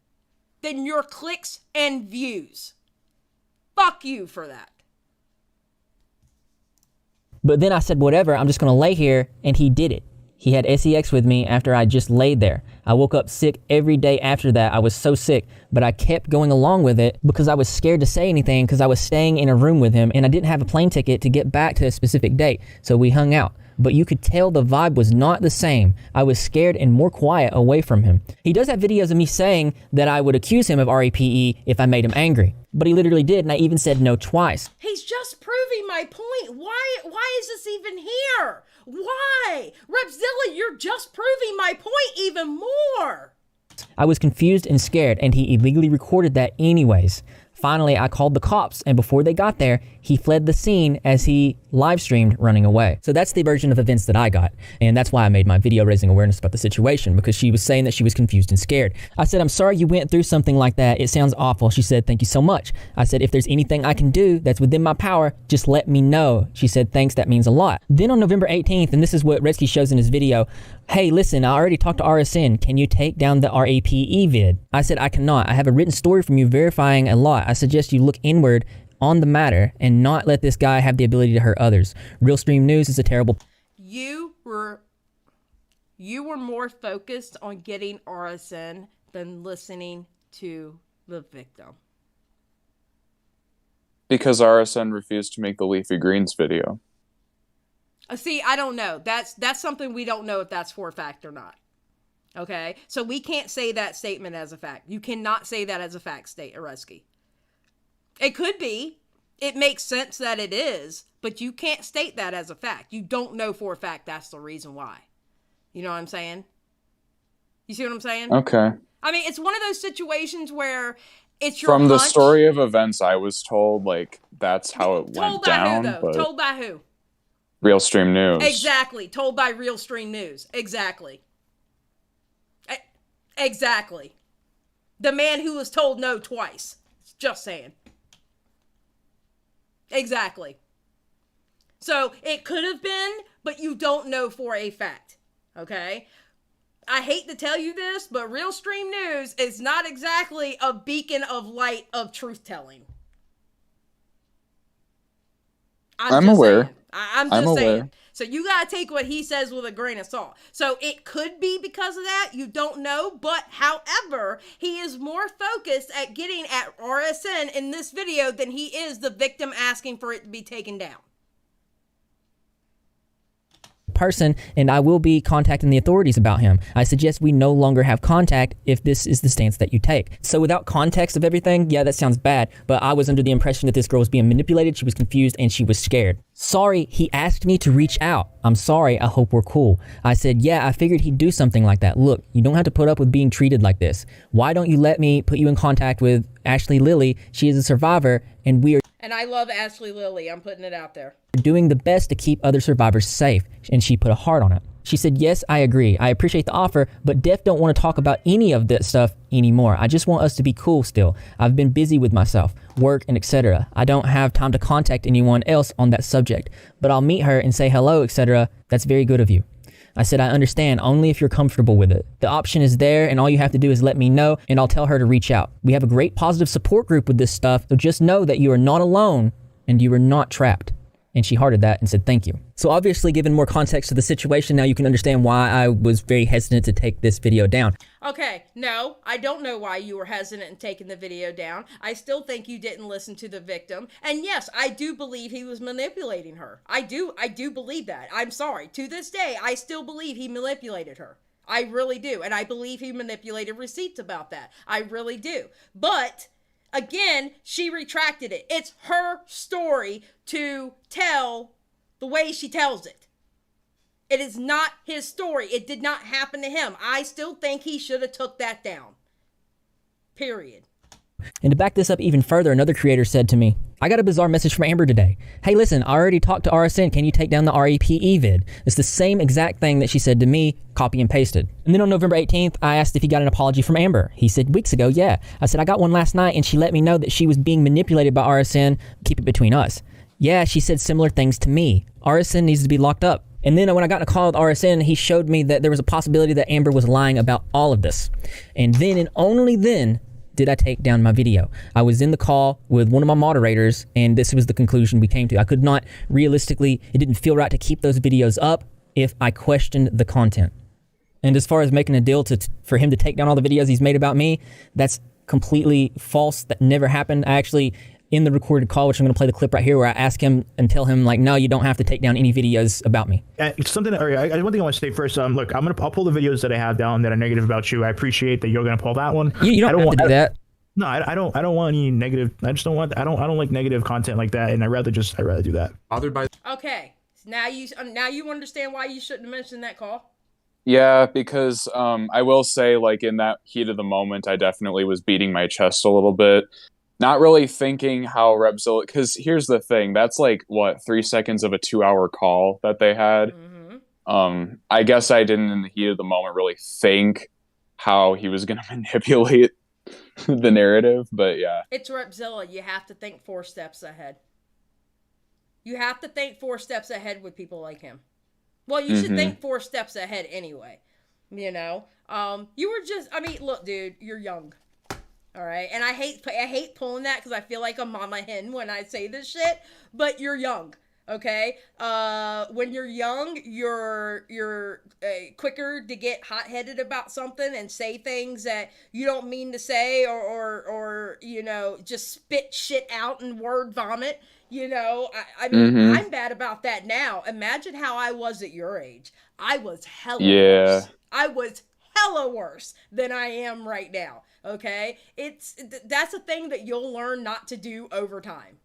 than your clicks and views. Fuck you for that. But then I said, whatever, I'm just going to lay here, and he did it. He had sex with me after I just laid there. I woke up sick every day after that. I was so sick, but I kept going along with it because I was scared to say anything because I was staying in a room with him, and I didn't have a plane ticket to get back to a specific date, so we hung out. But you could tell the vibe was not the same. I was scared and more quiet away from him. He does have videos of me saying that I would accuse him of RAPE if I made him angry. But he literally did, and I even said no twice. He's just proving my point. Why is this even here? Why? Repzilla, you're just proving my point even more. I was confused and scared, and he illegally recorded that anyways. Finally, I called the cops, and before they got there, he fled the scene as he live streamed running away. So that's the version of events that I got, and that's why I made my video raising awareness about the situation, because she was saying that she was confused and scared. I said, I'm sorry you went through something like that. It sounds awful. She said, thank you so much. I said, if there's anything I can do that's within my power, just let me know. She said, thanks, that means a lot. Then on November 18th, and this is what Redski shows in his video, hey, listen, I already talked to RSN. Can you take down the RAPE vid? I said, I cannot. I have a written story from you verifying a lot. I suggest you look inward on the matter and not let this guy have the ability to hurt others. Real Stream News is a terrible... You were more focused on getting RSN than listening to the victim. Because RSN refused to make the Leafy Greens video. See, I don't know. That's something we don't know if that's for a fact or not. Okay? So we can't say that statement as a fact. You cannot say that as a fact, Redski. It could be. It makes sense that it is, but you can't state that as a fact. You don't know for a fact that's the reason why. You know what I'm saying? You see what I'm saying? Okay. I mean, it's one of those situations where it's your From the hunch. story of events, I was told, like, that's how it went down. Told by who, though? Told by who? Real Stream News. Exactly. Told by Real Stream News. Exactly. Exactly. The man who was told no twice. Just saying. Exactly. So it could have been, but you don't know for a fact. Okay? I hate to tell you this, but Real Stream News is not exactly a beacon of light of truth telling. I'm aware. I'm just saying. So you got to take what he says with a grain of salt. So it could be because of that. You don't know. But however, he is more focused at getting at RSN in this video than he is the victim asking for it to be taken down. Person, and I will be contacting the authorities about him. I suggest we no longer have contact if this is the stance that you take. So without context of everything, yeah, that sounds bad, but I was under the impression that this girl was being manipulated, she was confused, and she was scared. Sorry, he asked me to reach out. I'm sorry, I hope we're cool. I said, yeah, I figured he'd do something like that. Look, you don't have to put up with being treated like this. Why don't you let me put you in contact with Ashley Lilly? She is a survivor, and we are... And I love Ashley Lilly. I'm putting it out there. Doing the best to keep other survivors safe, and she put a heart on it. She said, yes, I agree. I appreciate the offer, but Def don't want to talk about any of that stuff anymore. I just want us to be cool still. I've been busy with myself, work, and etc. I don't have time to contact anyone else on that subject, but I'll meet her and say hello, etc. That's very good of you. I said, I understand, only if you're comfortable with it. The option is there, and all you have to do is let me know, and I'll tell her to reach out. We have a great positive support group with this stuff, so just know that you are not alone, and you are not trapped. And she hearted that and said, thank you. So obviously, given more context to the situation, now you can understand why I was very hesitant to take this video down. Okay, no, I don't know why you were hesitant in taking the video down. I still think you didn't listen to the victim. And yes, I do believe he was manipulating her. I do believe that. I'm sorry. To this day, I still believe he manipulated her. I really do. And I believe he manipulated receipts about that. I really do. But again, she retracted it. It's her story to tell the way she tells it. It is not his story. It did not happen to him. I still think he should have took that down. Period. And to back this up even further, another creator said to me, I got a bizarre message from Amber today. Hey, listen, I already talked to RSN. Can you take down the REPE vid? It's the same exact thing that she said to me, copy and pasted. And then on November 18th, I asked if he got an apology from Amber. He said weeks ago, yeah. I said, I got one last night, and she let me know that she was being manipulated by RSN. Keep it between us. Yeah, she said similar things to me. RSN needs to be locked up. And then when I got in a call with RSN, he showed me that there was a possibility that Amber was lying about all of this. And then and only then did I take down my video. I was in the call with one of my moderators, and this was the conclusion we came to. I could not realistically, it didn't feel right to keep those videos up if I questioned the content. And as far as making a deal for him to take down all the videos he's made about me, that's completely false. That never happened. I actually, in the recorded call, which I'm going to play the clip right here, where I ask him and tell him, like, no, you don't have to take down any videos about me. It's something. One thing I want to say first. Look, I'll pull the videos that I have down that are negative about you. I appreciate that you're going to pull that one. You don't have to do that. No, I don't want any negative. I just don't want. I don't like negative content like that, and I'd rather do that. Bothered by. Okay, now you understand why you shouldn't have mentioned that call. Yeah, because I will say, like, in that heat of the moment, I definitely was beating my chest a little bit. Not really thinking how Repzilla, because here's the thing, that's like, what, 3 seconds of a 2-hour call that they had? Mm-hmm. I guess I didn't, in the heat of the moment, really think how he was going to manipulate the narrative, but yeah. It's Repzilla. You have to think 4 steps ahead. You have to think 4 steps ahead with people like him. Well, you should think 4 steps ahead anyway. You know? You were just, I mean, look, dude, you're young. All right, and I hate pulling that because I feel like a mama hen when I say this shit. But you're young, okay? When you're young, you're quicker to get hot-headed about something and say things that you don't mean to say, or you know, just spit shit out and word vomit. You know, I mean, I'm bad about that now. Imagine how I was at your age. I was hella worse. I was hella worse than I am right now. Okay, that's a thing that you'll learn not to do over time.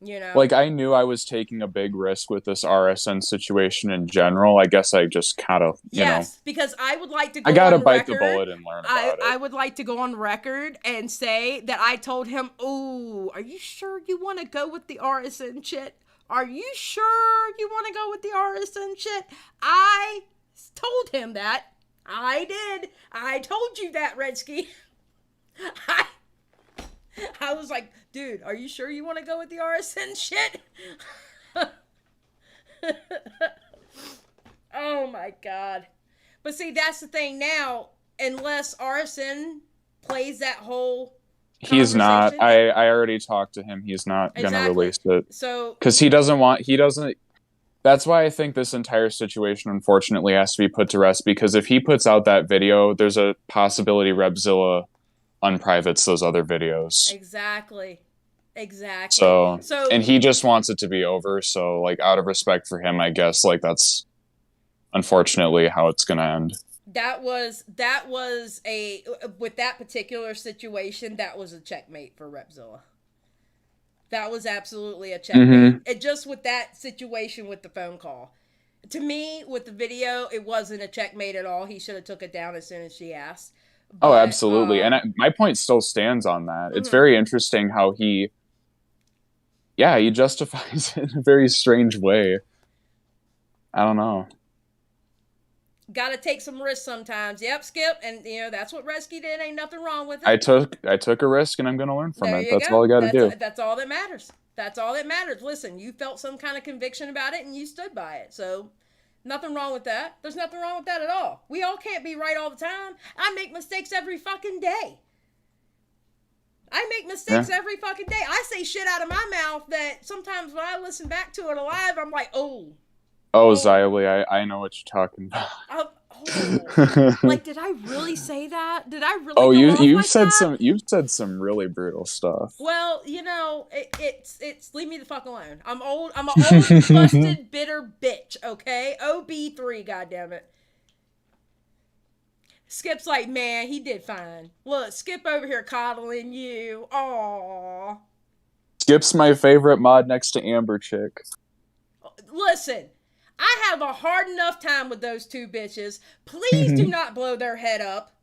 You know, like, I knew I was taking a big risk with this RSN situation in general. I guess I just kind of, you know, because I would like to. I gotta bite the bullet and learn about it. I would like to go on record and say that I told him, "Oh, are you sure you want to go with the RSN shit? Are you sure you want to go with the RSN shit?" I told him that. I did. I told you that, Redski. I was like, dude, are you sure you want to go with the RSN shit? Oh my God. But see, that's the thing now, unless RSN plays that whole He's not. I already talked to him. He's not going to release it. So, because he doesn't, that's why I think this entire situation, unfortunately, has to be put to rest, because if he puts out that video, there's a possibility Repzilla unprivates those other videos. Exactly. So, and he just wants it to be over. So, like, out of respect for him, I guess, like, that's unfortunately how it's going to end. That was with that particular situation, that was a checkmate for Repzilla. That was absolutely a checkmate. It just with that situation with the phone call. To me, with the video, it wasn't a checkmate at all. He should have took it down as soon as she asked. But, absolutely. And my point still stands on that. It's very interesting how he justifies it in a very strange way. I don't know. Got to take some risks sometimes. Yep, Skip. And, you know, that's what Redski did. Ain't nothing wrong with it. I took a risk, and I'm going to learn from it. That's all I got to do. That's all that matters. That's all that matters. Listen, you felt some kind of conviction about it, and you stood by it. So Nothing wrong with that. There's nothing wrong with that at all. We all can't be right all the time. I make mistakes every fucking day. Every fucking day. I say shit out of my mouth that sometimes when I listen back to it alive, I'm like, oh. Oh, Xylie, I know what you're talking about. Like, did I really say that? Did I really? Oh, you've like said that? you've said some really brutal stuff. Well, you know, it's leave me the fuck alone. I'm old. I'm an old, busted, bitter bitch. Okay, OB3, goddammit. Skip's like, man, he did fine. Look, Skip over here coddling you. Aww. Skip's my favorite mod next to Amber Chick. Listen, I have a hard enough time with those two bitches. Please do not blow their head up.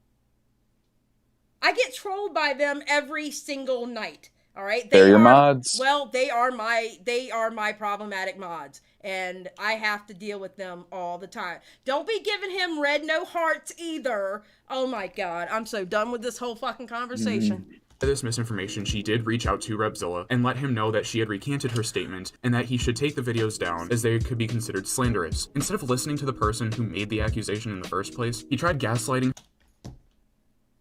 I get trolled by them every single night. All right, They're your mods. Well, they are my problematic mods, and I have to deal with them all the time. Don't be giving him red no hearts either. Oh my god, I'm so done with this whole fucking conversation. This misinformation, she did reach out to Repzilla and let him know that she had recanted her statement and that he should take the videos down as they could be considered slanderous. Instead of listening to the person who made the accusation in the first place, he tried gaslighting.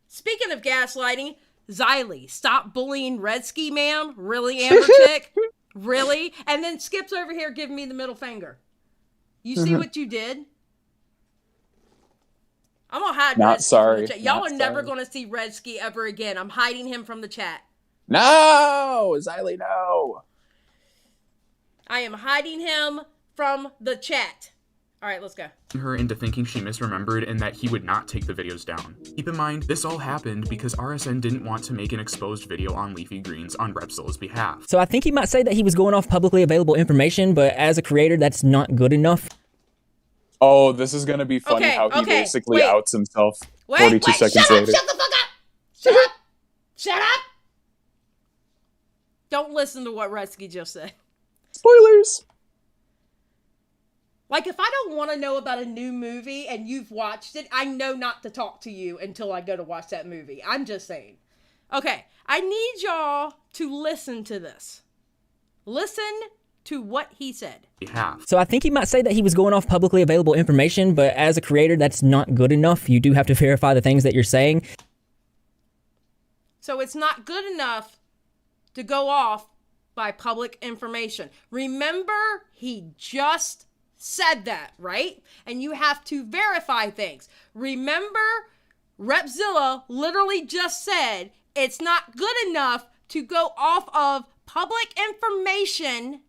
Speaking of gaslighting, Xylie, stop bullying Redski, ma'am. Really, Amber Chick? Really? And then Skip's over here giving me the middle finger. You see what you did? I'm gonna hide Not Redski sorry. from the chat. Y'all Not are never sorry. gonna see Redski ever again. I'm hiding him from the chat. No, Xylie, no. I am hiding him from the chat. All right, let's go. Her into thinking she misremembered and that he would not take the videos down. Keep in mind, this all happened because RSN didn't want to make an exposed video on Leafy Greens on Repzilla's behalf. So I think he might say that he was going off publicly available information, but as a creator, that's not good enough. Oh, this is gonna be funny how he basically outs himself 42 seconds later. Shut the fuck up! Shut up! Shut up! Don't listen to what Redski just said. Spoilers! Like, if I don't want to know about a new movie and you've watched it, I know not to talk to you until I go to watch that movie. I'm just saying. Okay, I need y'all to listen to this. Listen to what he said. So I think he might say that he was going off publicly available information, but as a creator, that's not good enough. You do have to verify the things that you're saying. So it's not good enough to go off by public information. Remember, he just said that, right? And you have to verify things. Remember, Repzilla literally just said it's not good enough to go off of public information,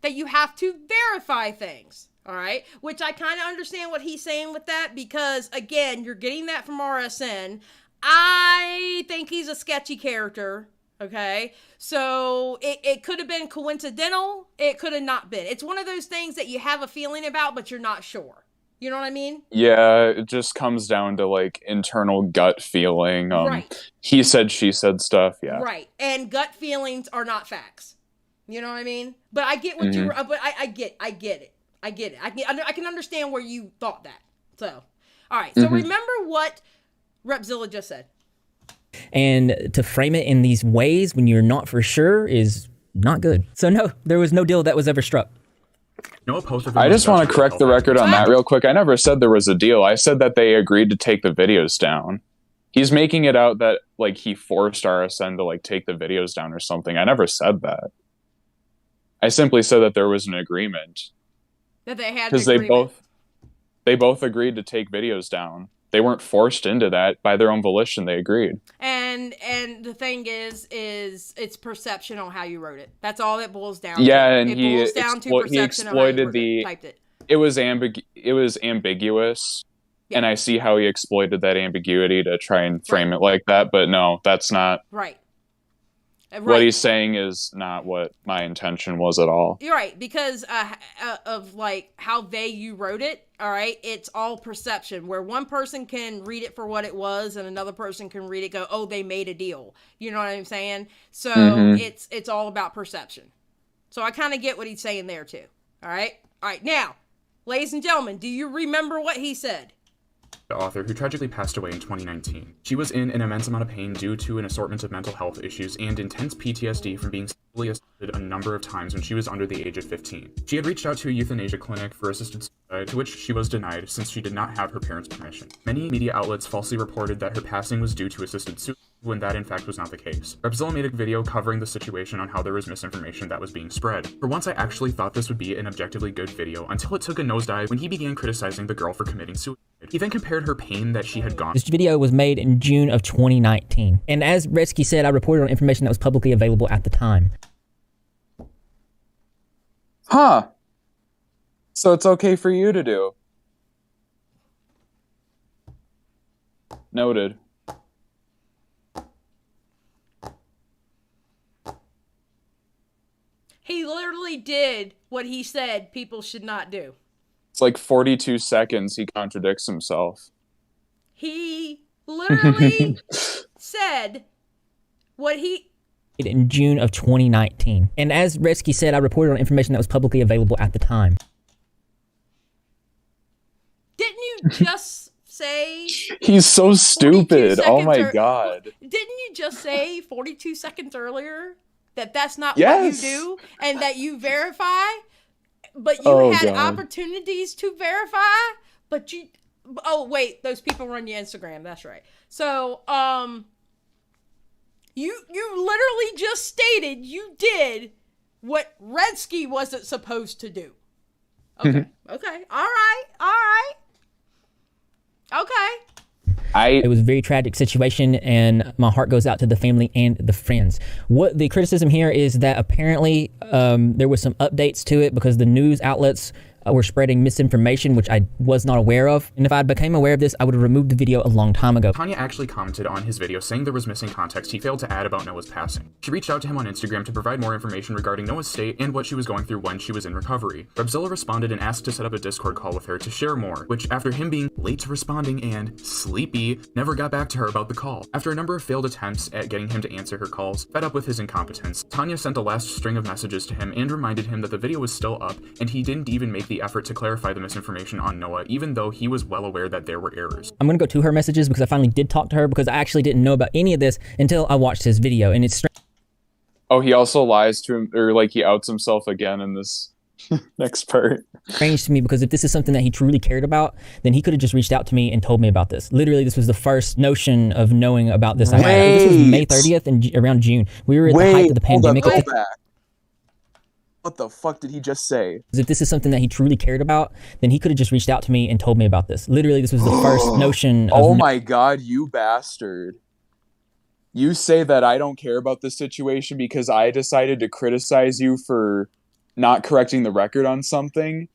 that you have to verify things. All right, which I kind of understand what he's saying with that, because again, you're getting that from RSN. I think he's a sketchy character. Okay, so it could have been coincidental. It could have not been. It's one of those things that you have a feeling about, but you're not sure. You know what I mean? Yeah, it just comes down to like internal gut feeling. Right. He said, she said stuff. Yeah. Right. And gut feelings are not facts. You know what I mean? But I get what you. But I get it. I get it. I can understand where you thought that. So, all right. So remember what Repzilla just said. And to frame it in these ways when you're not for sure is not good. So no, there was no deal that was ever struck. I just want to correct the record on that real quick. I never said there was a deal. I said that they agreed to take the videos down. He's making it out that like he forced RSN to like take the videos down or something. I never said that. I simply said that there was an agreement. That they had, because they both agreed to take videos down. They weren't forced into that by their own volition. They agreed. And the thing is it's perception on how you wrote it. That's all it boils down to. And he exploited it was ambiguous. Yeah. And I see how he exploited that ambiguity to try and frame it like that. But no, that's not right. What he's saying is not what my intention was at all. You're right, because of like how you wrote it. All right, it's all perception, where one person can read it for what it was, and another person can read it, go, "Oh, they made a deal." You know what I'm saying? So it's all about perception. So I kind of get what he's saying there too. All right. Now, ladies and gentlemen, do you remember what he said? Author who tragically passed away in 2019. She was in an immense amount of pain due to an assortment of mental health issues and intense PTSD from being sexually assaulted a number of times when she was under the age of 15. She had reached out to a euthanasia clinic for assisted to which she was denied since she did not have her parents' permission. Many media outlets falsely reported that her passing was due to assisted suicide, when that in fact was not the case. Repzilla made a video covering the situation on how there was misinformation that was being spread. For once, I actually thought this would be an objectively good video until it took a nosedive when he began criticizing the girl for committing suicide. He then compared her pain that she had gone. This video was made in June of 2019. And as Redski said, I reported on information that was publicly available at the time. Huh. So it's okay for you to do. Noted. He literally did what he said people should not do. It's like 42 seconds he contradicts himself. He literally said what he... In June of 2019. And as Redski said, I reported on information that was publicly available at the time. Didn't you just say... He's so stupid. Oh my god. Didn't you just say 42 seconds earlier that that's not Yes. what you do and that you verify? But you had God. opportunities to verify, but you... Oh, wait, those people run your Instagram. That's right. So, you literally just stated you did what Redski wasn't supposed to do. Okay. Okay. All right. All right. Okay. It was a very tragic situation, and my heart goes out to the family and the friends. What the criticism here is that apparently there was some updates to it because the news outlets were spreading misinformation, which I was not aware of. And if I became aware of this, I would have removed the video a long time ago. Tanya actually commented on his video saying there was missing context he failed to add about Noah's passing. She reached out to him on Instagram to provide more information regarding Noah's state and what she was going through when she was in recovery. Repzilla responded and asked to set up a Discord call with her to share more, which after him being late to responding and sleepy, never got back to her about the call. After a number of failed attempts at getting him to answer her calls, fed up with his incompetence, Tanya sent a last string of messages to him and reminded him that the video was still up and he didn't even make the effort to clarify the misinformation on Noah, even though he was well aware that there were errors. I'm gonna go to her messages because I finally did talk to her because I actually didn't know about any of this until I watched his video, and it's Oh, he also lies to him, or like he outs himself again in this next part. strange to me because if this is something that he truly cared about, then he could have just reached out to me and told me about this. Literally, this was the first notion of knowing about this. I had. This was May 30th and around June. We were at the height of the pandemic. Hold up, go back. What the fuck did he just say? If this is something that he truly cared about, then he could have just reached out to me and told me about this. Literally, this was the first notion of... Oh my god, you bastard. You say that I don't care about this situation because I decided to criticize you for not correcting the record on something?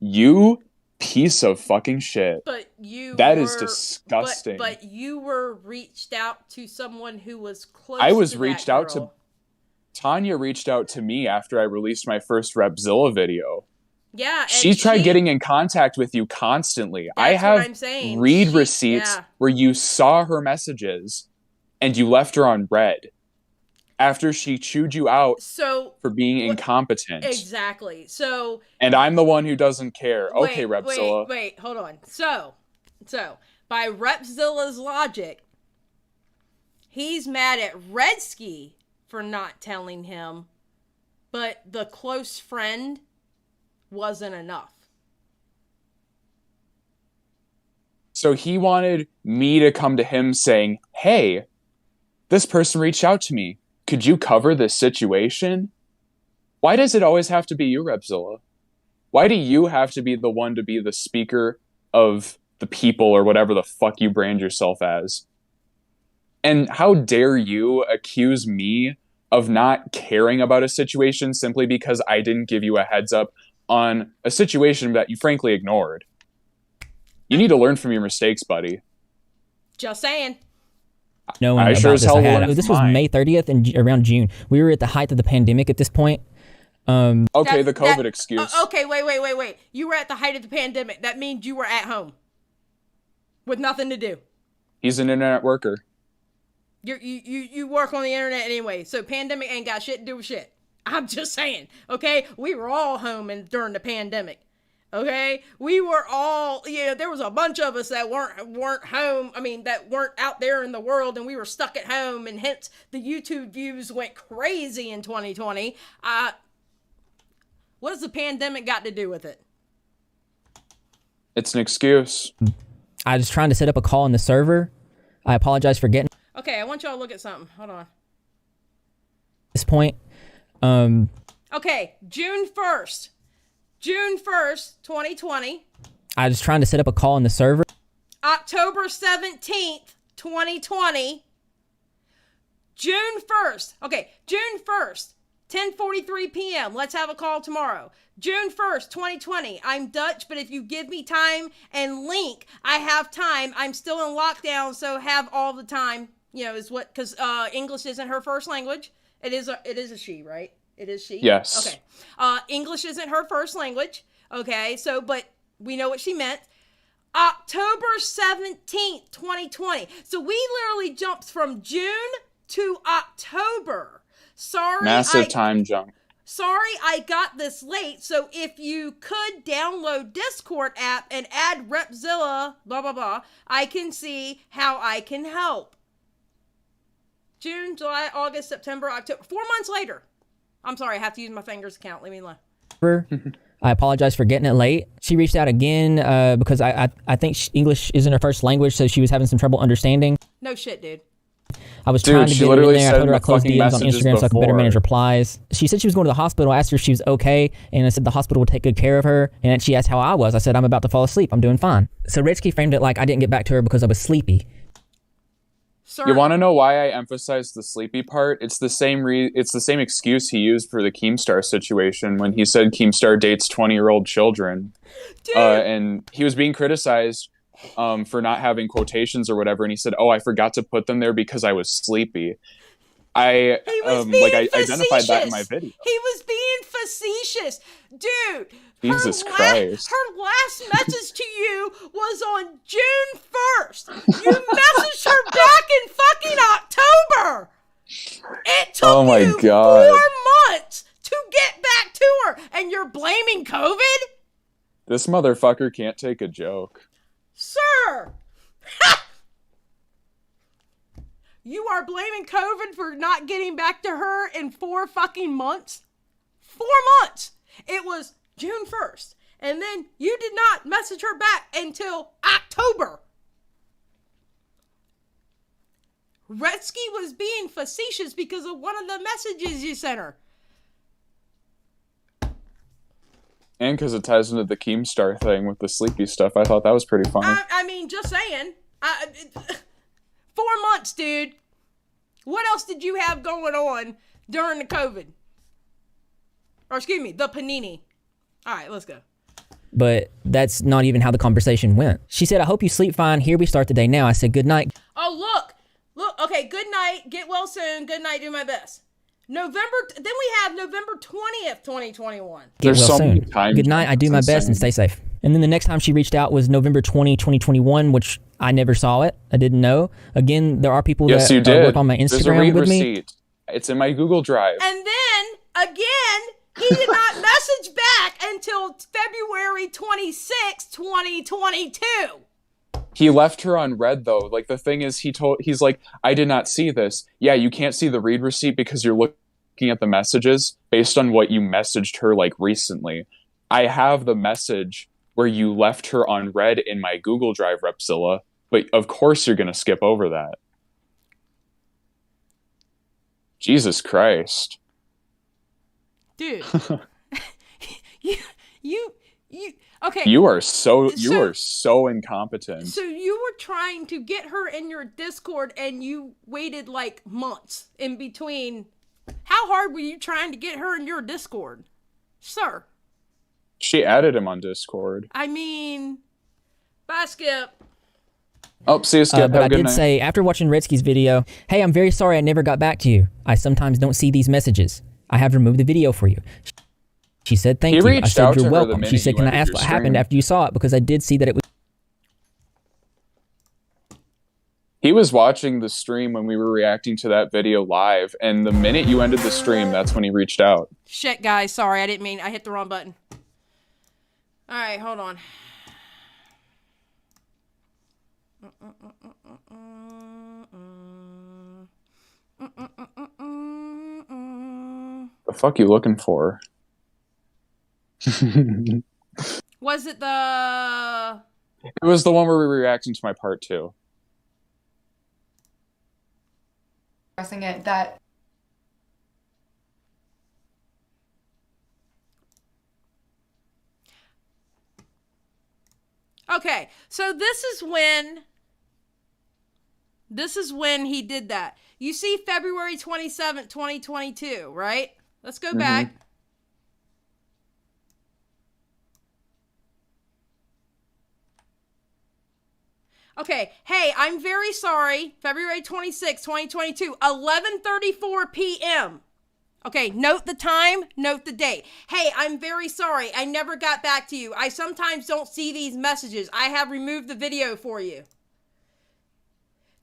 You piece of fucking shit. But you That were, is disgusting. But you were reached out to someone who was close I was to reached that out to... girl. Tanya reached out to me after I released my first Repzilla video. Yeah, and She tried getting in contact with you constantly. I That's have what I'm saying. read receipts yeah. where you saw her messages and you left her on red after she chewed you out for being incompetent. Exactly. So... And I'm the one who doesn't care. Wait, Okay, Repzilla. Wait, hold on. So, by Repzilla's logic, he's mad at Redski for not telling him, but the close friend wasn't enough. So he wanted me to come to him saying, hey, this person reached out to me. Could you cover this situation? Why does it always have to be you, Repzilla? Why do you have to be the one to be the speaker of the people or whatever the fuck you brand yourself as? And how dare you accuse me of not caring about a situation simply because I didn't give you a heads up on a situation that you frankly ignored? You need to learn from your mistakes, buddy. Just saying. No, I sure as hell learned this was mine. May 30th and around June. We were at the height of the pandemic at this point. Okay, the COVID excuse. Okay, wait. You were at the height of the pandemic. That means you were at home with nothing to do. He's an internet worker. You work on the internet anyway, so pandemic ain't got shit to do with shit. I'm just saying, okay? We were all home during the pandemic, okay? We were all, there was a bunch of us that weren't home, that weren't out there in the world, and we were stuck at home, and hence the YouTube views went crazy in 2020. What has the pandemic got to do with it? It's an excuse. I was trying to set up a call in the server. I apologize for getting Okay, I want y'all to look at something. Hold on. this point. Okay, June 1st. June 1st, 2020. I was trying to set up a call in the server. October 17th, 2020. June 1st. Okay, June 1st, 10:43 p.m. Let's have a call tomorrow. June 1st, 2020. I'm Dutch, but if you give me time and link, I have time. I'm still in lockdown, so have all the time. You know, is what, because English isn't her first language. It is a she, right? It is she? Yes. Okay. English isn't her first language. Okay, so, but we know what she meant. October 17th, 2020. So we literally jumped from June to October. Sorry. Massive time jump. Sorry I got this late. So if you could download Discord app and add Repzilla, blah, blah, blah, I can see how I can help. June, July, August, September, October. 4 months later. I'm sorry, I have to use my fingers to count. Leave me alone. I apologize for getting it late. She reached out again because I think English isn't her first language, so she was having some trouble understanding. No shit, dude. I was trying to get her in there. I told her I closed fucking DMs on messages Instagram so I could better before. manage replies. She said she was going to the hospital. I asked her if she was okay, and I said the hospital would take good care of her. And then she asked how I was. I said, I'm about to fall asleep. I'm doing fine. So Redski framed it like I didn't get back to her because I was sleepy. Sir, You want to know why I emphasized the sleepy part? It's the same excuse he used for the Keemstar situation when he said Keemstar dates 20-year-old children. And he was being criticized for not having quotations or whatever, and he said, "Oh, I forgot to put them there because I was sleepy." I identified that in my video. He was being facetious. Dude, Jesus Christ. her last message to you was on June 1st. You messaged her back in fucking October. It took you 4 months to get back to her, and you're blaming COVID? This motherfucker can't take a joke. Sir! You are blaming COVID for not getting back to her in 4 fucking months? 4 months! It was June 1st. And then you did not message her back until October. Redski was being facetious because of one of the messages you sent her. And because it ties into the Keemstar thing with the sleepy stuff. I thought that was pretty funny. I mean, just saying. 4 months, dude. What else did you have going on during the COVID? Or excuse me, the panini. All right, let's go. But that's not even how the conversation went. She said, I hope you sleep fine. Here we start the day now. I said, good night. Oh, look. Okay, good night. Get well soon. Good night. Do my best. Then we have November 20th, 2021. Get well so soon. many time Good night. I do my jumps. best and stay safe. And then the next time she reached out was November 20, 2021, which I never saw it. I didn't know. Again, there are people Yes, you that did. work on my There's a Instagram read with me. receipt. It's in my Google Drive. And then, again, he did not message back until February 26, 2022. He left her on red though. Like the thing is, he's like, I did not see this. Yeah, you can't see the read receipt because you're looking at the messages based on what you messaged her like recently. I have the message where you left her on red in my Google Drive, Repzilla, but of course you're gonna skip over that. Jesus Christ. Dude. you okay. You are so incompetent. So you were trying to get her in your Discord and you waited like months in between. How hard were you trying to get her in your Discord? Sir. She added him on Discord. I mean, bye, Skip. Oh, see you, Skip. But Have I a good did night. say, after watching Redski's video, hey, I'm very sorry I never got back to you. I sometimes don't see these messages. I have removed the video for you. She said, thank He you. I reached out said, to you're her the welcome. She minute said, you can I ended ask your what happened stream. after you saw it? Because I did see that it was... He was watching the stream when we were reacting to that video live, and the minute you ended the stream, that's when he reached out. Shit, guys. Sorry, I didn't mean. I hit the wrong button. All right, hold on. The fuck you looking for? What Was it the... It was the one where we were reacting to my part 2. Pressing it that... Okay, so this is when he did that. You see February 27th, 2022, right? Let's go back. Okay, hey, I'm very sorry. February 26th, 2022, 11:34 p.m. Okay, note the time, note the date. Hey, I'm very sorry. I never got back to you. I sometimes don't see these messages. I have removed the video for you.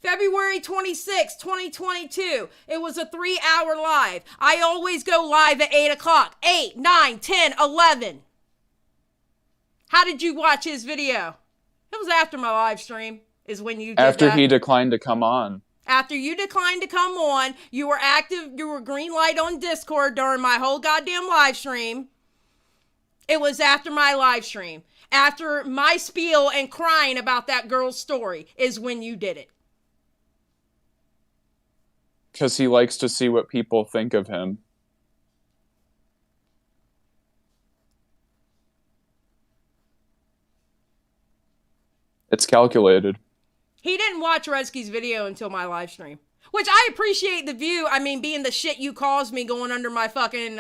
February 26th, 2022. It was a 3-hour live. I always go live at 8 o'clock. 8, 9, 10, 11. How did you watch his video? It was after my live stream is when you did After that. he declined to come on. After you declined to come on, you were active, you were green light on Discord during my whole goddamn live stream. It was after my live stream. After my spiel and crying about that girl's story is when you did it. Because he likes to see what people think of him. It's calculated. He didn't watch Redski's video until my live stream. Which I appreciate the view. I mean, being the shit you caused me going under my fucking,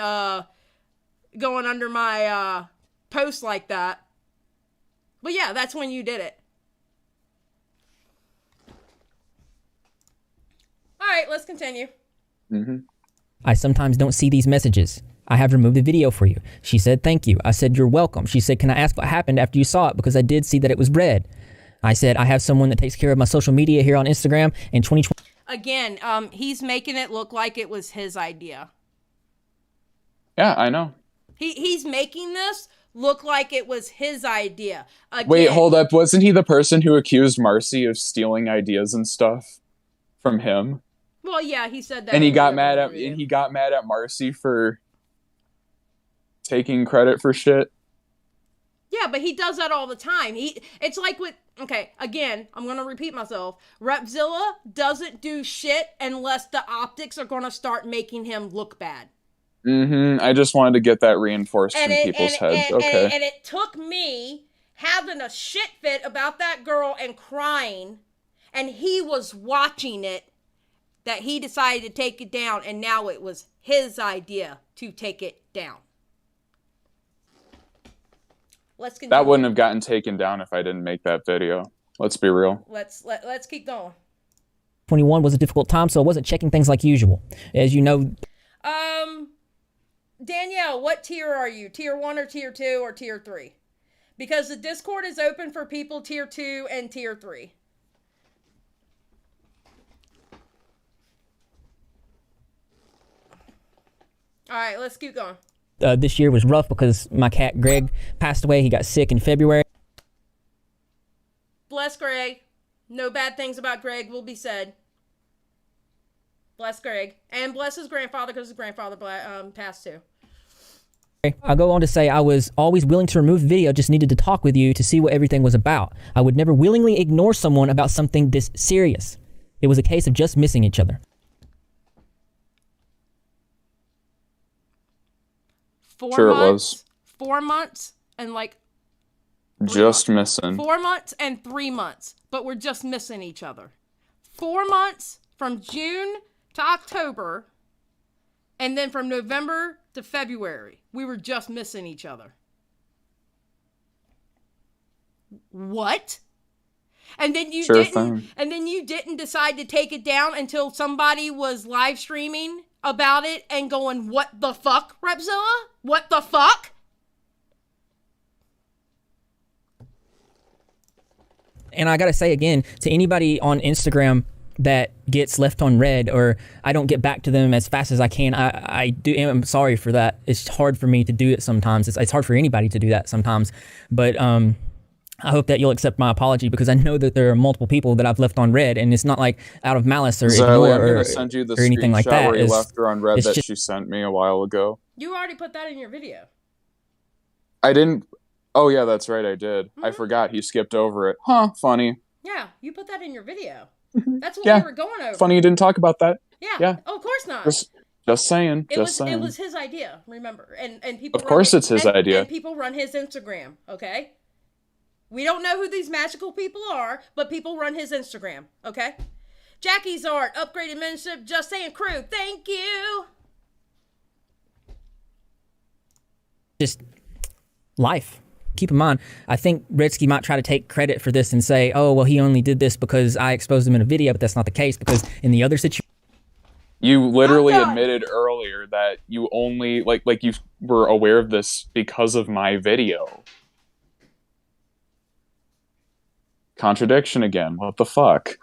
post like that. But yeah, that's when you did it. Alright, let's continue. I sometimes don't see these messages. I have removed the video for you. She said, thank you. I said, you're welcome. She said, can I ask what happened after you saw it? Because I did see that it was red. I said, I have someone that takes care of my social media here on Instagram in 2020. Again, he's making it look like it was his idea. Yeah, I know. He's making this look like it was his idea. Again, Wait, hold up. Wasn't he the person who accused Marcy of stealing ideas and stuff from him? Well, yeah, he said that. And he got mad at Marcy for taking credit for shit. Yeah, but he does that all the time. It's like with, okay, again, I'm going to repeat myself. Repzilla doesn't do shit unless the optics are going to start making him look bad. I just wanted to get that reinforced in people's heads. Okay. And it took me having a shit fit about that girl and crying, and he was watching it, that he decided to take it down, and now it was his idea to take it down. Let's continue. That wouldn't have gotten taken down if I didn't make that video. Let's be real. Let's keep going. 21 was a difficult time, so I wasn't checking things like usual. As you know... Danielle, what tier are you? Tier 1 or tier 2 or tier 3? Because the Discord is open for people tier 2 and tier 3. Alright, let's keep going. This year was rough because my cat Greg passed away. He got sick in February. Bless Greg. No bad things about Greg will be said. Bless Greg. And bless his grandfather because his grandfather passed too. I'll go on to say I was always willing to remove the video, just needed to talk with you to see what everything was about. I would never willingly ignore someone about something this serious. It was a case of just missing each other. 4 Sure months, it was. 4 months and like... Just missing. 4 months and 3 months. But we're just missing each other. 4 months from June to October. And then from November to February. We were just missing each other. What? And then you didn't decide to take it down until somebody was live streaming about it and going, what the fuck, Repzilla? What the fuck? And I gotta say again, to anybody on Instagram that gets left on red or I don't get back to them as fast as I can, I'm sorry for that. It's hard for me to do it sometimes. It's hard for anybody to do that sometimes. But I hope that you'll accept my apology because I know that there are multiple people that I've left on red, and it's not like out of malice or Xylie, I'm ignore gonna send you the or anything like screenshot that. where you left her on red that just, she sent me a while ago. You already put that in your video. I didn't. Oh yeah, that's right, I did. I forgot, he skipped over it. Huh, funny. Yeah, you put that in your video. Mhm. That's what Yeah. we were going over. Funny you didn't talk about that. Yeah. Yeah. Oh, of course not. Just saying. It saying. was his idea, remember. And people Of course it's his idea. And people run his Instagram, okay? We don't know who these magical people are, but people run his Instagram, okay? Jackie's Art, upgraded membership, just saying crew. Thank you. Just life. Keep in mind, I think Redski might try to take credit for this and say, oh, well, he only did this because I exposed him in a video, but that's not the case, because in the other situation... You literally admitted earlier that you only, like you were aware of this because of my video. Contradiction again. What the fuck?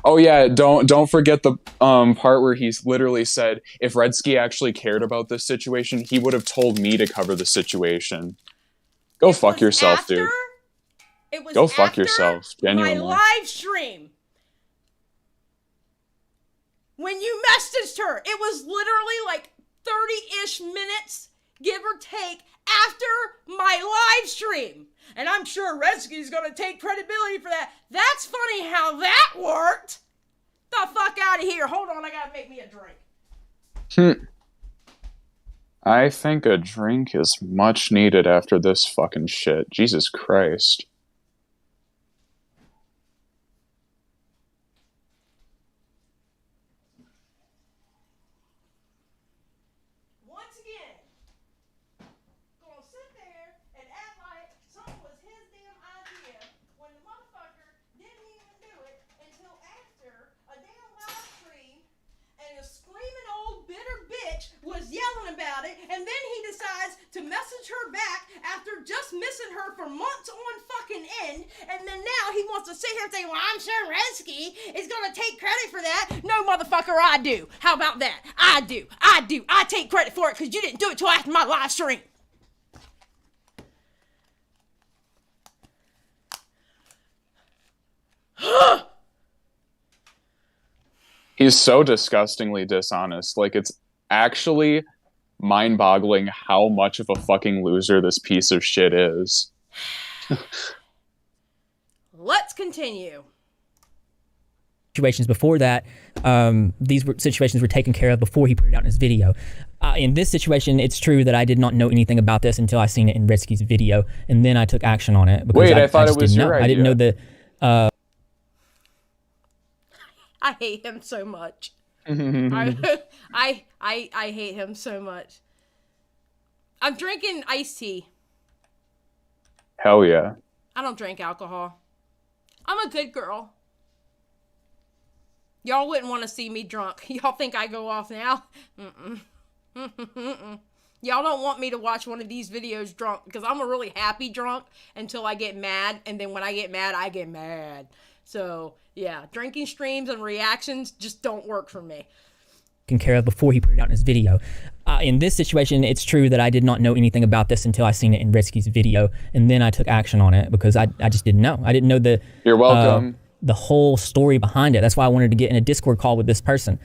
Oh yeah, don't forget the part where he's literally said if Redski actually cared about this situation, he would have told me to cover the situation. Go fuck yourself, dude. It was Go fuck yourself, genuinely. My live stream. When you messaged her, it was literally like 30-ish minutes, give or take, after my live stream. And I'm sure Redski's gonna take credibility for that. That's funny how that worked. The fuck out of here. Hold on, I gotta make me a drink. I think a drink is much needed after this fucking shit. Jesus Christ. Was yelling about it, and then he decides to message her back after just missing her for months on fucking end, and then now he wants to sit here and say, well, I'm sure Redski is gonna take credit for that. No, motherfucker, I do. How about that? I do. I take credit for it because you didn't do it till after my live stream. He's so disgustingly dishonest. Like, it's actually mind-boggling how much of a fucking loser this piece of shit is. Let's continue. Situations before that, these situations were taken care of before he put it out in his video. In this situation, it's true that I did not know anything about this until I seen it in Redski's video, and then I took action on it. Because Wait, I thought it was your idea. I didn't know that. I hate him so much. I hate him so much. I'm drinking iced tea. Hell yeah. I don't drink alcohol. I'm a good girl. Y'all wouldn't want to see me drunk. Y'all think I go off now? Y'all don't want me to watch one of these videos drunk because I'm a really happy drunk until I get mad, and then when I get mad, I get mad. So, yeah, drinking streams and reactions just don't work for me. Care of before he put it out in his video. In this situation, it's true that I did not know anything about this until I seen it in Redski's video, and then I took action on it because I just didn't know. I didn't know the You're welcome. The whole story behind it. That's why I wanted to get in a Discord call with this person.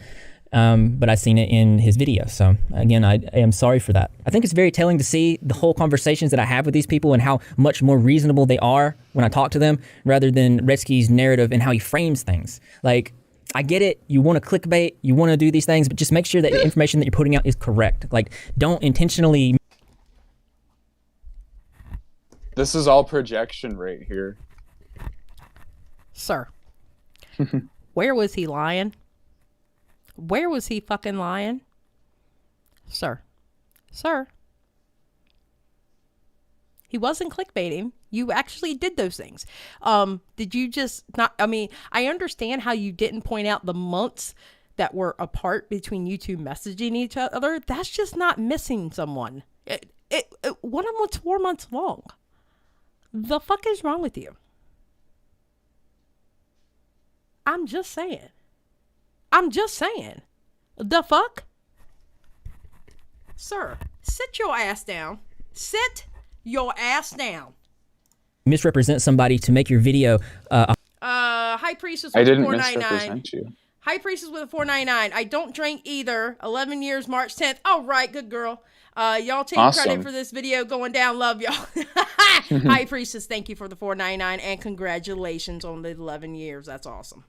But I seen it in his video. So again, I am sorry for that. I think it's very telling to see the whole conversations that I have with these people and how much more reasonable they are when I talk to them rather than Redski's narrative and how he frames things. Like, I get it. You want to clickbait, you want to do these things, but just make sure that the information that you're putting out is correct. Like, don't intentionally. This is all projection right here. Sir, where was he lying? Where was he fucking lying? Sir. He wasn't clickbaiting. You actually did those things. Did you just not? I mean, I understand how you didn't point out the months that were apart between you two messaging each other. That's just not missing someone. One of them was 4 months long. The fuck is wrong with you? I'm just saying. The fuck? Sir, sit your ass down. Sit your ass down. Misrepresent somebody to make your video. High Priestess I didn't 499. misrepresent you. High Priestess with a 499. I don't drink either. 11 years, March 10th. All right, good girl. Y'all take credit for this video going down. Love y'all. High Priestess, thank you for the 499 and congratulations on the 11 years. That's awesome.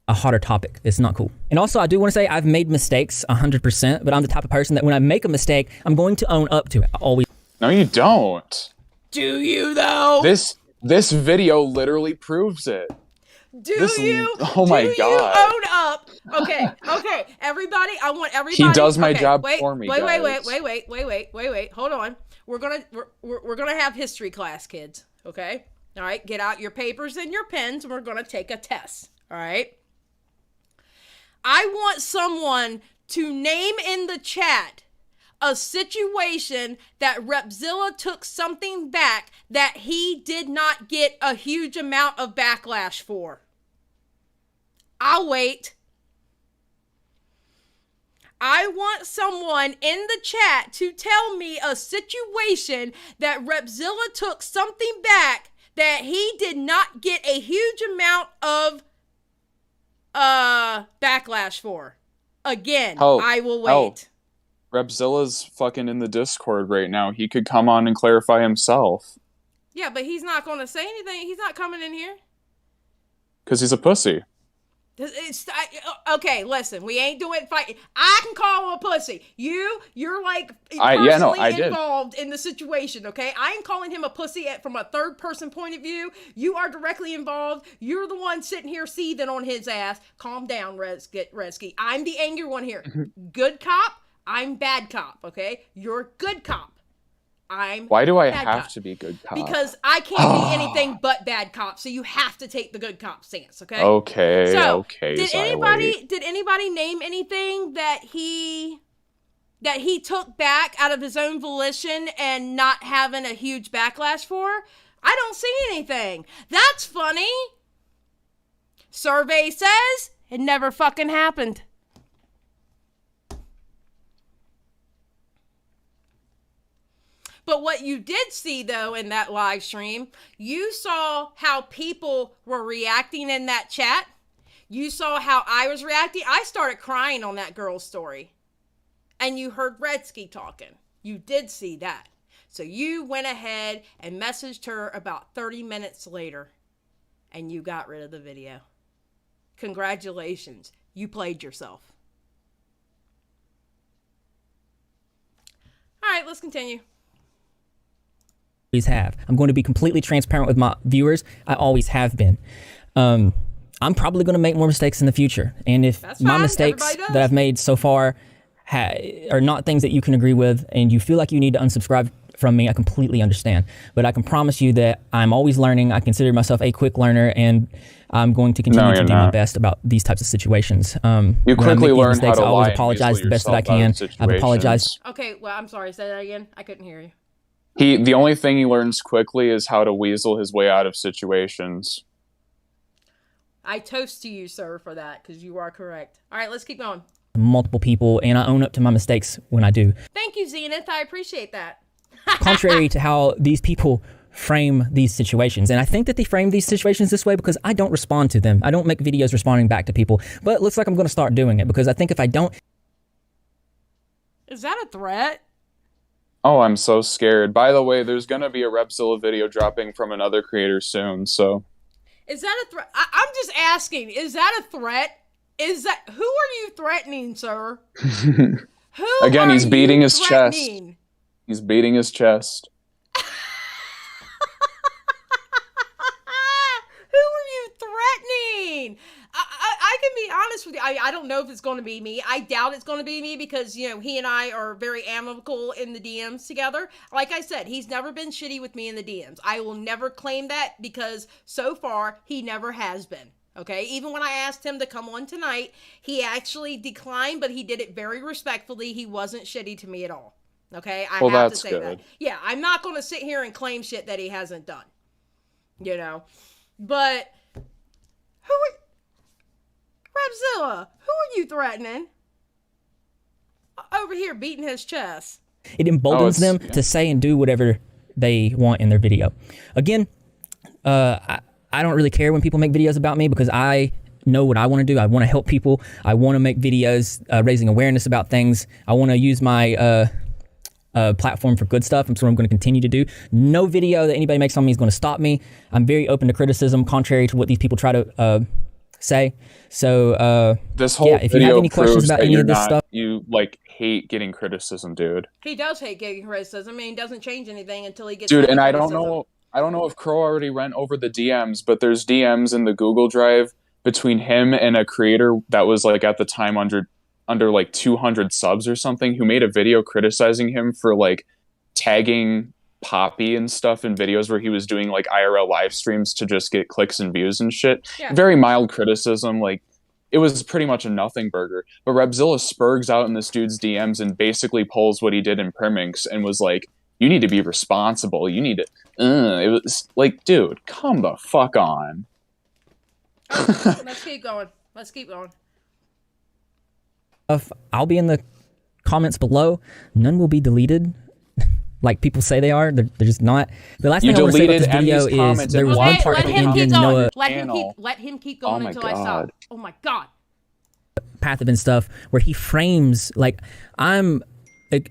A hotter topic. It's not cool. And also, I do want to say I've made mistakes 100%, but I'm the type of person that when I make a mistake, I'm going to own up to it. I always. No, you don't. Do you though? This video literally proves it. Oh my God. You own up? Okay. Everybody, I want everybody. He does my job for me. Wait. Hold on. We're gonna have history class, kids. Okay. All right. Get out your papers and your pens, and we're gonna take a test. All right. I want someone to name in the chat a situation that Repzilla took something back that he did not get a huge amount of backlash for. I'll wait. I want someone in the chat to tell me a situation that Repzilla took something back that he did not get a huge amount of backlash for. Again, I will wait. Repzilla's fucking in the Discord right now. He could come on and clarify himself. Yeah, but he's not going to say anything. He's not coming in here. Because he's a pussy. Okay, listen. We ain't doing fight. I can call him a pussy. You're like personally involved in the situation, okay? I ain't calling him a pussy from a third person point of view. You are directly involved. You're the one sitting here seething on his ass. Calm down, Redski. I'm the angry one here. Good cop. I'm bad cop, okay? You're good cop. Why do I have to be good cop? Because I can't be anything but bad cop, so you have to take the good cop stance, okay? Okay. Did anybody name anything that he took back out of his own volition and not having a huge backlash for? I don't see anything. That's funny. Survey says it never fucking happened. But what you did see, though, in that live stream, you saw how people were reacting in that chat. You saw how I was reacting. I started crying on that girl's story. And you heard Redski talking. You did see that. So you went ahead and messaged her about 30 minutes later. And you got rid of the video. Congratulations. You played yourself. All right, let's continue. Have. I'm going to be completely transparent with my viewers. I always have been. I'm probably going to make more mistakes in the future. And if my mistakes that I've made so far are not things that you can agree with and you feel like you need to unsubscribe from me, I completely understand. But I can promise you that I'm always learning. I consider myself a quick learner and I'm going to continue to do my best about these types of situations. You quickly learn how to lie. I always apologize the best that I can. I've apologized. Okay, well, I'm sorry. Say that again. I couldn't hear you. The only thing he learns quickly is how to weasel his way out of situations. I toast to you, sir, for that, because you are correct. All right, let's keep going. Multiple people, and I own up to my mistakes when I do. Thank you, Zenith. I appreciate that. Contrary to how these people frame these situations. And I think that they frame these situations this way because I don't respond to them. I don't make videos responding back to people. But it looks like I'm going to start doing it because I think if I don't... Is that a threat? Oh, I'm so scared. By the way, there's going to be a Repzilla video dropping from another creator soon, so... Is that a threat? I'm just asking, is that a threat? Who are you threatening, sir? Again, he's beating his chest. He's beating his chest. Who are you threatening? I can be honest with you. I don't know if it's going to be me. I doubt it's going to be me because, you know, he and I are very amicable in the DMs together. Like I said, he's never been shitty with me in the DMs. I will never claim that because so far he never has been. Okay, even when I asked him to come on tonight, he actually declined, but he did it very respectfully. He wasn't shitty to me at all. Okay, I have to say that. Yeah, I'm not going to sit here and claim shit that he hasn't done. You know, but Repzilla, who are you threatening? Over here beating his chest. It emboldens them to say and do whatever they want in their video. Again, I don't really care when people make videos about me because I know what I want to do. I want to help people. I want to make videos raising awareness about things. I want to use my platform for good stuff. That's what I'm going to continue to do. No video that anybody makes on me is going to stop me. I'm very open to criticism, contrary to what these people try to say. So this whole if you have any questions about any of this stuff, you like hate getting criticism, dude. He does hate getting criticism. I mean, he doesn't change anything until he gets. Dude, and I don't know if Crow already went over the DMs, but there's DMs in the Google Drive between him and a creator that was like at the time under like 200 subs or something, who made a video criticizing him for like tagging Poppy and stuff in videos where he was doing like IRL live streams to just get clicks and views and shit. Yeah. Very mild criticism. Like, it was pretty much a nothing burger. But Repzilla spurgs out in this dude's DMs and basically pulls what he did in Perminx and was like, you need to be responsible. You need to... It was like, dude, come the fuck on. Let's keep going. Let's keep going. I'll be in the comments below. None will be deleted. Like people say they are. They're just not. The last thing I want to say about this video is there was one part at the end here Noah. Let him keep going until I stop. Oh my god. Path and stuff where he frames like I'm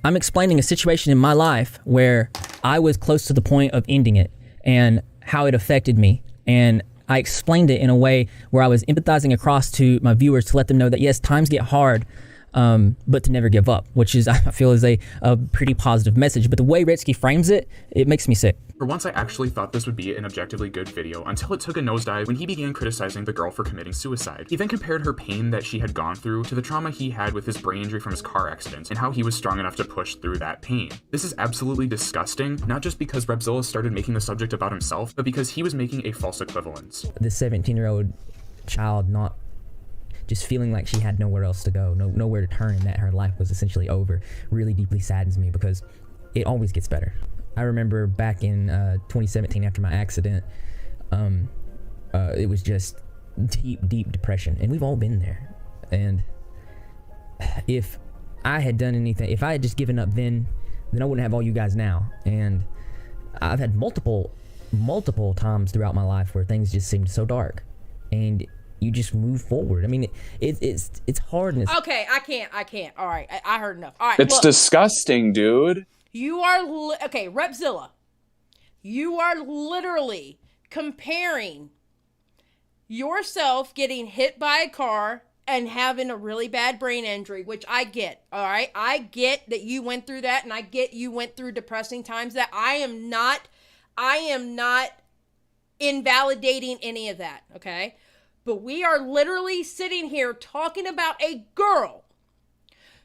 explaining a situation in my life where I was close to the point of ending it and how it affected me, and I explained it in a way where I was empathizing across to my viewers to let them know that yes, times get hard, but to never give up, which is, I feel, is a pretty positive message. But the way Redski frames it, it makes me sick. For once, I actually thought this would be an objectively good video until it took a nosedive when he began criticizing the girl for committing suicide. He then compared her pain that she had gone through to the trauma he had with his brain injury from his car accident and how he was strong enough to push through that pain. This is absolutely disgusting, not just because Repzilla started making the subject about himself, but because he was making a false equivalence. This 17-year-old child not just feeling like she had nowhere else to go, nowhere to turn, and that her life was essentially over, really deeply saddens me because it always gets better. I remember back in 2017 after my accident, it was just deep depression, and we've all been there. And if I had done anything, if I had just given up then I wouldn't have all you guys now. And I've had multiple times throughout my life where things just seemed so dark, and you just move forward. I mean, it's hard. And okay, I can't. All right, I heard enough. All right, it's disgusting, dude. You are okay, Repzilla. You are literally comparing yourself getting hit by a car and having a really bad brain injury, which I get. All right, I get that you went through that, and I get you went through depressing times. That I am not invalidating any of that. Okay. But we are literally sitting here talking about a girl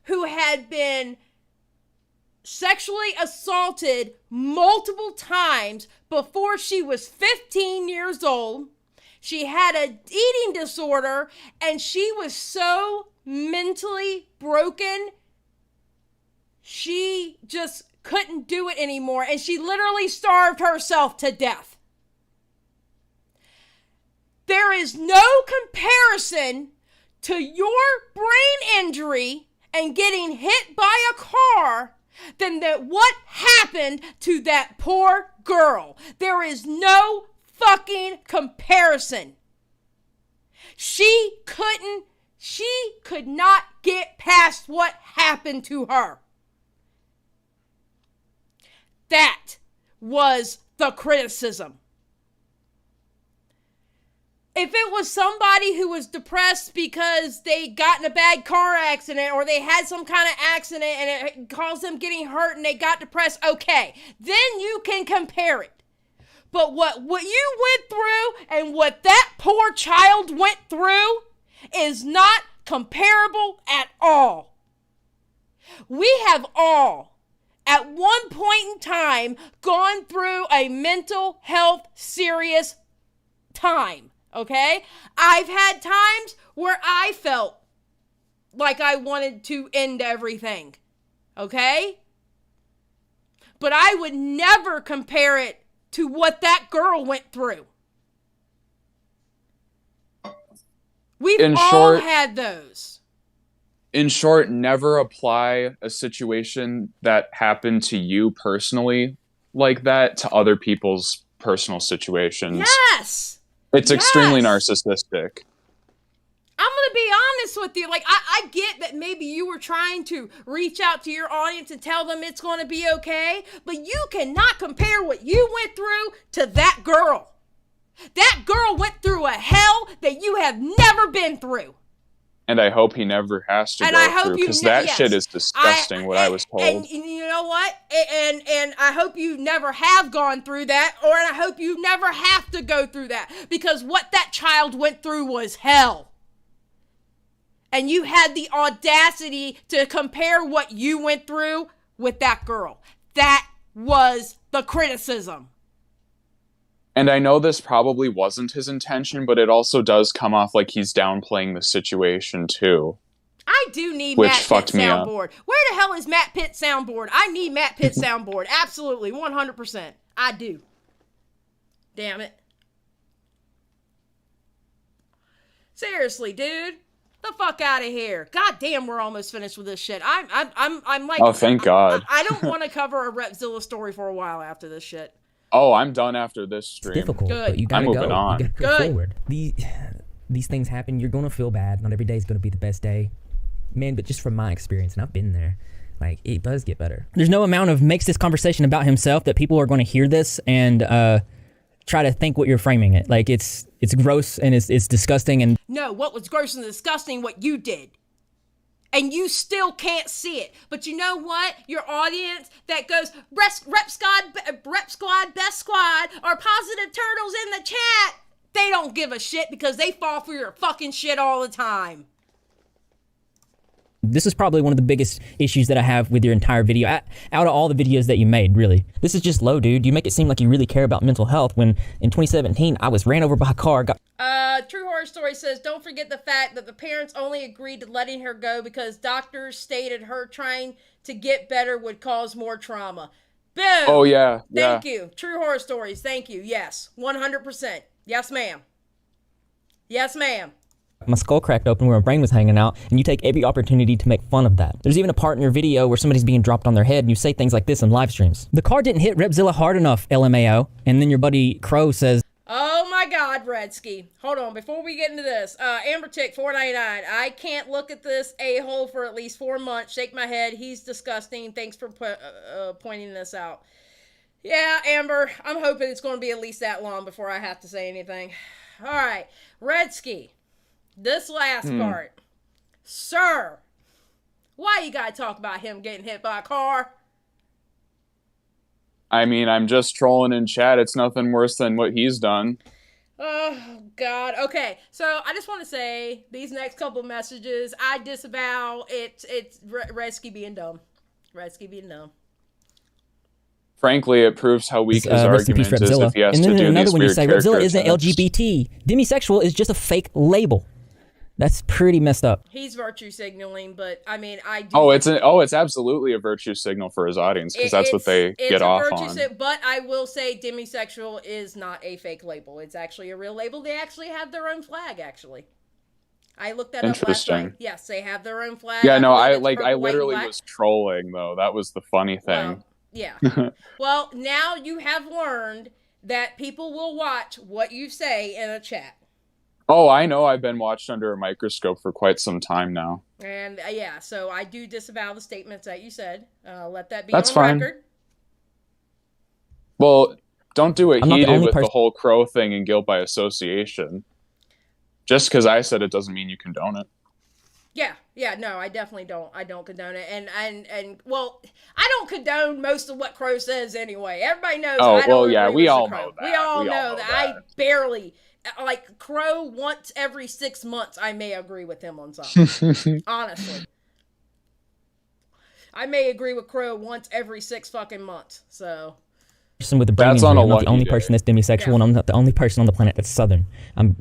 who had been sexually assaulted multiple times before she was 15 years old. She had an eating disorder, and she was so mentally broken, she just couldn't do it anymore, and she literally starved herself to death. There is no comparison to your brain injury and getting hit by a car than that what happened to that poor girl. There is no fucking comparison. She could not get past what happened to her. That was the criticism. If it was somebody who was depressed because they got in a bad car accident or they had some kind of accident and it caused them getting hurt and they got depressed, okay, then you can compare it. But what you went through and what that poor child went through is not comparable at all. We have all, at one point in time, gone through a mental health serious time. Okay? I've had times where I felt like I wanted to end everything. Okay? But I would never compare it to what that girl went through. We've all had those. In short, never apply a situation that happened to you personally like that to other people's personal situations. Yes! It's extremely narcissistic. I'm going to be honest with you. Like, I get that maybe you were trying to reach out to your audience and tell them it's going to be okay, but you cannot compare what you went through to that girl. That girl went through a hell that you have never been through. And I hope he never has to go through, because that shit is disgusting, what I was told. And you know what? And I hope you never have gone through that, or I hope you never have to go through that, because what that child went through was hell. And you had the audacity to compare what you went through with that girl. That was the criticism. And I know this probably wasn't his intention, but it also does come off like he's downplaying the situation too. I do need Which Matt Pitt fucked me up. soundboard. Where the hell is Matt Pitt soundboard? I need Matt Pitt soundboard. Absolutely, 100%. I do. Damn it. Seriously, dude. The fuck out of here. God damn, we're almost finished with this shit. I'm like, oh, thank God. I don't want to cover a Repzilla story for a while after this shit. Oh, I'm done after this stream. It's difficult, Good. but you gotta I'm moving go. on. You gotta go forward. These things happen. You're gonna feel bad. Not every day is gonna be the best day, man. But just from my experience, and I've been there, like, it does get better. There's no amount of makes this conversation about himself that people are going to hear this and try to think what you're framing it. Like, it's gross and it's disgusting. And no, what was gross and disgusting? What you did. And you still can't see it. But you know what? Your audience that goes, Rep Squad, Best Squad, or Positive Turtles in the chat, they don't give a shit because they fall for your fucking shit all the time. this is probably one of the biggest issues that I have with your entire video. Out of all the videos that you made, really. This is just low, dude. You make it seem like you really care about mental health when in 2017, I was ran over by a car. True Horror Story says, don't forget the fact that the parents only agreed to letting her go because doctors stated her trying to get better would cause more trauma. Boom! Oh, yeah. Thank you. True Horror Stories, thank you. Yes, 100%. Yes, ma'am. Yes, ma'am. My skull cracked open where my brain was hanging out, and you take every opportunity to make fun of that. There's even a part in your video where somebody's being dropped on their head, and you say things like this in live streams. The car didn't hit Repzilla hard enough, LMAO. And then your buddy Crow says, oh my God, Redski. Hold on, before we get into this. Amber Tick, $4.99. I can't look at this a-hole for at least 4 months. Shake my head. He's disgusting. Thanks for pointing this out. Yeah, Amber, I'm hoping it's going to be at least that long before I have to say anything. All right, Redski. This last part. Sir, why you gotta talk about him getting hit by a car? I mean, I'm just trolling in chat. It's nothing worse than what he's done. Oh, God. Okay, so I just want to say, these next couple messages, I disavow. It's Redski being dumb. Redski being dumb. Frankly, it proves how weak his argument is if he has to do these weird character And then another one you say, Repzilla isn't attacks. LGBT. Demisexual is just a fake label. That's pretty messed up. He's virtue signaling, but I mean, I do. Oh, it's absolutely a virtue signal for his audience because that's what they get off on. But I will say, demisexual is not a fake label. It's actually a real label. They actually have their own flag. Actually, I looked that up last night. Yes, they have their own flag. Yeah, no, I literally was trolling though. That was the funny thing. Well, yeah. Well, now you have learned that people will watch what you say in a chat. Oh, I know. I've been watched under a microscope for quite some time now. And yeah, so I do disavow the statements that you said. Let that be That's on fine. record. Well, don't do it heated with the person. whole Crow thing and guilt by association. Just because I said it doesn't mean you condone it. Yeah, no, I definitely don't. I don't condone it, and well, I don't condone most of what Crow says anyway. Everybody knows. Oh, I don't well, yeah, agree we with all Crow. know that. We all know that. I barely like Crow once every 6 months. I may agree with him on something. Honestly, I may agree with Crow once every 6 fucking months. So. With the brain That's injury. on a I'm not the lucky only day. person that's demisexual, and I'm not the only person on the planet that's Southern.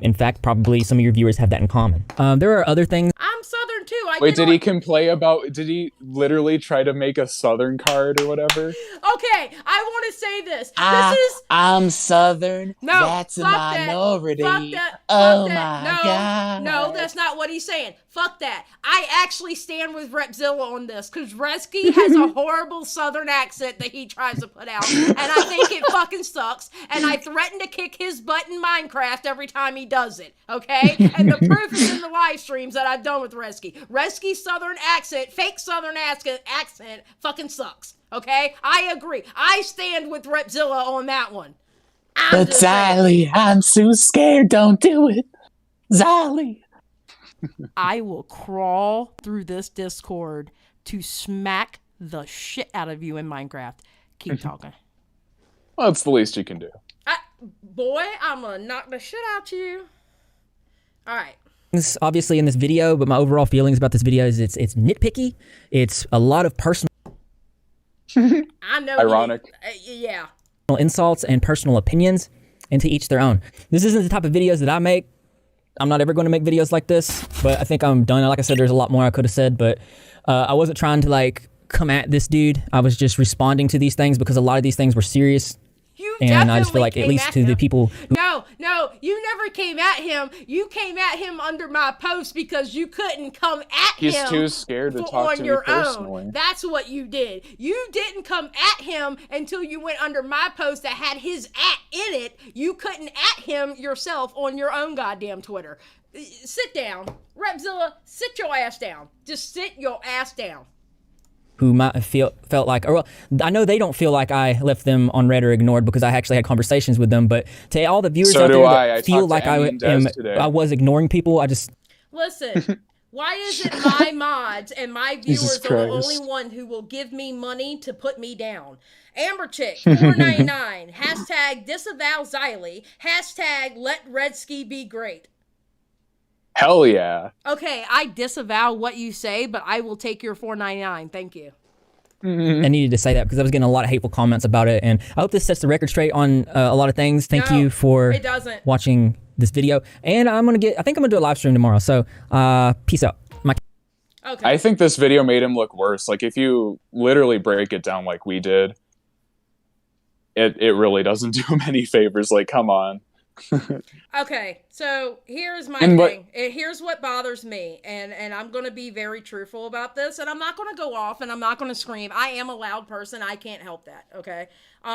In fact, probably some of your viewers have that in common. There are other things. I'm Southern too. I Wait, did he complain about? Did he literally try to make a Southern card or whatever? Okay, I want to say this. This is. I'm Southern. No, that's a minority. Fuck that. Oh Fuck that. my No, god. no, that's not what he's saying. Fuck that. I actually stand with Repzilla on this because Redski has a horrible Southern accent that he tries to put out, and I think it fucking sucks. And I threaten to kick his butt in Minecraft every time he does it. Okay, and the proof is in the live streams that I've done with Redski. Redski's Southern accent, fake Southern accent, fucking sucks. Okay, I agree. I stand with Repzilla on that one. But Xylie, I'm too scared. Don't do it, Xylie. I will crawl through this Discord to smack the shit out of you in Minecraft. Keep talking. Well, it's the least you can do. Boy, I'm gonna knock the shit out you. All right. This obviously in this video, but my overall feelings about this video is it's nitpicky. It's a lot of personal. I know. Ironic. Yeah. Insults and personal opinions, and to each their own. This isn't the type of videos that I make. I'm not ever going to make videos like this, but I think I'm done. Like I said, there's a lot more I could have said, but I wasn't trying to like come at this dude. I was just responding to these things because a lot of these things were serious. And I just feel like at least to the people. No, you never came at him. You came at him under my post because you couldn't come at him. He's too scared to talk to me personally. That's what you did. You didn't come at him until you went under my post that had his in it. You couldn't at him yourself on your own goddamn Twitter. Sit down. Repzilla, sit your ass down. Just sit your ass down. Who might have felt like, or well, I know they don't feel like I left them on red or ignored because I actually had conversations with them. But to all the viewers out there that feel like I was ignoring people, I just listen. Why is it my mods and my viewers are the only one who will give me money to put me down? Amber Chick 499 hashtag disavow Xylie hashtag let Redski be great. Hell yeah. Okay, I disavow what you say, but I will take your $4.99. Thank you. I needed to say that because I was getting a lot of hateful comments about it, and I hope this sets the record straight on a lot of things. Thank you for watching this video, and I think I'm gonna do a live stream tomorrow. So, peace out. Okay. I think this video made him look worse. Like if you literally break it down like we did, it really doesn't do him any favors. Like, come on. Okay, so here's my thing. Here's what bothers me, and I'm going to be very truthful about this, and I'm not going to go off, and I'm not going to scream. I am a loud person. I can't help that, okay?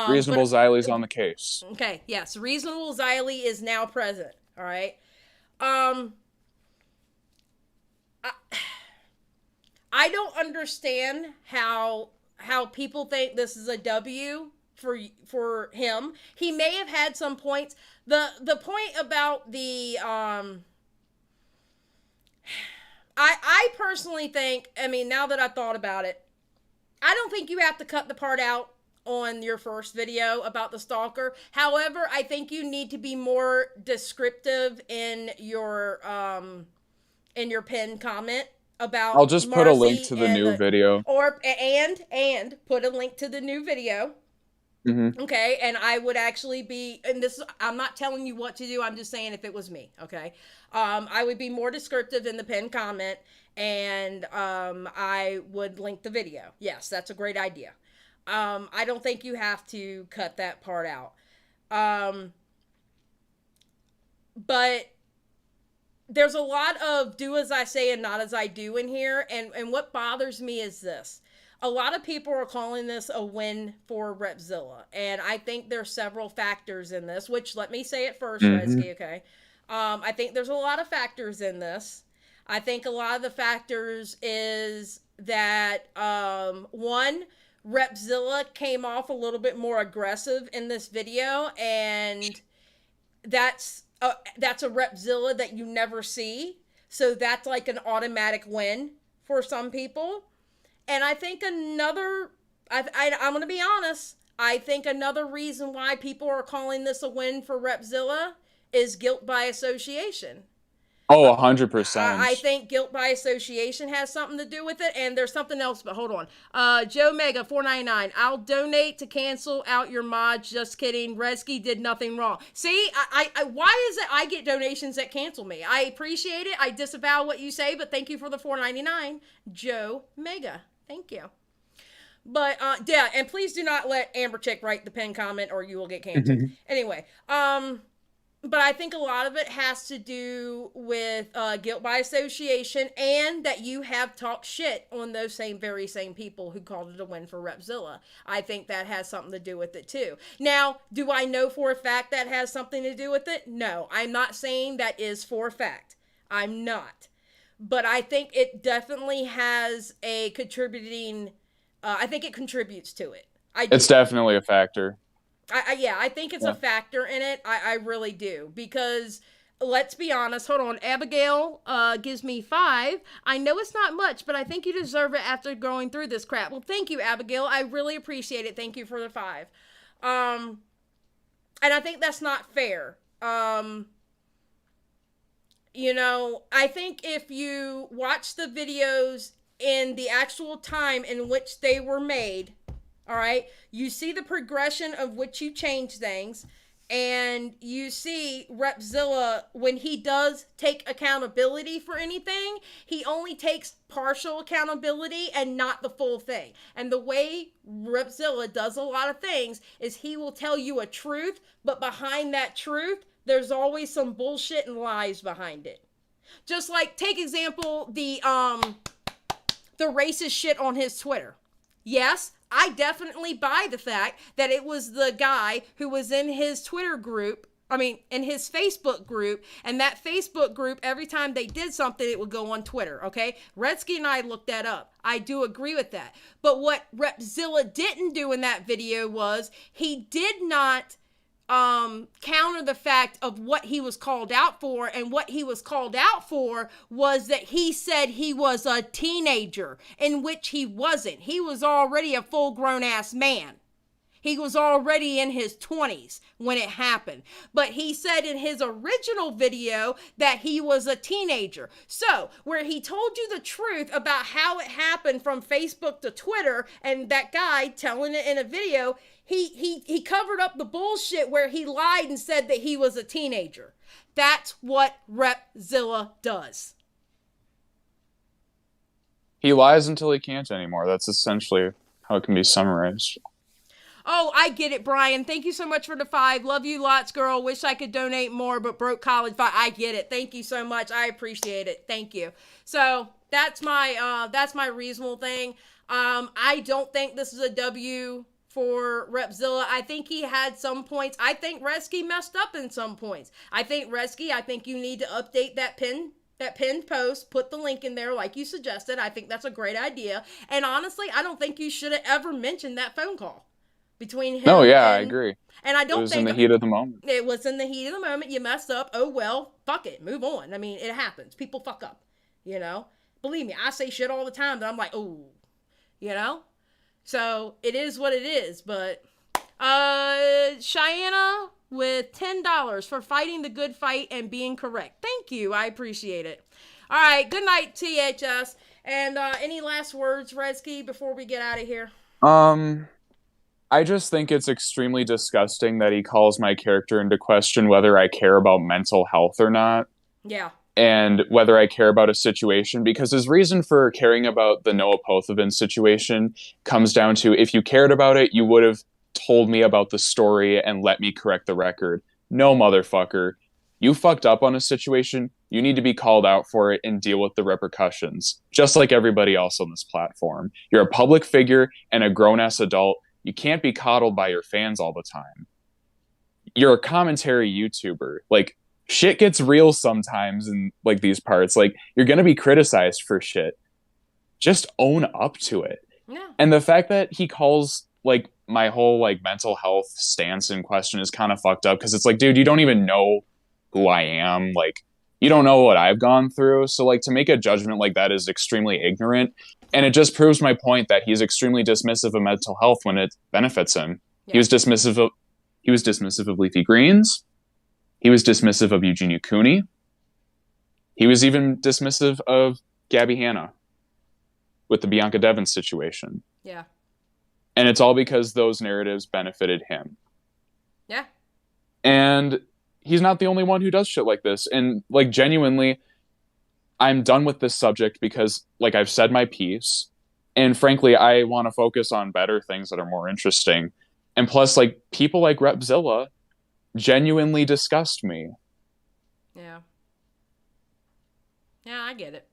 Reasonable Xylie's on the case. Okay, yes. Reasonable Xylie is now present, all right? I don't understand how people think this is a W for him. He may have had some points. The point about the I personally think, I mean, now that I thought about it, I don't think you have to cut the part out on your first video about the stalker. However, I think you need to be more descriptive in your pinned comment about I'll just put a link to the new video. And put a link to the new video. Mm-hmm. Okay, and I would actually be, and this, I'm not telling you what to do, I'm just saying if it was me, okay? I would be more descriptive in the pinned comment, and I would link the video. Yes, that's a great idea. I don't think you have to cut that part out. But there's a lot of do as I say and not as I do in here, and what bothers me is this. A lot of people are calling this a win for Repzilla, and I think there's several factors in this, which let me say it first, Redski, okay? I think there's a lot of factors in this. I think a lot of the factors is that, one, Repzilla came off a little bit more aggressive in this video, and that's a Repzilla that you never see, so that's like an automatic win for some people. And I think I'm going to be honest, I think another reason why people are calling this a win for Repzilla is guilt by association. Oh, 100%. I think guilt by association has something to do with it, and there's something else, but hold on. Joe Mega 499. I'll donate to cancel out your mods. Just kidding. Redski did nothing wrong. See, I why is it I get donations that cancel me? I appreciate it. I disavow what you say, but thank you for the 499, Joe Mega. Thank you. But yeah, and please do not let Amber Chick write the pin comment, or you will get canceled. Anyway, but I think a lot of it has to do with guilt by association, and that you have talked shit on those very same people who called it a win for Repzilla. I think that has something to do with it too. Now, do I know for a fact that has something to do with it? No, I'm not saying that is for a fact. I'm not. But I think it definitely has a contributing, I think it contributes to it. It's definitely a factor. Yeah, I think it's a factor in it. I really do. Because, let's be honest. Hold on. Abigail gives me 5. I know it's not much, but I think you deserve it after going through this crap. Well, thank you, Abigail. I really appreciate it. Thank you for the 5. And I think that's not fair. You know, I think if you watch the videos in the actual time in which they were made, all right, you see the progression of which you change things, and you see Repzilla, when he does take accountability for anything, he only takes partial accountability and not the full thing. And the way Repzilla does a lot of things is he will tell you a truth, but behind that truth, there's always some bullshit and lies behind it. Just like, take example, the racist shit on his Twitter. Yes, I definitely buy the fact that it was the guy who was in his Twitter group, in his Facebook group, and that Facebook group, every time they did something, it would go on Twitter, okay? Redski and I looked that up. I do agree with that. But what Repzilla didn't do in that video was, he did not counter the fact of what he was called out for, and what he was called out for was that he said he was a teenager, in which he wasn't. He was already a full-grown ass man. He was already in his 20s when it happened. But he said in his original video that he was a teenager. So, where he told you the truth about how it happened from Facebook to Twitter, and that guy telling it in a video, he covered up the bullshit where he lied and said that he was a teenager. That's what Repzilla does. He lies until he can't anymore. That's essentially how it can be summarized. Oh, I get it, Brian. Thank you so much for the 5. Love you lots, girl. Wish I could donate more, but broke college. I get it. Thank you so much. I appreciate it. Thank you. So that's my reasonable thing. I don't think this is a W for Repzilla. I think he had some points. I think Redski messed up in some points. I think you need to update that pinned post, put the link in there like you suggested. I think that's a great idea. And honestly, I don't think you should have ever mentioned that phone call between him. No, yeah, I agree. And I don't think it was in the heat of the moment. It was in the heat of the moment. You messed up. Oh, well, fuck it. Move on. I mean, it happens. People fuck up, you know? Believe me, I say shit all the time that I'm like, oh, you know? So, it is what it is. But, Cheyenne with $10 for fighting the good fight and being correct. Thank you. I appreciate it. All right. Good night, THS. And, any last words, Redski, before we get out of here? I just think it's extremely disgusting that he calls my character into question whether I care about mental health or not. Yeah. And whether I care about a situation, because his reason for caring about the Noah Pothoven situation comes down to, if you cared about it, you would have told me about the story and let me correct the record. No, motherfucker. You fucked up on a situation, you need to be called out for it and deal with the repercussions, just like everybody else on this platform. You're a public figure and a grown-ass adult. You can't be coddled by your fans all the time. You're a commentary YouTuber. Like, shit gets real sometimes in, like, these parts. Like, you're gonna be criticized for shit. Just own up to it. Yeah. And the fact that he calls, like, my whole, like, mental health stance in question is kind of fucked up, because it's like, dude, you don't even know who I am. Like, you don't know what I've gone through. So, like, to make a judgment like that is extremely ignorant. And it just proves my point that he's extremely dismissive of mental health when it benefits him. Yeah. He was dismissive of Leafy Greens. He was dismissive of Eugenia Cooney. He was even dismissive of Gabby Hanna with the Bianca Devins situation. Yeah. And it's all because those narratives benefited him. Yeah. And he's not the only one who does shit like this. And like, genuinely, I'm done with this subject because like I've said my piece. And frankly, I want to focus on better things that are more interesting. And plus, like, people like Repzilla genuinely disgust me. Yeah. Yeah, I get it.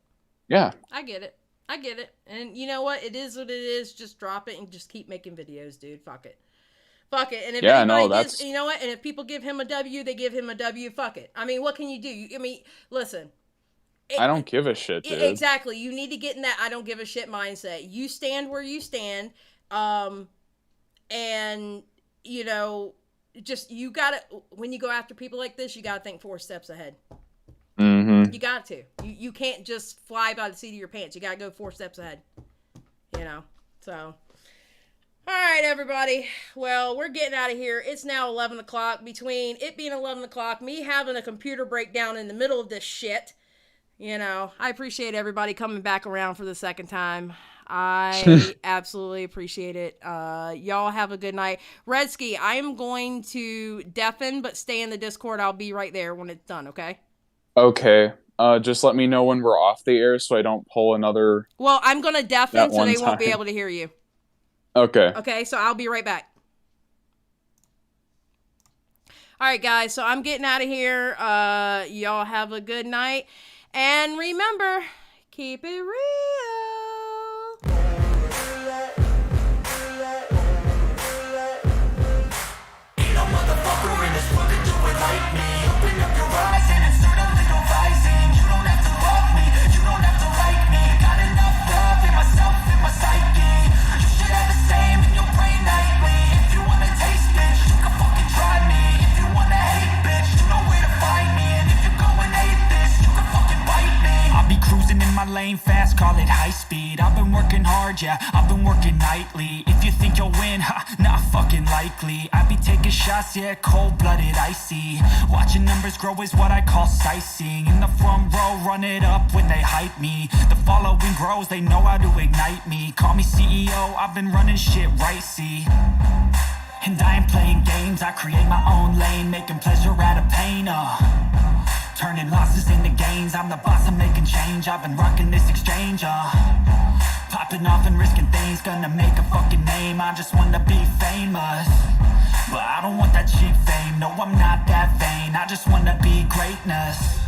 Yeah. I get it. I get it. And you know what? It is what it is. Just drop it and just keep making videos, dude. Fuck it. Fuck it. And if anybody gives, you know what? And if people give him a W, they give him a W. Fuck it. I mean, what can you do? I mean, listen. I don't give a shit, dude. Exactly. You need to get in that I don't give a shit mindset. You stand where you stand. And, you know, just, you gotta, when you go after people like this, you gotta think 4 steps ahead. Mm-hmm. You got to. You can't just fly by the seat of your pants. You gotta go 4 steps ahead. You know? So. Alright, everybody. Well, we're getting out of here. It's now 11 o'clock. Between it being 11 o'clock, me having a computer breakdown in the middle of this shit, you know, I appreciate everybody coming back around for the second time. I absolutely appreciate it. Y'all have a good night. Redski, I am going to deafen, but stay in the Discord. I'll be right there when it's done, okay? Okay. Just let me know when we're off the air so I don't pull another... Well, I'm going to deafen so they won't be able to hear you. Okay. Okay, so I'll be right back. All right, guys, so I'm getting out of here. Y'all have a good night. And remember, keep it real. Ain't no motherfucker in this world can do it like me. Open up your eyes and insert a little rising. You don't have to love me, you don't have to like me. Got enough love in myself, in my psyche. You should have the same in your brain nightly. If you wanna taste, bitch, you can fucking try me. If you wanna hate, bitch, you know where to find me. And if you're going hate this, you can fucking bite me. I'll be cruising in my lane fast, call it high speed. I've been working hard, yeah, I've been working nightly. If you think you'll win, ha, not fucking likely. I be taking shots, yeah, cold-blooded, icy. Watching numbers grow is what I call sightseeing. In the front row, run it up when they hype me. The following grows, they know how to ignite me. Call me CEO, I've been running shit right, see. And I ain't playing games, I create my own lane, making pleasure out of pain, turning losses into gains, I'm the boss, I'm making change. I've been rocking this exchange, popping off and risking things, gonna make a fucking name. I just wanna be famous, but I don't want that cheap fame. No, I'm not that vain, I just wanna be greatness.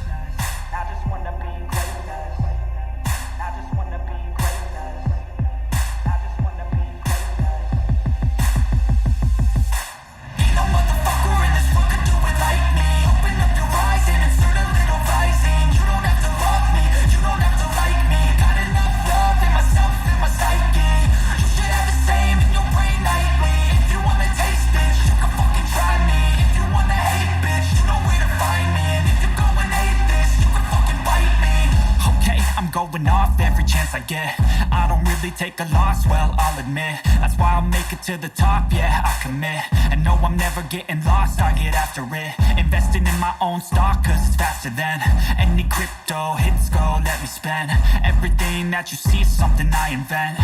I just wanna be greatness. I just wanna be greatness. I just wanna be greatness. Ain't no motherfucker in this world can do it like me. Open up your eyes and insert a little rising. You don't have to love me, you don't have to like me. Got enough love in myself, in my psyche. You should have the same in your brain nightly. If you wanna taste, bitch, you can fucking try me. If you wanna hate, bitch, you know where to find me. And if you're going hate this, you can fucking bite me. Okay, I'm going off every chance I get. I don't really take a loss, well, I'll admit. That's why I'll make it to the top, yeah, I commit. And no, I'm never getting lost, I get after it. Investing in my own stock, cause it's faster than any crypto hits go, let me spend. Everything that you see is something I invent.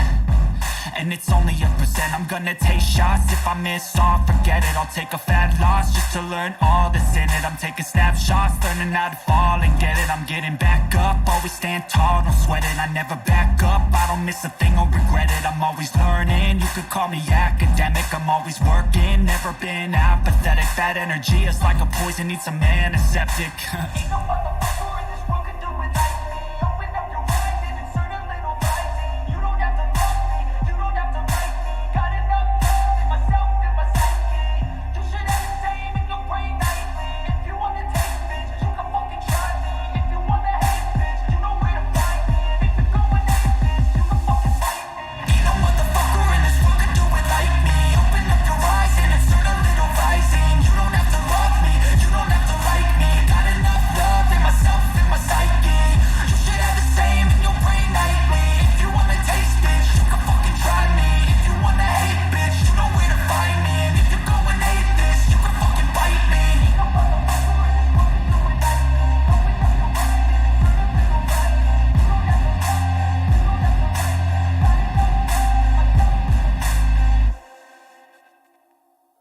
And it's only a percent. I'm gonna take shots. If I miss all, forget it. I'll take a fat loss just to learn all that's in it. I'm taking snapshots, learning how to fall and get it. I'm getting back up, always stand tall, don't sweat it. I never back up, I don't miss a thing or regret it. I'm always learning, you could call me academic. I'm always working, never been apathetic. That energy is like a poison, needs some antiseptic.